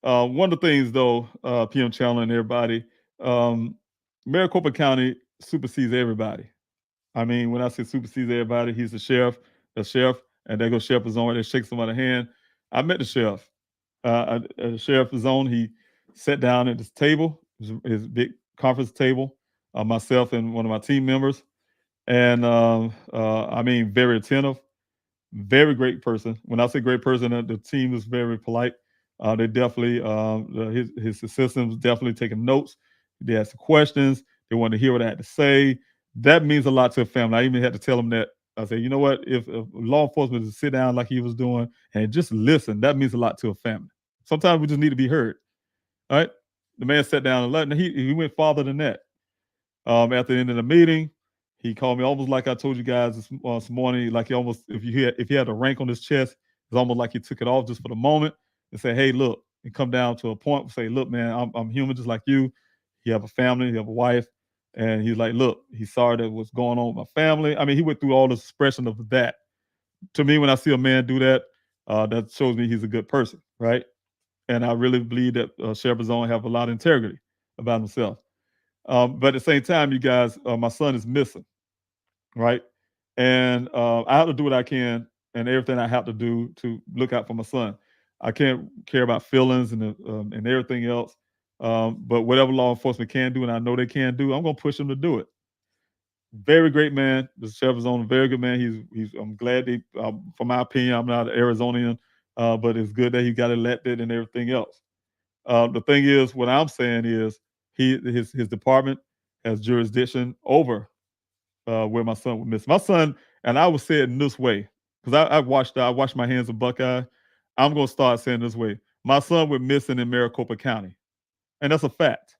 One of the things, though, PM Chandler and everybody, Maricopa County supersedes everybody. I mean, when I say supersedes everybody, he's the sheriff, and there goes Sheriff is on. They shake somebody's hand. I met the sheriff. The sheriff is on. He sat down at this table, his big conference table, myself and one of my team members, and I mean, very attentive. Very great person. When I say great person, the team is very polite. They definitely, his assistant was definitely taking notes. They asked questions. They wanted to hear what I had to say. That means a lot to a family. I even had to tell them that. I said, you know what? If law enforcement is to sit down like he was doing and just listen, that means a lot to a family. Sometimes we just need to be heard. All right. The man sat down and he went farther than that. At the end of the meeting, he called me almost like I told you guys this morning, like if he had a rank on his chest, it's almost like he took it off just for the moment and say, hey, look, and come down to a point and say, look, man, I'm human just like you. You have a family, you have a wife. And he's like, look, he's sorry that what's going on with my family. I mean, he went through all this expression of that. To me, when I see a man do that, that shows me he's a good person, right? And I really believe that Sheriff Zone have a lot of integrity about himself. But at the same time, you guys, my son is missing, right? And I have to do what I can and everything I have to do to look out for my son. I can't care about feelings and everything else. But whatever law enforcement can do, and I know they can do, I'm going to push them to do it. Very great man. The sheriff is on a very good man. I'm glad from my opinion, I'm not an Arizonian, but it's good that he got elected and everything else. The thing is, what I'm saying is his department has jurisdiction over where my son was missing. My son, and I would say it in this way, because I washed my hands of Buckeye. I'm going to start saying this way. My son went missing in Maricopa County. And that's a fact.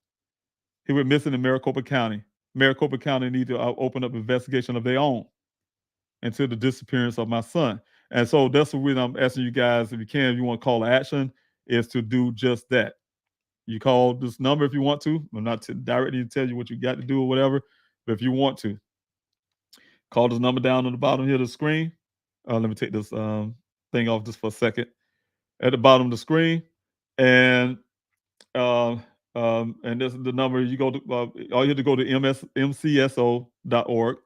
He went missing in Maricopa County. Maricopa County need to open up an investigation of their own into the disappearance of my son. And so that's the reason I'm asking you guys, if you want to call to action, is to do just that. You call this number if you want to. I'm not directly to tell you what you got to do or whatever, but if you want to, call this number down on the bottom here of the screen. Let me take this thing off just for a second. At the bottom of the screen, and this is the number. You go to all you have to go to mcso.org,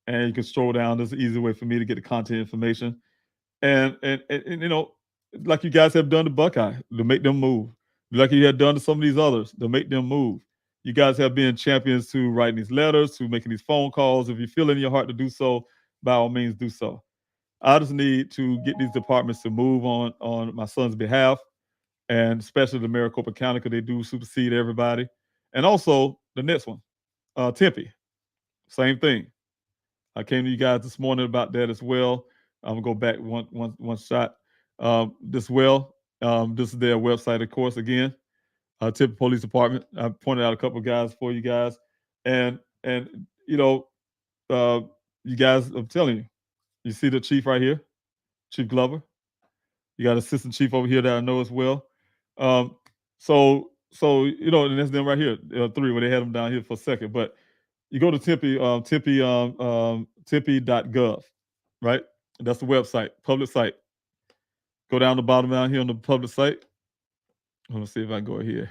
and you can scroll down. There's an easy way for me to get the content information, and like you guys have done to Buckeye, to make them move. Like you had done to some of these others, to make them move. You guys have been champions to writing these letters, to making these phone calls. If you feel in your heart to do so, by all means do so. I just need to get these departments to move on my son's behalf, and especially the Maricopa County, because they do supersede everybody. And also the next one, Tempe, same thing. I came to you guys this morning about that as well. I'm gonna go back one shot. This is their website, of course. Again, Tempe Police Department. I pointed out a couple of guys for you guys. And you know, you guys, I'm telling you, you see the chief right here, Chief Glover. You got assistant chief over here that I know as well. Um, so you know, and that's them right here, three, where they had them down here for a second. But you go to Tempe.gov, right? That's the website, public site. Go down the bottom down here on the public site. Let me see if I can go here.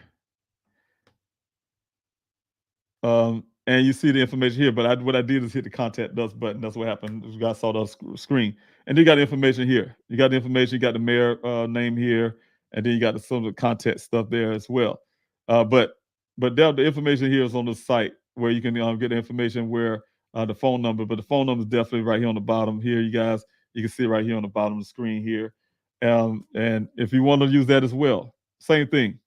And you see the information here, but what I did is hit the contact us button. That's what happened. You guys saw the screen. And you got the information here. You got the information, you got the mayor name here, and then you got some of the contact stuff there as well. But the information here is on the site where you can get the information where the phone number, but the phone number is definitely right here on the bottom here, you guys. You can see it right here on the bottom of the screen here. And if you want to use that as well, same thing.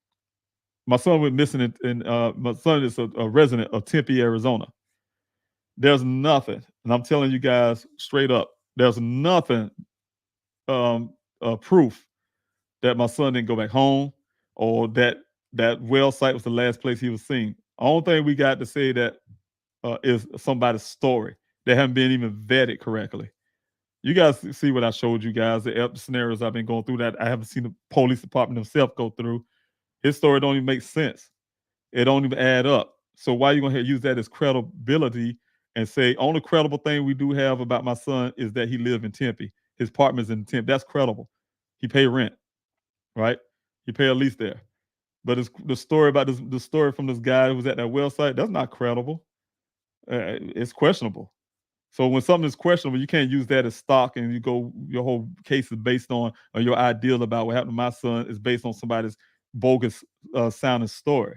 My son went missing, my son is a resident of Tempe, Arizona. There's nothing, and I'm telling you guys straight up, there's nothing proof that my son didn't go back home or that well site was the last place he was seen. Only thing we got to say that is somebody's story. They haven't been even vetted correctly. You guys see what I showed you guys, the scenarios I've been going through that I haven't seen the police department themselves go through. His story don't even make sense. It don't even add up. So why are you gonna use that as credibility and say only credible thing we do have about my son is that he lived in Tempe. His apartment's in Tempe. That's credible. He paid rent, right? He paid a lease there. But it's the story about the story from this guy who was at that well site, that's not credible. It's questionable. So when something is questionable, you can't use that as stock and your whole case is based on, or your ideal about what happened to my son is based on somebody's bogus sounding story.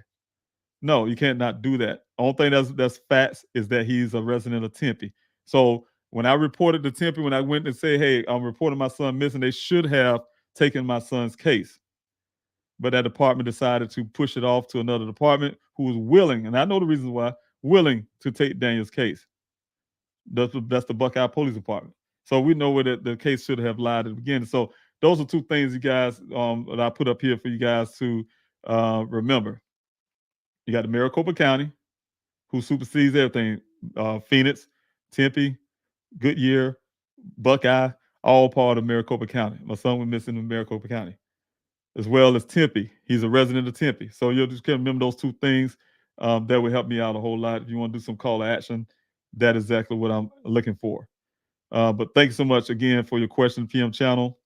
No, you can't not do that. Only thing that's facts is that he's a resident of Tempe. So when I reported to Tempe, when I went and say, hey, I'm reporting my son missing, they should have taken my son's case. But that department decided to push it off to another department who was willing, and I know the reasons why, willing to take Daniel's case. That's the Buckeye Police Department. So we know where the case should have lied at the beginning. So those are two things, you guys, that I put up here for you guys to remember. You got the Maricopa County, who supersedes everything. Phoenix, Tempe, Goodyear, Buckeye, all part of Maricopa County. My son was missing in Maricopa County, as well as Tempe. He's a resident of Tempe. So you'll just remember those two things. That would help me out a whole lot. If you want to do some call to action, that is exactly what I'm looking for. But thanks so much again for your question, PM channel.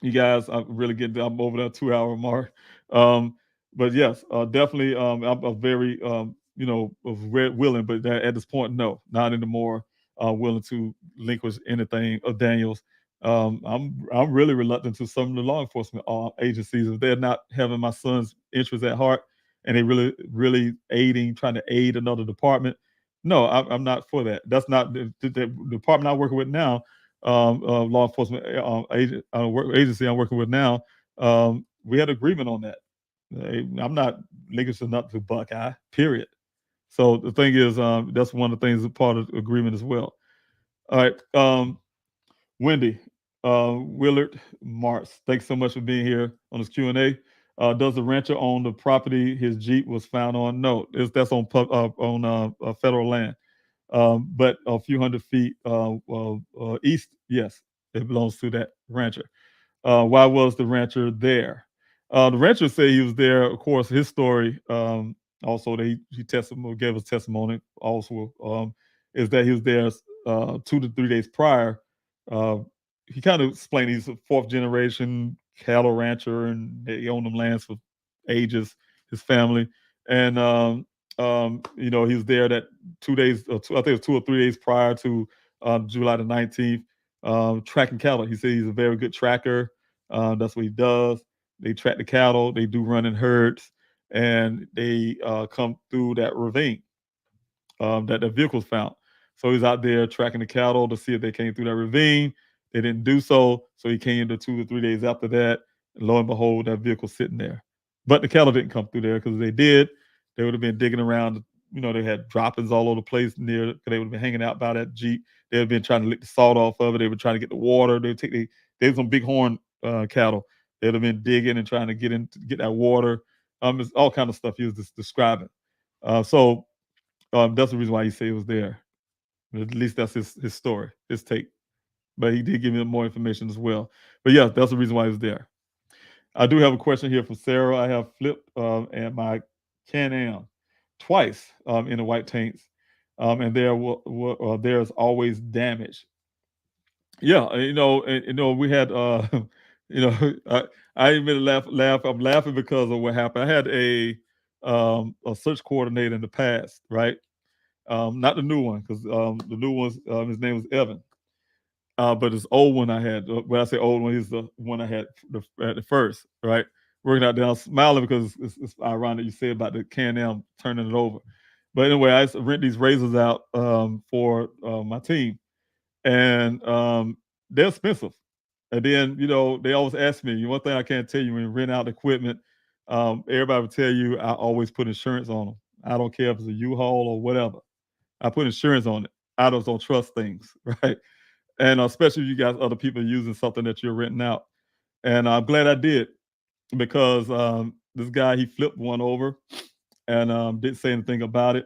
You guys, I'm over that 2-hour mark. But yes, definitely, I'm a very, willing, but at this point, no, not anymore. Willing to relinquish anything of Daniel's. I'm really reluctant to some of the law enforcement agencies if they're not having my son's interests at heart and they really trying to aid another department. No, I'm not for that. That's not the department I'm working with now. Law enforcement agency I'm working with now. We had agreement on that. I'm not linking up to Buckeye, period. So the thing is, that's one of the things, part of the agreement as well. All right. Wendy, Willard, Marks, thanks so much for being here on this Q&A. Does the rancher own the property his Jeep was found on? No, that's on federal land. But a few hundred feet east, yes, it belongs to that rancher. Why was the rancher there? The rancher said he was there. Of course, his story also he gave us testimony also is that he was there 2 to 3 days prior. He kind of explained he's a 4th generation cattle rancher and they own them lands for ages, his family. And he was there that 2 days, I think it was 2 or 3 days prior to July the 19th, tracking cattle. He said he's a very good tracker. That's what he does. They track the cattle. They do run in herds, and they come through that ravine that the vehicle's found. So he's out there tracking the cattle to see if they came through that ravine. They didn't do so, so he came to 2 to 3 days after that. And lo and behold, that vehicle's sitting there. But the cattle didn't come through there because if they did, they would have been digging around. They had droppings all over the place near. They would have been hanging out by that Jeep. They would have been trying to lick the salt off of it. They were trying to get the water. They had some bighorn cattle. They'd have been digging and trying to get that water. It's all kind of stuff he was just describing. So That's the reason why he said it was there. At least that's his story, his take. But he did give me more information as well. But yeah, that's the reason why it was there. I do have a question here from Sarah. I have flipped at my Can-Am twice in the white tanks, and there's always damage. Yeah, we had, I even laugh. I'm laughing because of what happened. I had a search coordinator in the past, right? Not the new one, because the new one's his name was Evan. But this old one I had, when I say old one, he's the one I had at the first, right? Working out there, I'm smiling because it's ironic you say about the Can-Am turning it over. But anyway, I used to rent these razors out for my team, and they're expensive. And then, they always ask me, one thing I can't tell you when you rent out equipment, everybody will tell you I always put insurance on them. I don't care if it's a U-Haul or whatever. I put insurance on it. I just don't trust things, right? And especially if you guys, other people using something that you're renting out. And I'm glad I did, because this guy, he flipped one over and didn't say anything about it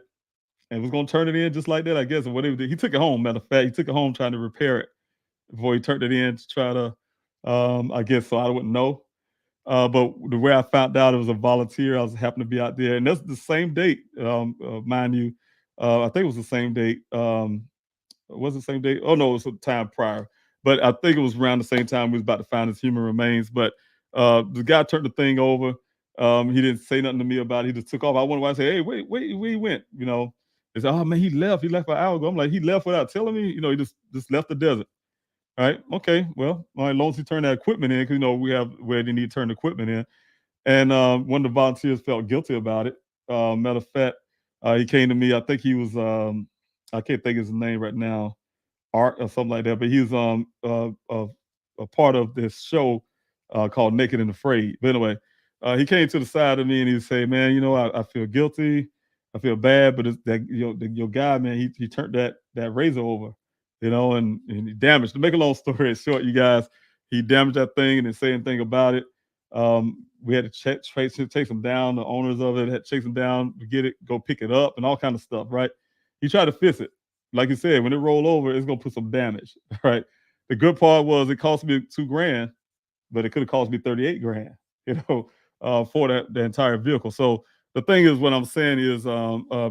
and was going to turn it in just like that, I guess. And what he took it home, matter of fact, he took it home trying to repair it before he turned it in to try to, I guess, so I wouldn't know. But the way I found out, it was a volunteer. I was happened to be out there. And that's the same date, mind you. I think it was the same date. Was it the same date? Oh, no, it was a time prior. But I think it was around the same time we was about to find his human remains. But the guy turned the thing over. He didn't say nothing to me about it. He just took off. I wonder why. I say, hey, wait, where he went? He said, oh, man, he left. He left an hour ago. I'm like, he left without telling me? He just left the desert. All right, okay, well, all right, as long as he turned that equipment in, because, we have where they need to turn the equipment in. And one of the volunteers felt guilty about it. Matter of fact, he came to me. I think he was, I can't think of his name right now, Art or something like that, but he was a part of this show called Naked and Afraid. But anyway, he came to the side of me and he said, man, I feel guilty. I feel bad, but it's that, your guy, man, he turned that razor over, and he damaged. To make a long story short, you guys, he damaged that thing and didn't say anything about it. We had to chase him down. The owners of it had to chase him down to get it, go pick it up, and all kind of stuff. Right? He tried to fix it. Like you said, when it rolled over, it's gonna put some damage. Right? The good part was it cost me $2,000, but it could have cost me $38,000. For the entire vehicle. So the thing is, what I'm saying is,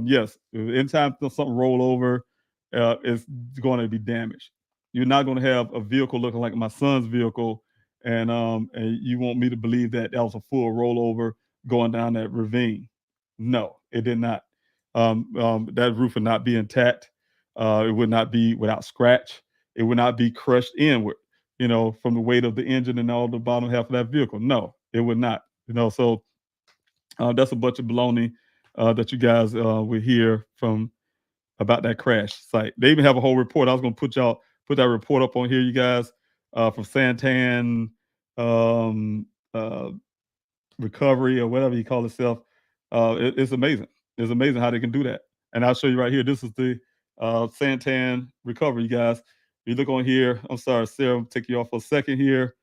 yes, anytime something roll over, it's going to be damaged. You're not going to have a vehicle looking like my son's vehicle, and you want me to believe that was a full rollover going down that ravine. No, it did not. That roof would not be intact. It would not be without scratch. It would not be crushed inward, from the weight of the engine and all the bottom half of that vehicle. No, it would not. So that's a bunch of baloney that you guys will hear from about that crash site. They even have a whole report. I was going to put that report up on here, you guys, from Santan Recovery or whatever you call itself. It's amazing. It's amazing how they can do that. And I'll show you right here. This is the Santan Recovery, you guys. You look on here. I'm sorry, Sarah, I'll take you off for a second here.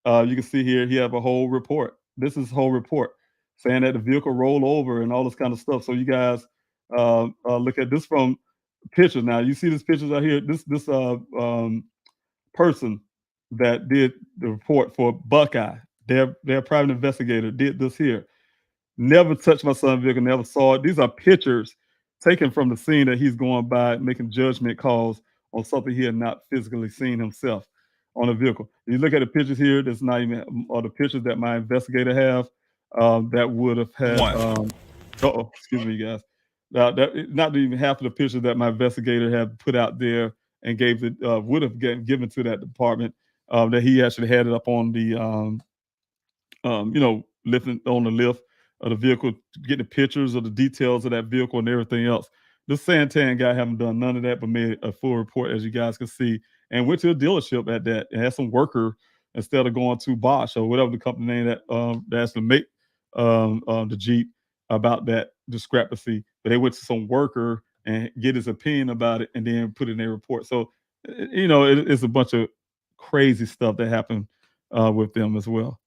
You can see here, he have a whole report. This is a whole report saying that the vehicle rolled over and all this kind of stuff. So you guys look at this from pictures. Now you see these pictures out here. This person that did the report for Buckeye, their private investigator, did this here. Never touched my son's vehicle, never saw it. These are pictures taken from the scene that he's going by, making judgment calls on something he had not physically seen himself on a vehicle. If you look at the pictures here, there's not even all the pictures that my investigator have that would have had. Excuse me, guys. That not even half of the pictures that my investigator had put out there and gave it would have given to that department. That he actually had it up on the lifting on the lift of the vehicle, get the pictures of the details of that vehicle and everything else. This Santan guy haven't done none of that, but made a full report, as you guys can see, and went to a dealership at that and had some worker instead of going to Bosch or whatever the company name that has to make the Jeep about that discrepancy. But they went to some worker and get his opinion about it and then put it in their report. So, it's a bunch of crazy stuff that happened with them as well.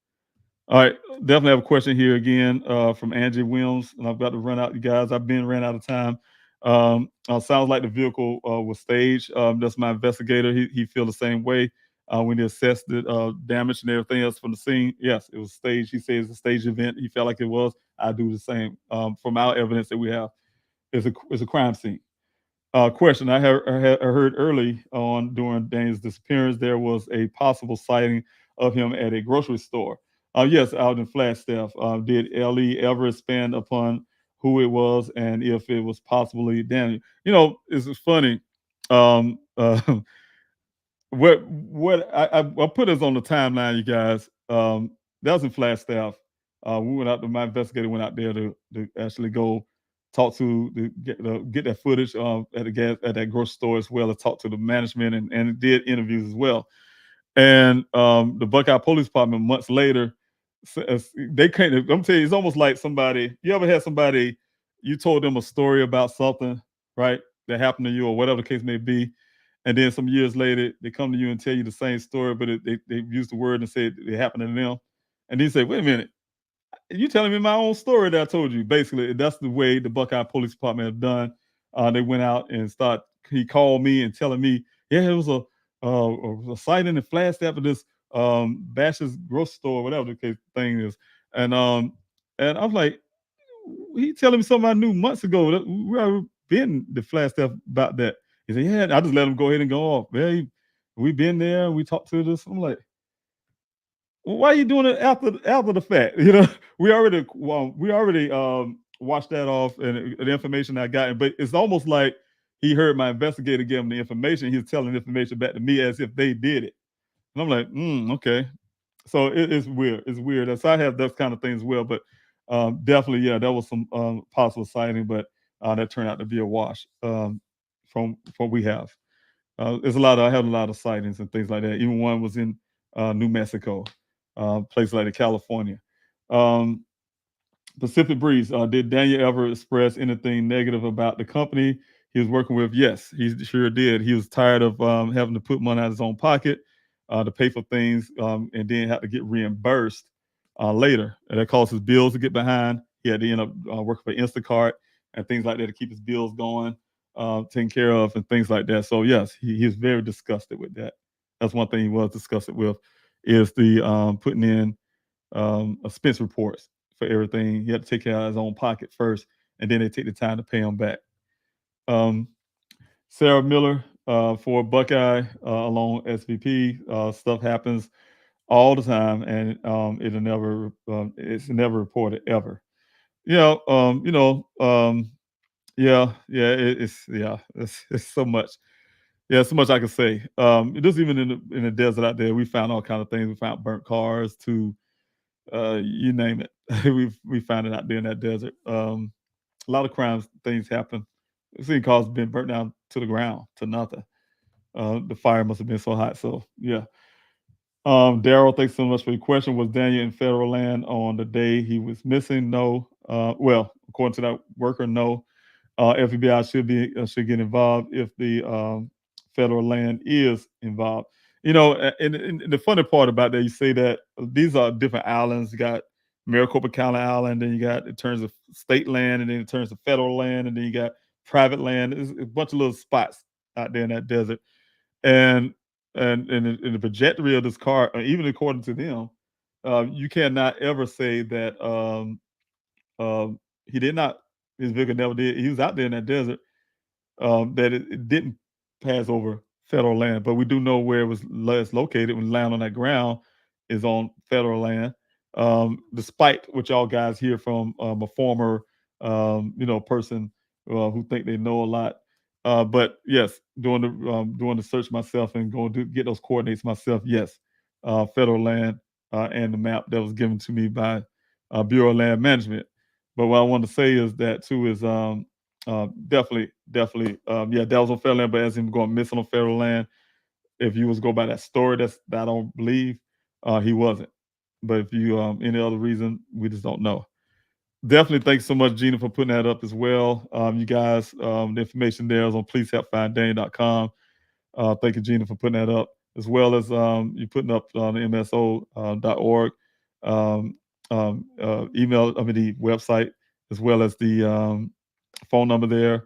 All right, definitely have a question here again from Angie Williams, and I've got to run out, you guys. I've ran out of time. Sounds like the vehicle was staged. That's my investigator. He feel the same way. When he assessed the damage and everything else from the scene, yes, it was staged. He says it's a staged event. He felt like it was. I do the same. From our evidence that we have, it's a crime scene. Question: I heard early on during Daniel's disappearance there was a possible sighting of him at a grocery store. Yes, out in Flagstaff. Did LE ever expand upon who it was and if it was possibly Daniel? It's funny. Um, uh, I put this on the timeline, you guys. That was in Flagstaff. We went out. My investigator went out there to actually go talk to get that footage at that grocery store, as well as talk to the management, and did interviews as well. And the Buckeye Police Department months later, they can't. I'm telling you, it's almost like somebody. You ever had somebody, you told them a story about something, right, that happened to you or whatever the case may be, and then some years later they come to you and tell you the same story, but they used the word and said it happened to them, and then you say, wait a minute, you telling me my own story that I told you. Basically, that's the way the Buckeye Police Department have done. They went out and he called me and telling me, yeah, it was a sighting in Flagstaff of this Bash's grocery store, whatever the case thing is. And I was like, he telling me something I knew months ago. We already been to Flagstaff about that. He said, yeah, I just let him go ahead and go off. Yeah, we been there, we talked to this. I'm like, why are you doing it after the fact? We already washed that off and the information I got. But it's almost like he heard my investigator give him the information. He's telling the information back to me as if they did it. And I'm like, okay. So it's weird. It's weird. So I have those kind of things as well. But definitely, yeah, that was some possible sighting, but that turned out to be a wash from what we have. I had a lot of sightings and things like that. Even one was in New Mexico, places like California. Pacific Breeze, did Daniel ever express anything negative about the company he was working with? Yes, he sure did. He was tired of having to put money out of his own pocket to pay for things and then have to get reimbursed later. And that caused his bills to get behind. He had to end up working for Instacart and things like that to keep his bills going, taken care of, and things like that. So yes, he was very disgusted with that. That's one thing he was disgusted with, is the putting in expense reports for everything. He had to take care of his own pocket first, and then they take the time to pay him back. Sarah Miller for Buckeye along SVP. Stuff happens all the time, and it's never reported ever. It's so much. Yeah, so much I can say. Just even in the desert out there, we found all kind of things. We found burnt cars to you name it. we found it out there in that desert. A lot of crimes, things happen. We've seen cars been burnt down to the ground to nothing. The fire must have been so hot. So yeah. Daryl, thanks so much for your question. Was Daniel in federal land on the day he was missing? No. Well, according to that worker, no. FBI should get involved if the federal land is involved. And the funny part about that, you say that these are different islands. You got Maricopa County Island, then you got in terms of state land, and then in terms of federal land, and then you got private land. There's a bunch of little spots out there in that desert. And in the trajectory of this car, even according to them, you cannot ever say that he did not. His vehicle never did. He was out there in that desert. That it didn't pass over federal land, but we do know where it was last located when land on that ground is on federal land. Despite what y'all guys hear from a former, person who think they know a lot. But yes, doing the search myself and going to get those coordinates myself. Yes, federal land and the map that was given to me by Bureau of Land Management. But what I want to say is that too is definitely, that was on federal land. But as him going missing on federal land, if you was go by that story, that I don't believe he wasn't. But if you any other reason, we just don't know. Definitely, thanks so much, Gina, for putting that up as well. You guys, the information there is on pleasehelpfinddaniel.com. Thank you, Gina, for putting that up, as well as you putting up on the mso.org email, the website, as well as the phone number there.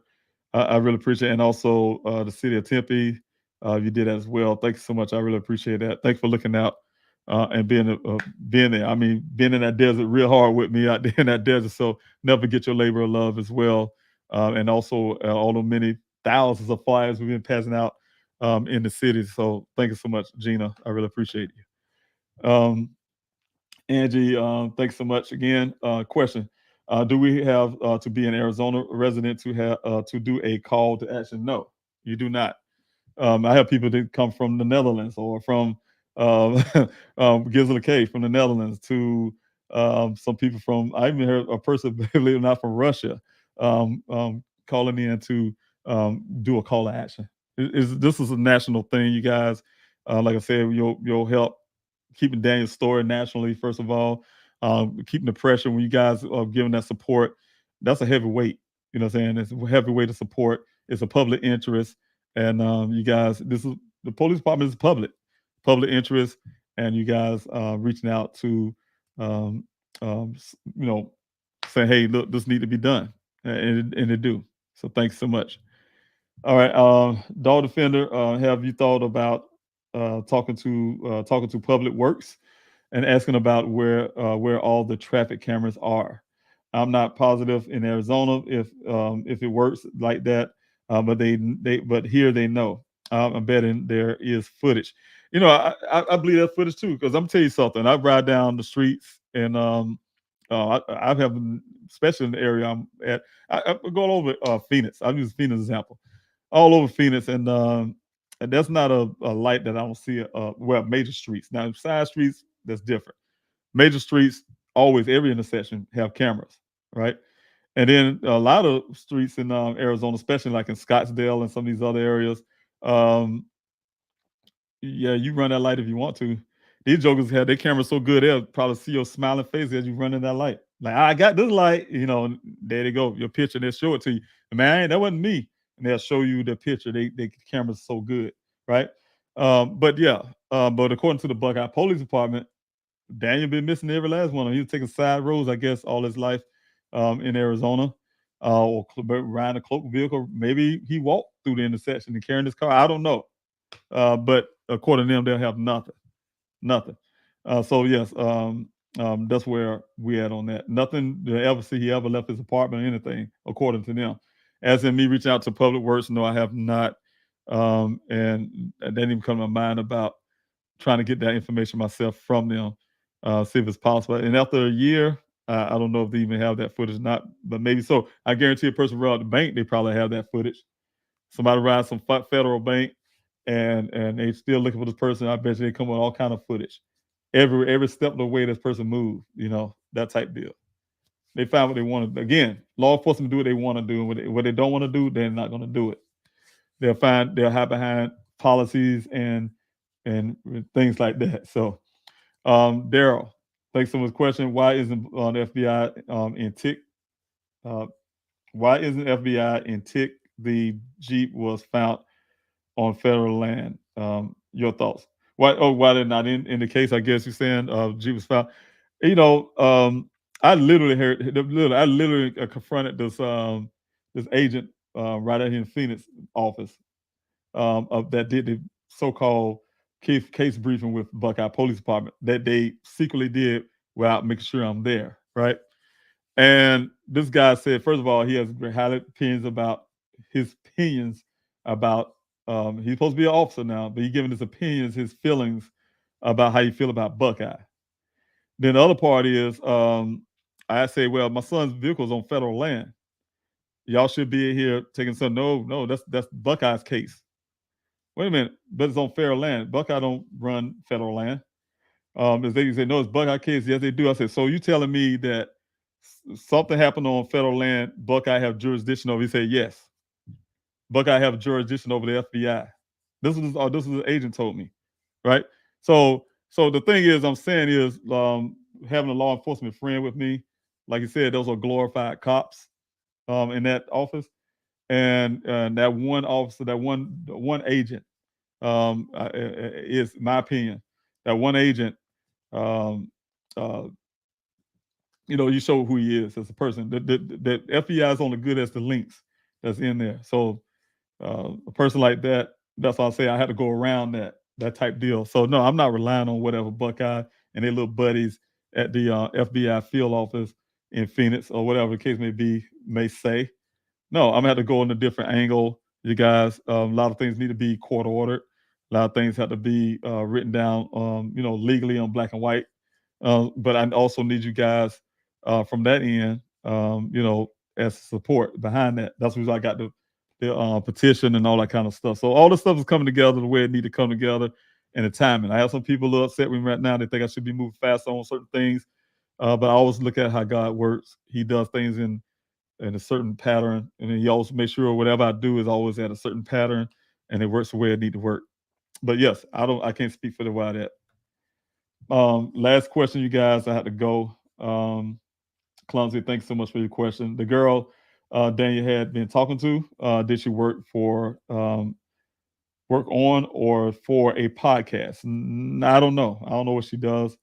I really appreciate it. And also the city of Tempe, you did that as well. Thank you so much. I really appreciate that. Thanks for looking out and being there. I mean, being in that desert real hard with me out there in that desert. So never get your labor of love as well. And also all the many thousands of flyers we've been passing out in the city. So thank you so much, Gina. I really appreciate you. Angie, thanks so much again. Question: do we have to be an Arizona resident to have to do a call to action? No, you do not. I have people that come from the Netherlands or from Gizzle Cave from the Netherlands to some people from. I even heard a person, believe it or not, from Russia calling in to do a call to action. This is a national thing, you guys. Like I said, you'll help keeping Daniel's story nationally, first of all, keeping the pressure when you guys are giving that support. That's a heavy weight. You know what I'm saying? It's a heavy weight of support. It's a public interest. And you guys, this is the police department is public interest, and you guys reaching out to, saying, hey, look, this need to be done, and they do. So thanks so much. All right, Dog Defender, have you thought about talking to Public Works and asking about where all the traffic cameras are? I'm not positive in Arizona if it works like that, but here they know. I'm betting there is footage. You know, I believe that footage too, because I'm gonna tell you something. I ride down the streets and I have, especially in the area I'm at. I go all over Phoenix. I'll use Phoenix as an example. All over Phoenix, and that's not a light that I don't see. Well, major streets. Now, side streets, that's different. Major streets, always every intersection have cameras, right? And then a lot of streets in Arizona, especially like in Scottsdale and some of these other areas, yeah, you run that light if you want to. These jokers have their cameras so good they'll probably see your smiling face as you run in that light. Like, I got this light, and there they go, your picture, they'll show it to you. Man, that wasn't me. And they'll show you the picture. They cameras so good, right? But yeah, but according to the Buckeye Police Department, Daniel been missing every last one. He was taking side roads, I guess, all his life in Arizona, or riding a cloaked vehicle. Maybe he walked through the intersection and carrying his car. I don't know. But according to them, they'll have nothing. So yes, that's where we at on that. Nothing to ever see he ever left his apartment or anything, according to them. As in me reaching out to Public Works, no, I have not. And that didn't even come to my mind about trying to get that information myself from them, see if it's possible. And after a year, I don't know if they even have that footage or not, but maybe so. I guarantee a person around the bank, they probably have that footage. Somebody rides some federal bank and they still looking for this person. I bet you they come with all kind of footage. Every step of the way this person moved, that type deal. They find what they want to. Again, law enforcement do what they want to do, and what they don't want to do, they're not going to do it. They'll hide behind policies and things like that. So, Daryl, thanks so much. Question: why isn't the FBI in Tick? Why isn't FBI in Tick? The Jeep was found on federal land. Your thoughts? Why they're not in the case? I guess you're saying Jeep was found. I literally confronted this agent right out here in Phoenix office of that did the so-called case briefing with Buckeye Police Department that they secretly did without making sure I'm there, right? And this guy said, first of all, he has high opinions about he's supposed to be an officer now, but he's giving his opinions, his feelings about how you feel about Buckeye. Then the other part is, I say, well, my son's vehicle is on federal land. Y'all should be here taking some. No, that's Buckeye's case. Wait a minute, but it's on federal land. Buckeye don't run federal land. As they say, no, it's Buckeye case. Yes, they do. I said, so you telling me that something happened on federal land, Buckeye have jurisdiction over? He said, yes. Buckeye have jurisdiction over the FBI. This is what the agent told me, right? So the thing is, I'm saying is having a law enforcement friend with me, like you said, those are glorified cops in that office, and that one officer, that one agent, is my opinion. That one agent, you show who he is as a person. The FBI is only good as the links. that's in there. So a person like that, that's why I say I had to go around that type deal. So no, I'm not relying on whatever Buckeye and their little buddies at the FBI field office in Phoenix or whatever the case may be may say. No, I'm gonna have to go in a different angle. You guys, a lot of things need to be court ordered. A lot of things have to be written down, legally on black and white. But I also need you guys from that end, as support behind that. That's why I got the petition and all that kind of stuff. So all the stuff is coming together the way it need to come together and the timing. I have some people a little upset with me right now. They think I should be moving faster on certain things. But I always look at how God works. He does things in a certain pattern, and then he also makes sure whatever I do is always at a certain pattern, and it works the way it need to work. But yes, I can't speak for the why that. Last question, you guys. I had to go. Clumsy, thanks so much for your question. The girl Daniel had been talking to, did she work on or for a podcast? I don't know. I don't know what she does.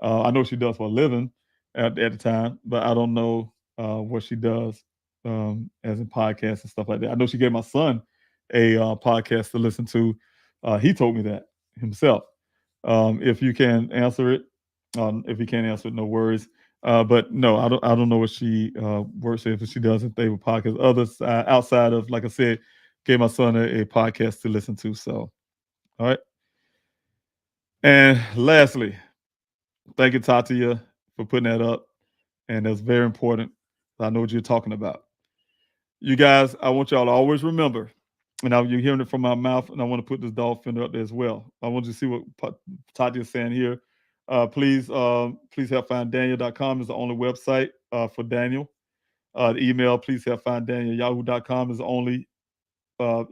I know what she does for a living at the time, but I don't know what she does as in podcasts and stuff like that. I know she gave my son a podcast to listen to. He told me that himself. If you can answer it, if you can't answer it, no worries. But no, I don't know what she works with, if she does if they were podcasts. Others outside of, like I said, gave my son a podcast to listen to. So, all right. And lastly, thank you, Tatia, for putting that up. And that's very important. I know what you're talking about. You guys, I want y'all to always remember, and now you're hearing it from my mouth, and I want to put this dog fender up there as well. I want you to see what Tatia is saying here. Please help find Daniel.com is the only website for Daniel. The email, please help find Daniel. Yahoo.com is the only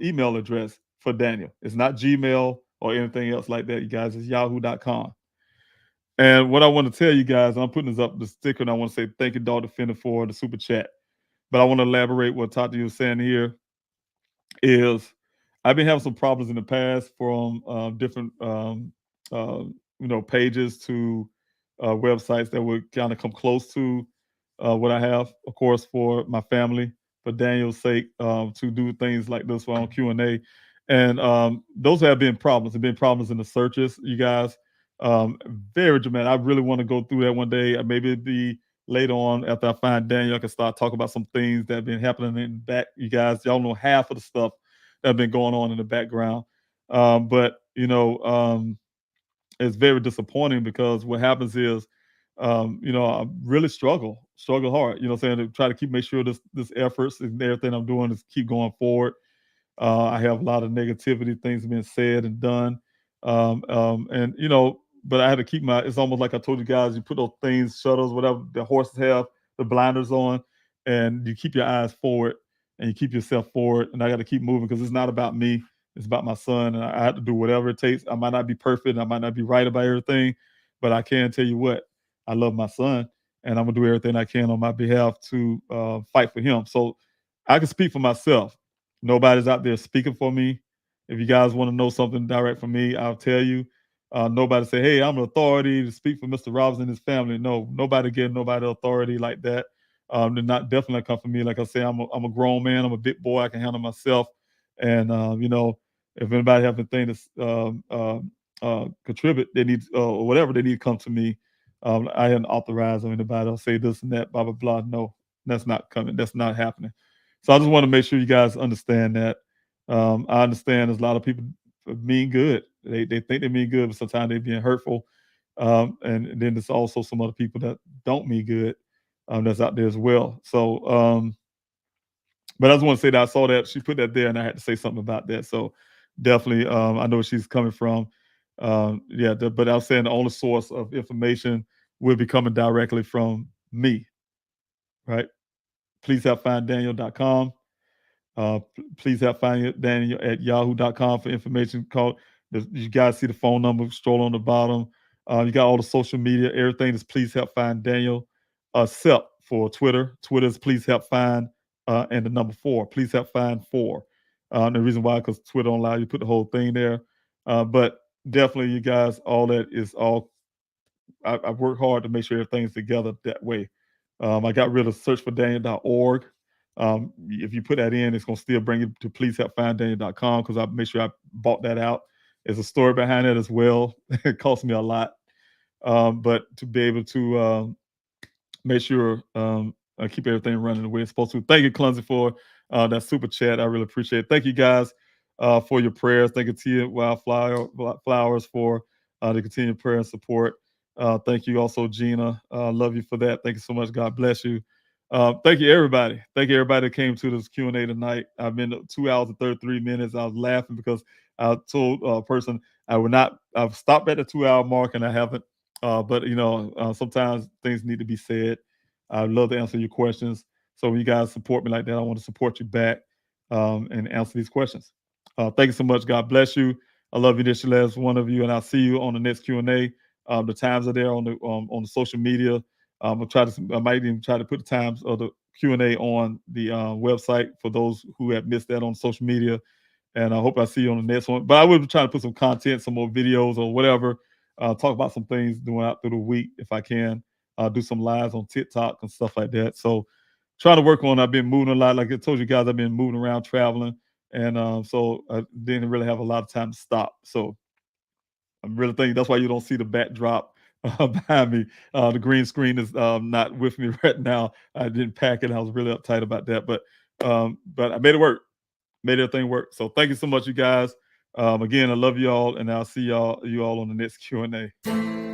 email address for Daniel. It's not Gmail or anything else like that, you guys. It's yahoo.com. And what I want to tell you guys, and I'm putting this up the sticker, and I want to say thank you, Dog Defender, for the super chat. But I want to elaborate what Tati was saying here is I've been having some problems in the past from different pages to websites that would kind of come close to what I have, of course, for my family, for Daniel's sake, to do things like this on Q&A. And those have been problems. There have been problems in the searches, you guys. Very dramatic. I really want to go through that one day. Maybe it'd be later on after I find Daniel, I can start talking about some things that have been happening in the back. You guys, y'all know half of the stuff that have been going on in the background. But it's very disappointing because what happens is, I really struggle hard, to try to make sure this efforts and everything I'm doing is keep going forward. I have a lot of negativity, things being said and done. But I had to keep it's almost like I told you guys, you put those things, shuttles, whatever the horses have, the blinders on, and you keep your eyes forward and you keep yourself forward. And I got to keep moving because it's not about me. It's about my son. And I have to do whatever it takes. I might not be perfect. I might not be right about everything, but I can tell you what, I love my son and I'm going to do everything I can on my behalf to fight for him. So I can speak for myself. Nobody's out there speaking for me. If you guys want to know something direct from me, I'll tell you. Nobody say, hey, I'm an authority to speak for Mr. Robinson and his family. No, nobody gave nobody authority like that. They're not definitely come for me. Like I say, I'm a grown man. I'm a big boy. I can handle myself. And, if anybody have anything to contribute, they need, or whatever, they need to come to me. I hadn't authorized anybody. I'll say this and that, blah, blah, blah. No, that's not coming. That's not happening. So I just want to make sure you guys understand that. I understand there's a lot of people mean good. They think they mean good, but sometimes they're being hurtful. And then there's also some other people that don't mean good that's out there as well. So, but I just want to say that I saw that she put that there, and I had to say something about that. So definitely, I know where she's coming from. But I was saying the only source of information will be coming directly from me, right? Please help find Daniel.com. Please help find Daniel at yahoo.com for information. You guys see the phone number, scroll on the bottom. You got all the social media, everything is please help find Daniel, except for Twitter. Twitter is please help find, and the number 4. Please help find 4. The reason why, because Twitter don't allow you to put the whole thing there. But definitely, you guys, all that is all. I work hard to make sure everything's together that way. I got rid of searchfordaniel.org. If you put that in, it's going to still bring you to pleasehelpfinddaniel.com, because I make sure I bought that out. There's a story behind it as well. It cost me a lot. But to be able to make sure keep everything running the way it's supposed to. Thank you, Clumsy, for that super chat. I really appreciate it. Thank you guys for your prayers. Thank you, Tia Wildflowers, for the continued prayer and support. Thank you also, Gina. Love you for that. Thank you so much. God bless you. Thank you, everybody. Thank you, everybody that came to this Q&A tonight. I've been 2 hours and 33 minutes. I was laughing because I told a person I've stopped at the 2-hour mark, and I haven't. But, sometimes things need to be said. I'd love to answer your questions. So when you guys support me like that, I want to support you back and answer these questions. Thank you so much. God bless you. I love you, this last one of you, and I'll see you on the next Q&A. The times are there on the social media. I might even try to put the times of the Q&A on the website for those who have missed that on social media. And I hope I see you on the next one. But I will be trying to put some content, some more videos or whatever. Talk about some things doing out through the week if I can. Do some lives on TikTok and stuff like that. So trying to work on. I've been moving a lot. Like I told you guys, I've been moving around, traveling. And so I didn't really have a lot of time to stop. So I'm really thinking that's why you don't see the backdrop behind me. The green screen is not with me right now. I didn't pack it. I was really uptight about that. But I made it work. Made everything work. So thank you so much, you guys. Again, I love you all, and I'll see you all on the next Q&A.